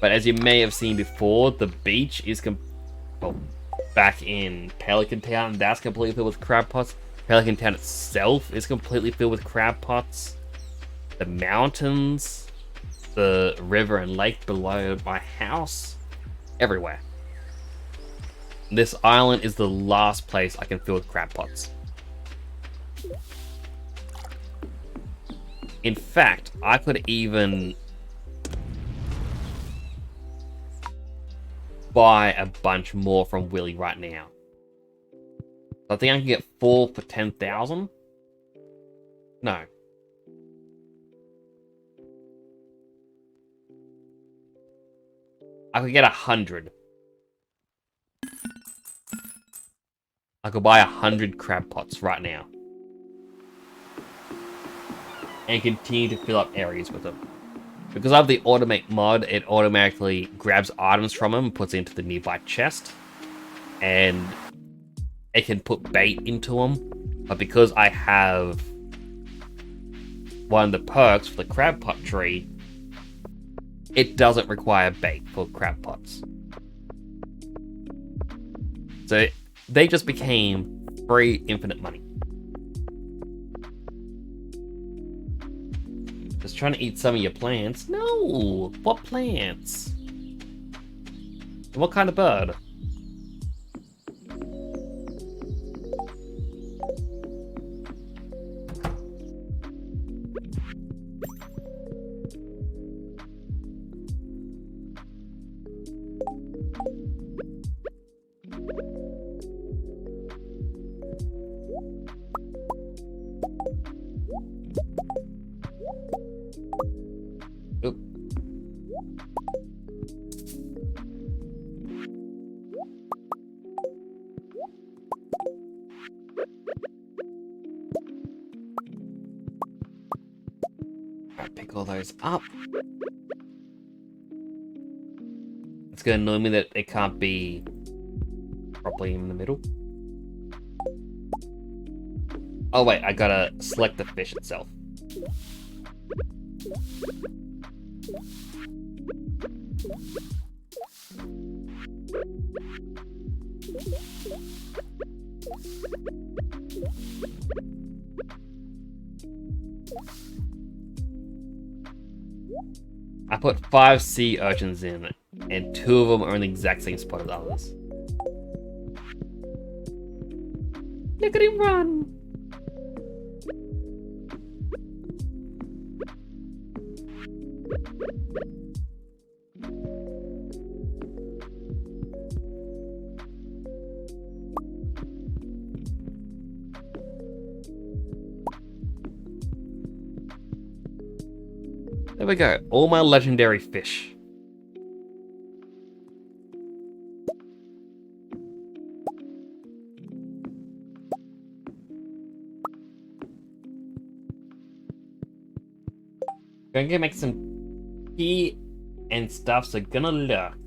But as you may have seen before, the beach is back in Pelican Town. That's completely filled with crab pots. Pelican Town itself is completely filled with crab pots. The mountains, the river and lake below my house, everywhere. This island is the last place I can fill with crab pots. In fact, I could even buy a bunch more from Willy right now. I think I can get 4 for 10,000. No. I could get 100. I could buy 100 crab pots right now. And continue to fill up areas with them. Because I have the automate mod, it automatically grabs items from them and puts it into the nearby chest. And it can put bait into them. But because I have one of the perks for the crab pot tree, it doesn't require bait for crab pots. So they just became free infinite money. Just trying to eat some of your plants. No! What plants? What kind of bird? Oop. Alright, pick all those up. It's gonna annoy me that it can't be properly in the middle. Oh wait, I gotta select the fish itself. I put 5 sea urchins in, and 2 of them are in the exact same spot as others. Look at him run! There we go, all my legendary fish. Going to make some tea and stuff, so gonna lurk.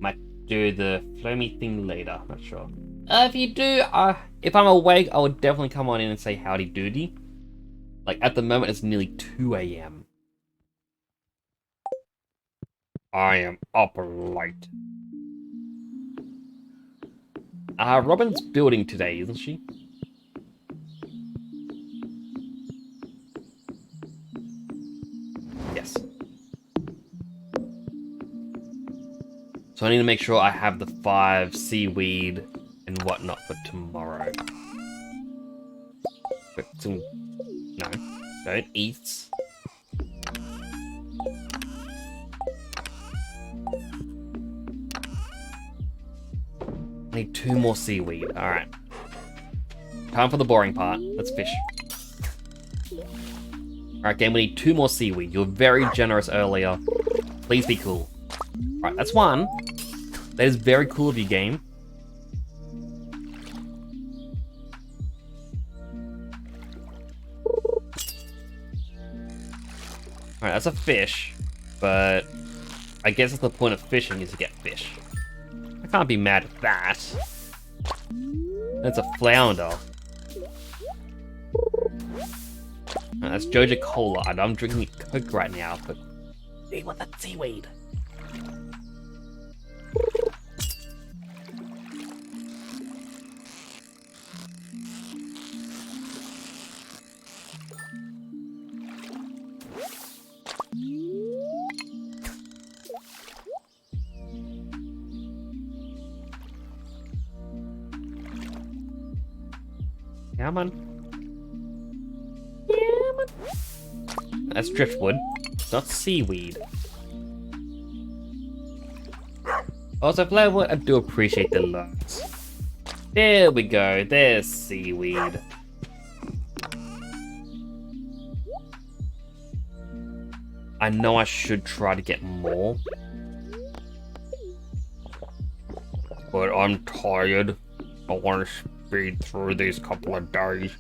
Might do the floamy thing later, not sure. If you do, if I'm awake, I would definitely come on in and say howdy doody. Like, at the moment, it's nearly 2 a.m. I am up late. Robin's building today, isn't she? Yes. So I need to make sure I have the 5 seaweed and whatnot for tomorrow. But some... No, don't eat. I need 2 more seaweed. Alright. Time for the boring part. Let's fish. Alright, game, we need 2 more seaweed. You were very generous earlier. Please be cool. Alright, that's 1. That is very cool of you, game. Alright, that's a fish. But I guess that's the point of fishing, is to get fish. I can't be mad at that. That's a flounder. That's Joja Cola. I'm drinking Coke right now, but I want that seaweed. Come on. Come on. That's driftwood, not seaweed. Also, Flowerwood, I do appreciate the looks. There we go, there's seaweed. I know I should try to get more. But I'm tired. I want to speed through these couple of days.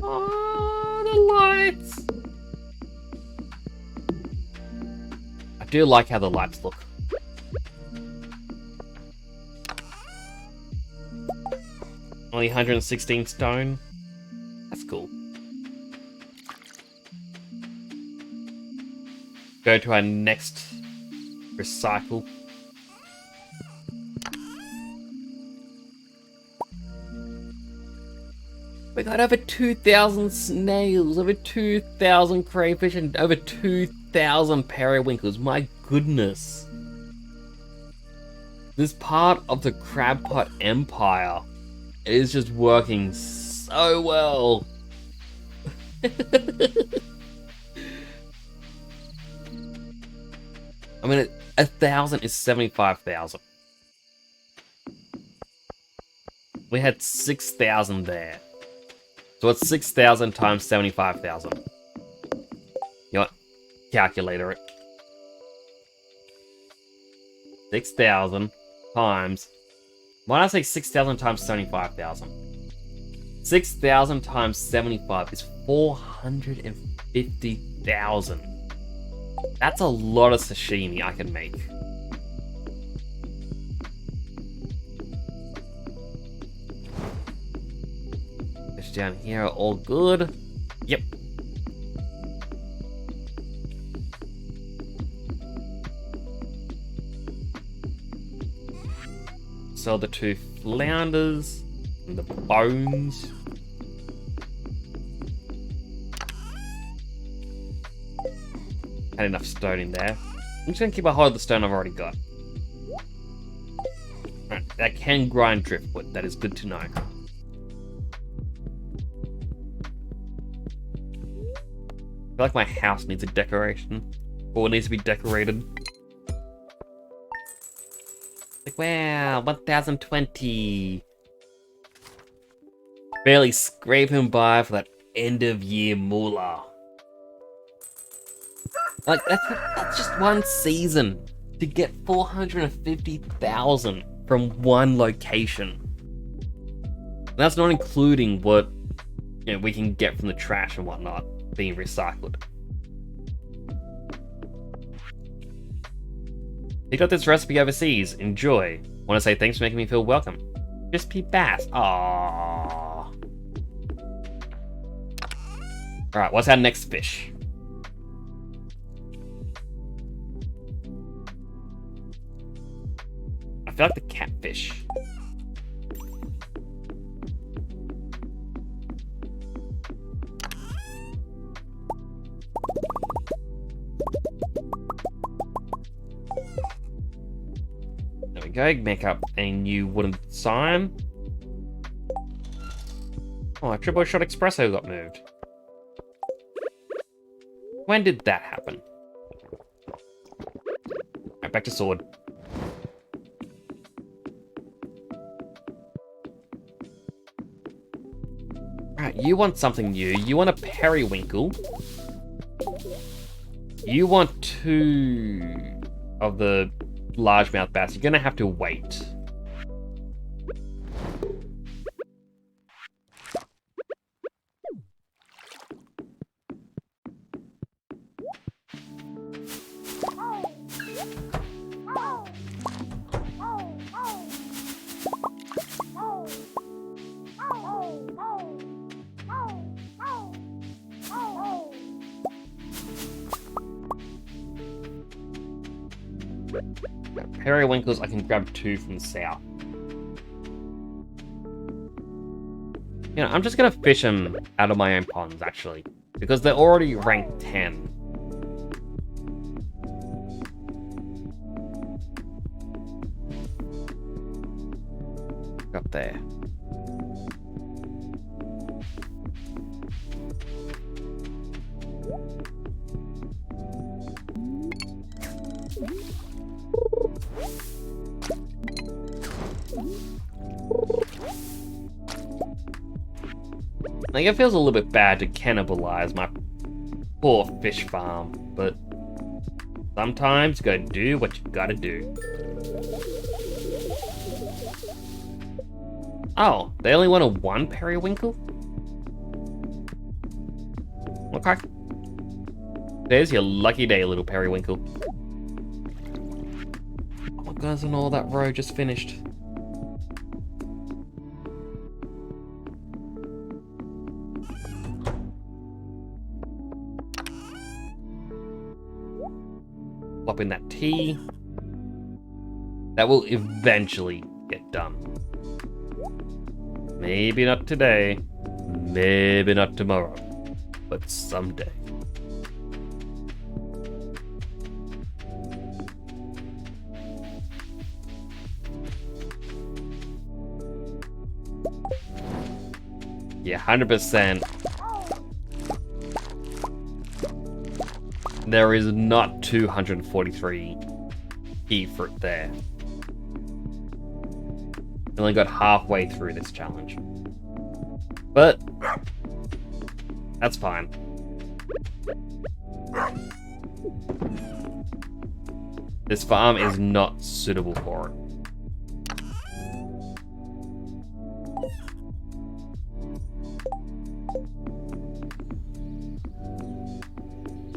Oh, the lights! I do like how the lights look. Only 116 stone. That's cool. Go to our next recycle. We got over 2,000 snails, over 2,000 crayfish, and over 2,000 periwinkles. My goodness. This part of the crab pot empire is just working so well. I mean, 1,000 is 75,000. We had 6,000 there. So it's 6,000 times 75,000. You know what? Calculator it. 6,000 times... Why did I say 6,000 times 75,000? 6,000 times 75 is 450,000. That's a lot of sashimi I can make. Fish down here are all good. Yep. Sell the 2 flounders and the bones. Had enough stone in there. I'm just gonna keep a hold of the stone I've already got. Alright, that can grind driftwood. That is good to know. I feel like my house needs a decoration. Or it needs to be decorated. Like, wow, 1020. Barely scraping by for that end of year moolah. Like, that's just one season to get 450,000 from one location. And that's not including what, you know, we can get from the trash and whatnot being recycled. You got this recipe overseas. Enjoy. Want to say thanks for making me feel welcome. Crispy bass. Aww. Alright, what's our next fish? I feel like the catfish. There we go, make up a new wooden sign. Oh, a triple shot espresso got moved. When did that happen? Right, back to sword. Alright, you want something new. You want a periwinkle. You want 2 of the largemouth bass. You're gonna have to wait. Periwinkles, I can grab 2 from the south. You know, I'm just gonna fish them out of my own ponds, actually. Because they're already ranked 10. Up there. Like, it feels a little bit bad to cannibalize my poor fish farm, but sometimes you gotta do what you gotta do. Oh, they only wanted 1 periwinkle? Okay. There's your lucky day, little periwinkle. Oh my goodness, and all that row just finished. Plop in that tea. That will eventually get done. Maybe not today, maybe not tomorrow, but someday. Yeah, 100%. There is not 243 key fruit there. Only got halfway through this challenge. But that's fine. This farm is not suitable for it.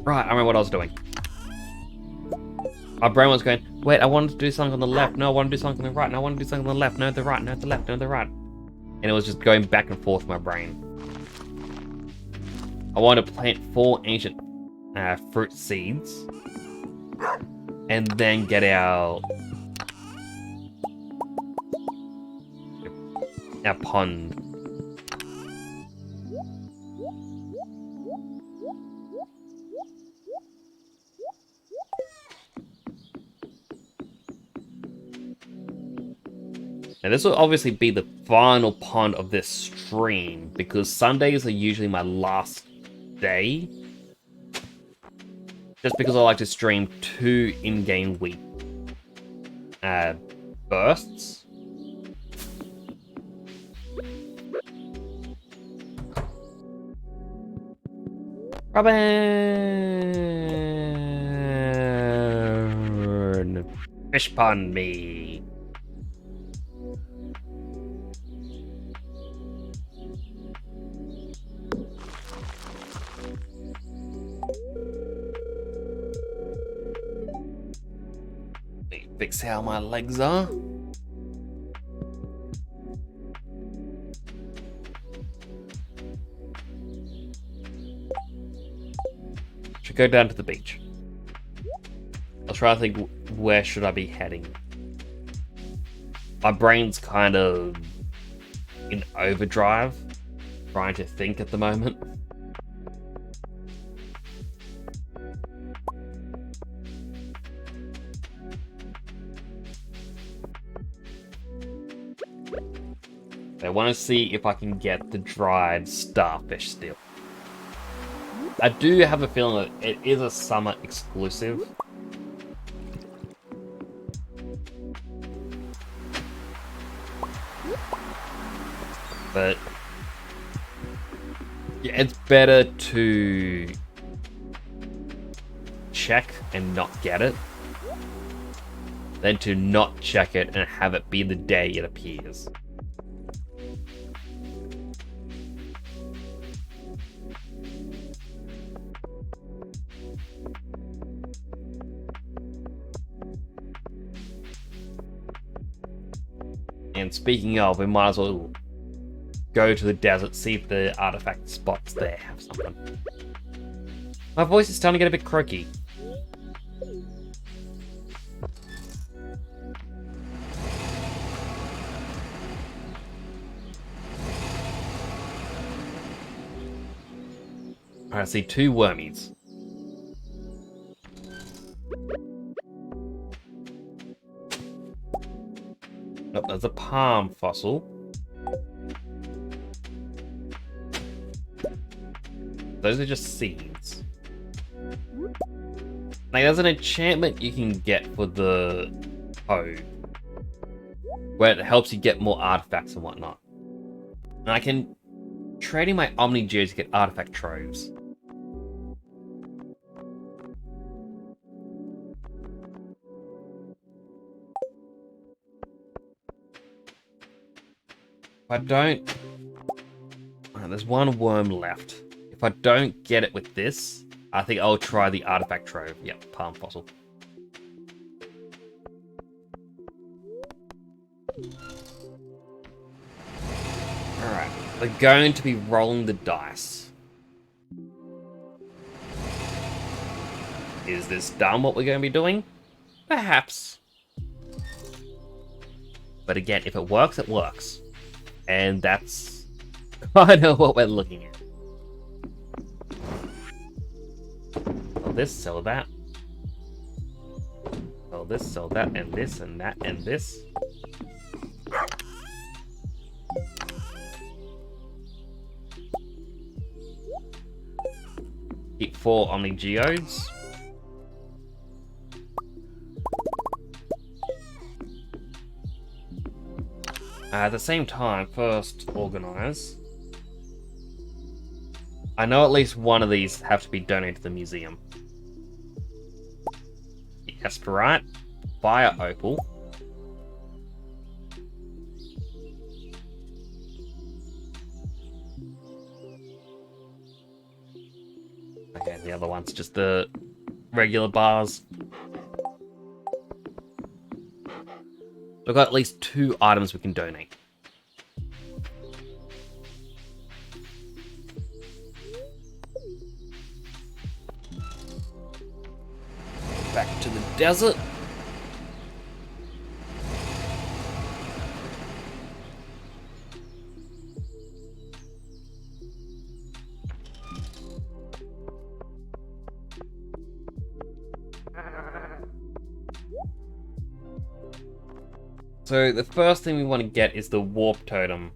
Right, I remember what I was doing. My brain was going, wait, I wanted to do something on the left. No, I want to do something on the right. No, I want to do something on the left. No, the right. No, the left. No, the right. And it was just going back and forth in my brain. I wanted to plant 4 ancient fruit seeds. And then get our pond. Now this will obviously be the final pond of this stream, because Sundays are usually my last day. Just because I like to stream 2 in-game week bursts. Robin! Fish pond me. fix how my legs are. Should go down to the beach. I'll try to think, where should I be heading? My brain's kind of in overdrive, trying to think at the moment. I want to see if I can get the dried starfish still. I do have a feeling that it is a summer exclusive. But yeah, it's better to check and not get it than to not check it and have it be the day it appears. And speaking of, we might as well go to the desert, see if the artifact spots there have something. My voice is starting to get a bit croaky. Alright, I see 2 wormies. Nope, there's a palm fossil. Those are just seeds. Like, there's an enchantment you can get for the hoe, where it helps you get more artifacts and whatnot. And I can trade in my Omni Gears to get artifact troves. If I don't... Alright, there's 1 worm left. If I don't get it with this, I think I'll try the artifact trove. Yep, palm fossil. Alright, we're going to be rolling the dice. Is this dumb what we're going to be doing? Perhaps. But again, if it works, it works. And that's kind of what we're looking at. Sell this, sell that. Sell this, sell that, and this, and that, and this. Keep 4 Omni Geodes. At the same time, first organize. I know at least one of these have to be donated to the museum. The Esperite, Fire Opal. Okay, the other one's just the regular bars. We've got at least 2 items we can donate. Back to the desert. So the first thing we want to get is the warp totem.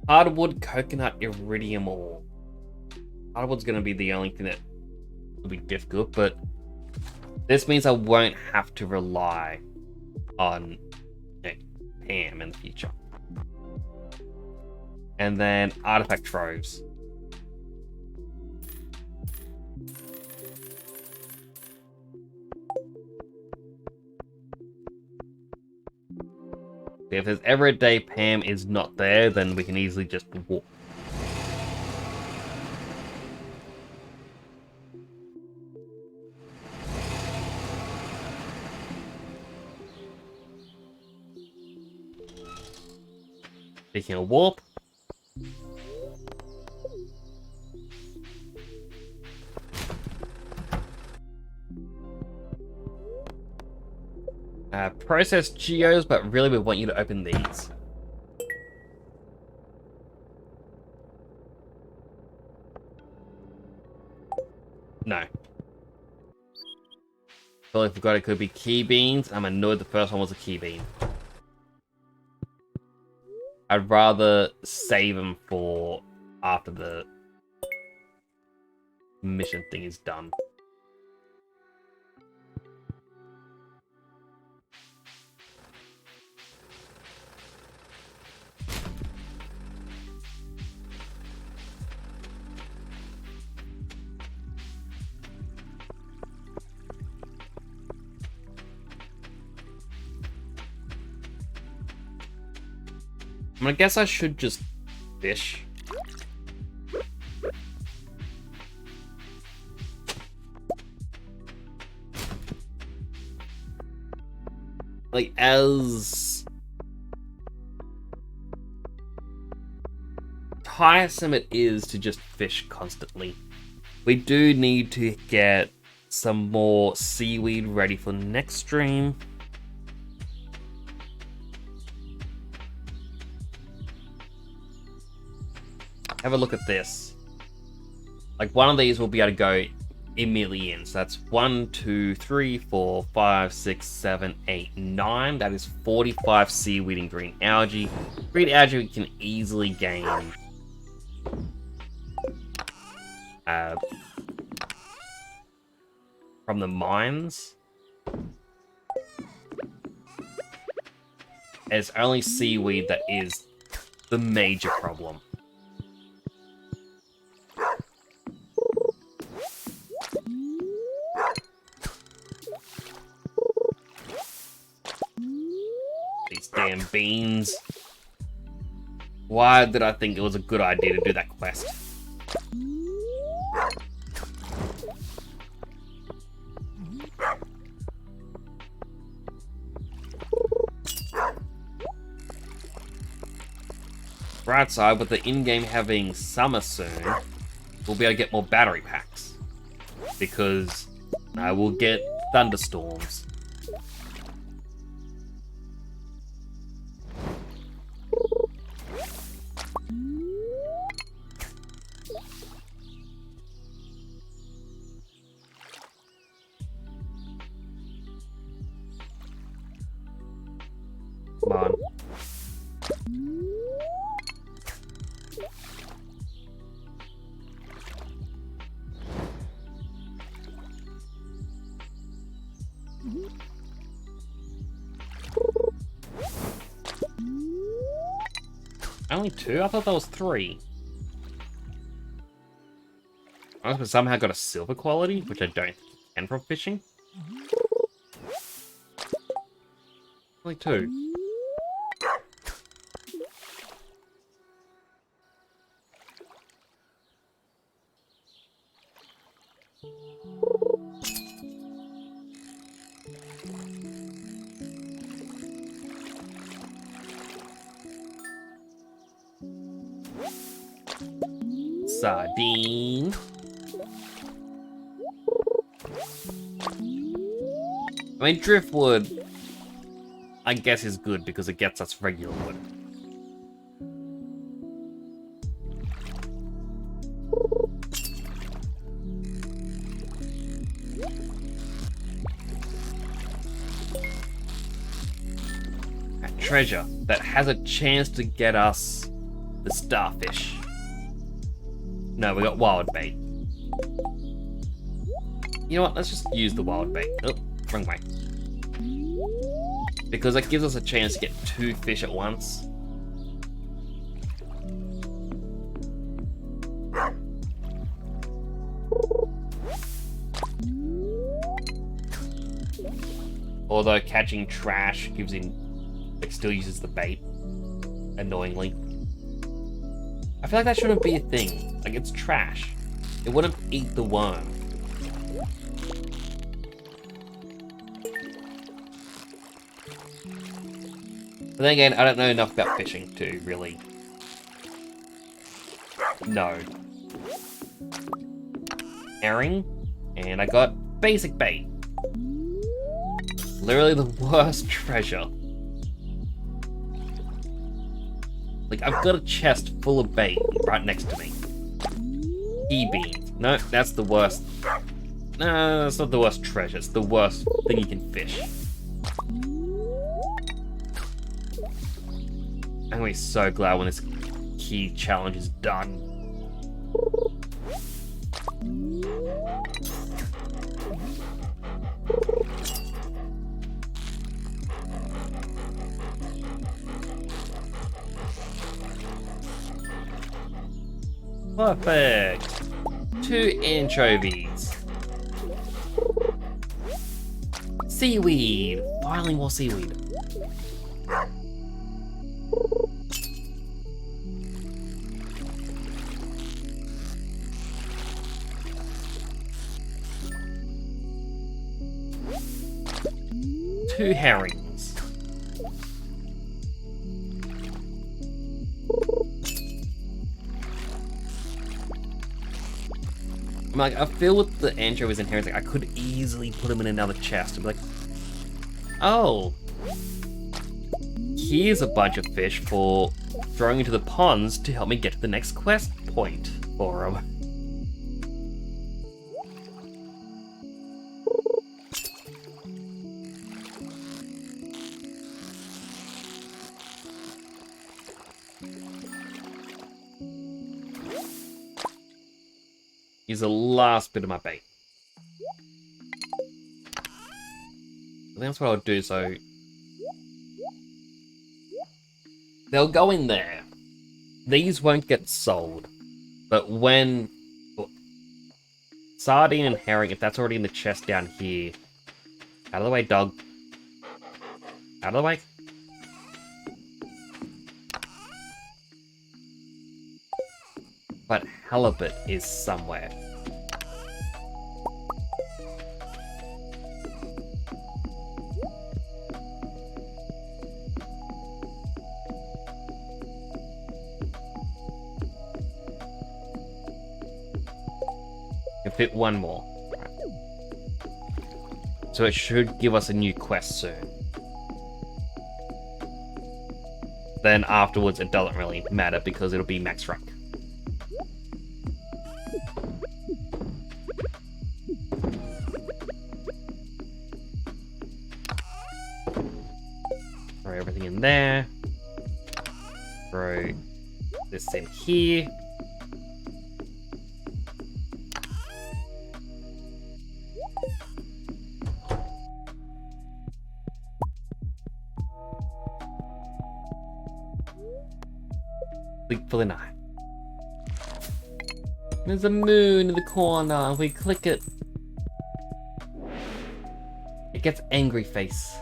Hardwood, coconut, iridium ore. Hardwood's going to be the only thing that will be difficult, but this means I won't have to rely on Pam in the future. And then artifact troves. If there's ever a day Pam is not there, then we can easily just walk. Speaking of warp. Process geos, but really we want you to open these. No. Totally forgot it could be key beans. I'm annoyed the first one was a key bean. I'd rather save them for after the mission thing is done. I guess I should just fish. Like, as tiresome it is to just fish constantly, we do need to get some more seaweed ready for the next stream. Have a look at this. Like, one of these will be able to go immediately in. So that's 1, 2, 3, 4, 5, 6, 7, 8, 9. That is 45 seaweed and green algae. Green algae we can easily gain from the mines. It's only seaweed that is the major problem. Damn beans. Why did I think it was a good idea to do that quest? Bright side, with the in-game having summer soon, we'll be able to get more battery packs. Because I will get thunderstorms. Come on. Only 2? I thought that was 3. I somehow got a silver quality, which I don't think you can from fishing. Only 2. Sardine. I mean, driftwood, I guess, is good because it gets us regular wood. A treasure that has a chance to get us the starfish. No, we got wild bait. You know what? Let's just use the wild bait. Oh, wrong way. Because that gives us a chance to get 2 fish at once. Although catching trash gives him, like, still uses the bait. Annoyingly. I feel like that shouldn't be a thing. Like, it's trash. It wouldn't eat the worm. But then again, I don't know enough about fishing to really know. Herring, and I got basic bait. Literally the worst treasure. Like, I've got a chest full of bait right next to me. Pea beans. No, that's the worst. No, that's not the worst treasure. It's the worst thing you can fish. I'm gonna be so glad when this key challenge is done. Perfect. 2 anchovies. Seaweed. Finally more seaweed. Two herrings. I'm like, I feel with the anchovies and herrings, like I could easily put them in another chest and be like, oh, here's a bunch of fish for throwing into the ponds to help me get to the next quest point for them. Here's the last bit of my bait. I think that's what I'll do, so... They'll go in there. These won't get sold. But when... Sardine and herring, if that's already in the chest down here... Out of the way, dog. Out of the way. But halibut is somewhere. Can fit one more. Right. So it should give us a new quest soon. Then afterwards it doesn't really matter because it'll be max rank. Throw everything in there. Throw this in here. Sleep for the night. There's a moon in the corner. If we click it, it gets angry face.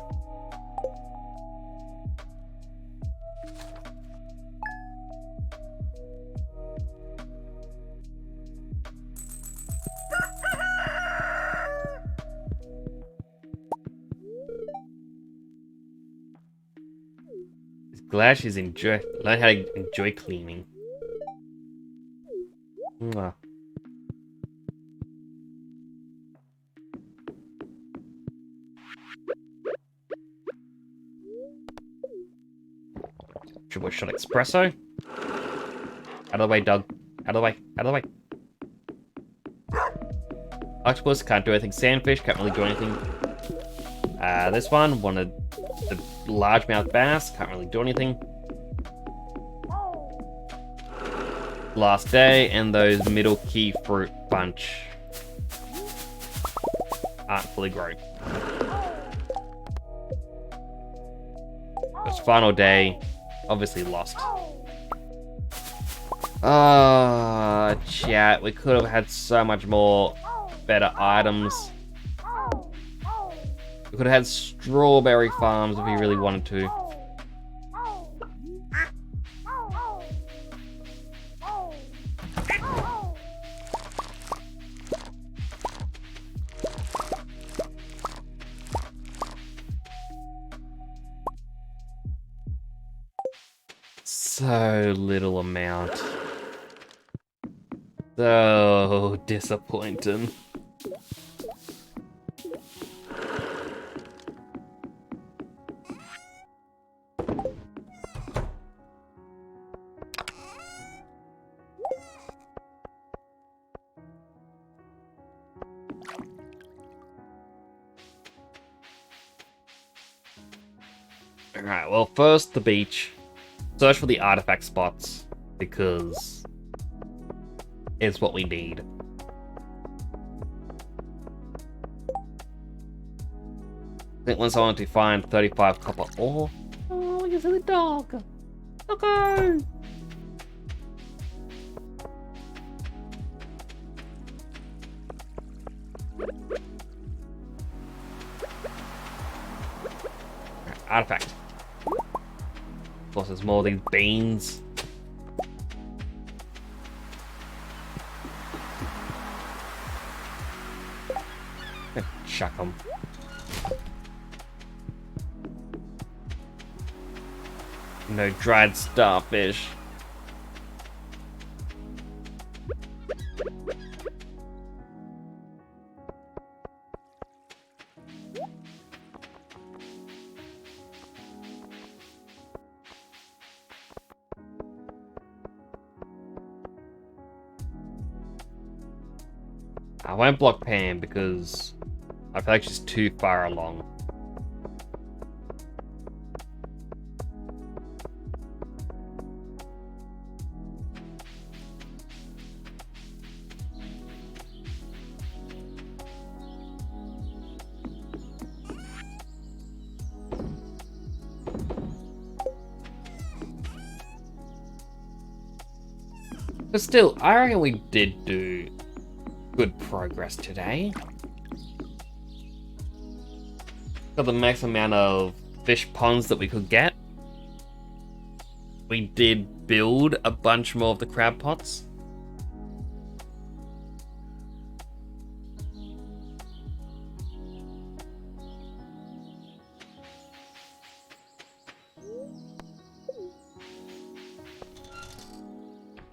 Glad she's learned how to enjoy cleaning. Mwah. Triple shot espresso. Out of the way, dog. Out of the way. Out of the way. Octopus can't do anything. Sandfish can't really do anything. This one wanted the largemouth bass, can't really do anything. Last day, and those middle key fruit bunch aren't fully grown. It's final day, obviously lost. Chat, we could have had so much more better items. We could have had strawberry farms if we really wanted to. so little amount. So disappointing. Alright, well, first the beach. Search for the artifact spots, because it's what we need. I think once I want to find 35 copper ore. Oh, you silly dog! Okay! Artifact. Of course, there's more of these beans. Chuck them. No dried starfish. I won't block Pam because I feel like she's too far along. But still, I reckon we did do good progress today. Got the max amount of fish ponds that we could get. We did build a bunch more of the crab pots.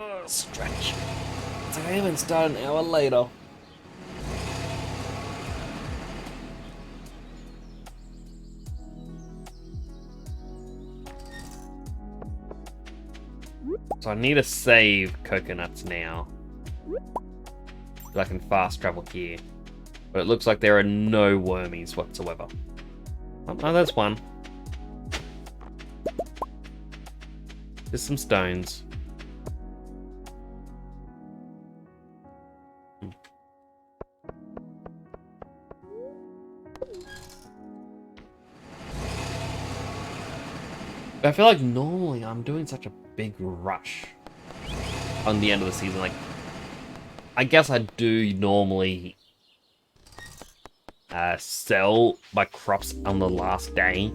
Oh, stretch. It's like I even started an hour later. So I need to save coconuts now, so I can fast travel here. But it looks like there are no wormies whatsoever. Oh, there's one. There's some stones. But I feel like normally I'm doing such a big rush on the end of the season. Like, I guess I do normally sell my crops on the last day.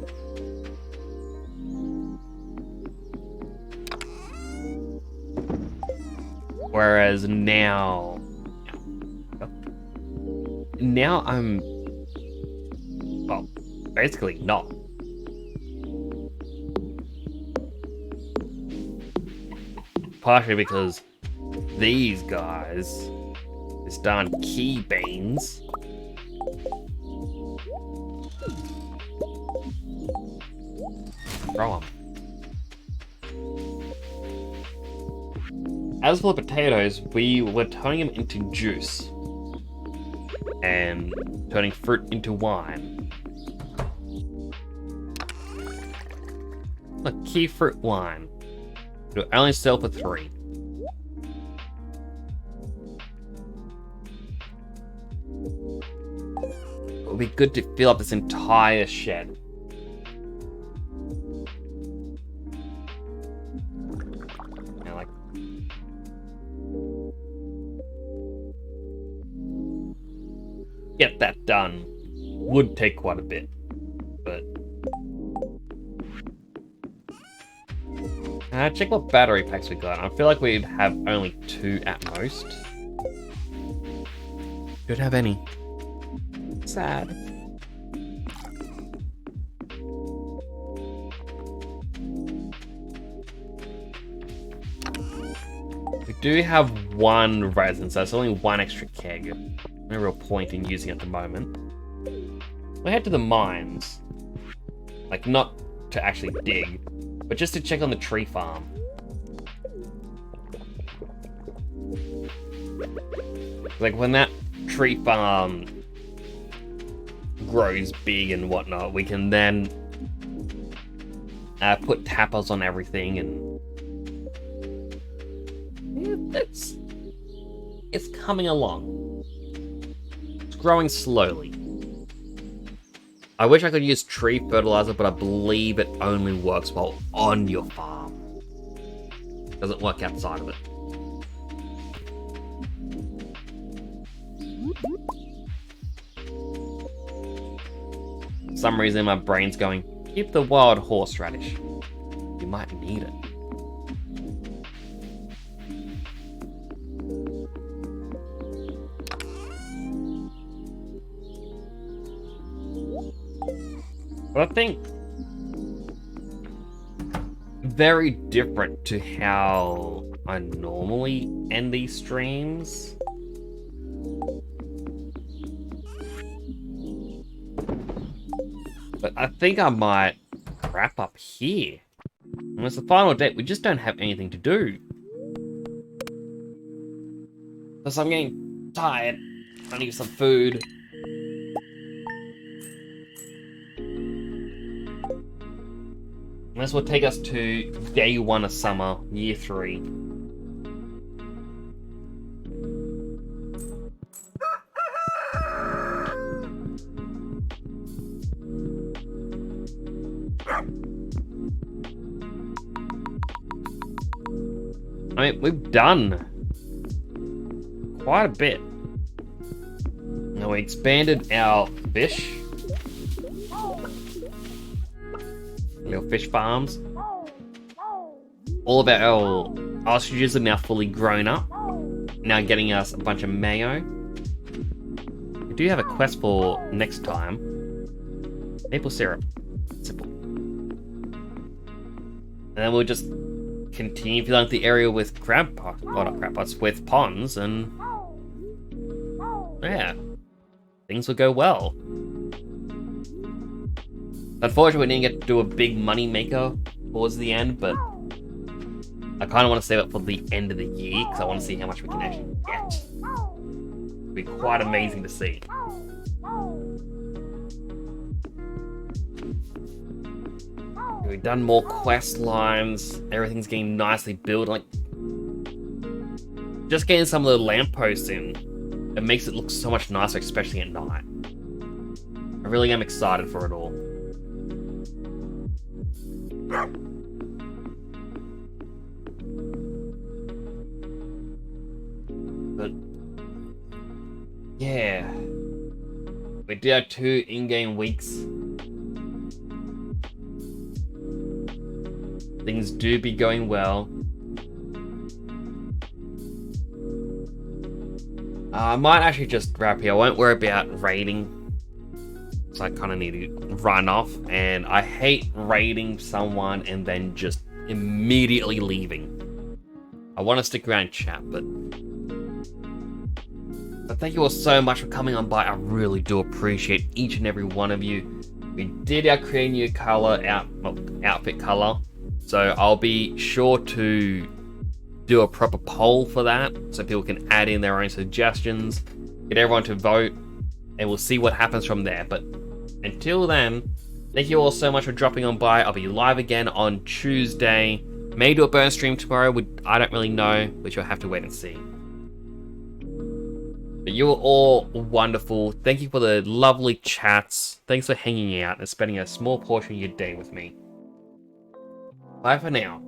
Whereas now I'm, well, basically not. Partially because these guys, this darn key beans, throw them. As for the potatoes, we were turning them into juice and turning fruit into wine. Look, key fruit wine. It'll only sell for 3. It would be good to fill up this entire shed. And like, get that done would take quite a bit, but check what battery packs we got. I feel like we'd have only 2 at most. Don't have any. Sad. do have one resin, so it's only one extra keg. No real point in using it at the moment. We'll head to the mines. Like, not to actually dig, but just to check on the tree farm. Like, when that tree farm grows big and whatnot, we can then put tappers on everything, and it's coming along. It's growing slowly. I wish I could use tree fertilizer, but I believe it only works while on your farm. It doesn't work outside of it. For some reason my brain's going, keep the wild horseradish. You might need it. But I think very different to how I normally end these streams. But I think I might wrap up here. And it's the final day, we just don't have anything to do. Plus I'm getting tired. I need some food. And this will take us to day 1 of summer, year 3. I mean, we've done quite a bit. Now we expanded our fish. Little fish farms. All of our ostriches are now fully grown up. Now getting us a bunch of mayo. We do have a quest for next time. Maple syrup. Simple. And then we'll just continue filling up the area with crab pots. Well, not crab pots, with ponds, and yeah, things will go well. Unfortunately, we didn't get to do a big money maker towards the end, but I kind of want to save it for the end of the year because I want to see how much we can actually get. It'll be quite amazing to see. We've done more quest lines. Everything's getting nicely built. Like, just getting some of the lampposts in, it makes it look so much nicer, especially at night. I really am excited for it all. But yeah, we did our 2 in-game weeks. Things do be going well. I might actually just wrap here. I won't worry about raiding. So I kind of need to run off. And I hate raiding someone and then just immediately leaving. I want to stick around and chat, but thank you all so much for coming on by. I really do appreciate each and every one of you. We did our create new color outfit color. So I'll be sure to do a proper poll for that so people can add in their own suggestions, get everyone to vote, and we'll see what happens from there. But until then, thank you all so much for dropping on by. I'll be live again on Tuesday. May do a burn stream tomorrow, I don't really know, which you'll have to wait and see. But you are all wonderful. Thank you for the lovely chats. Thanks for hanging out and spending a small portion of your day with me. Bye for now.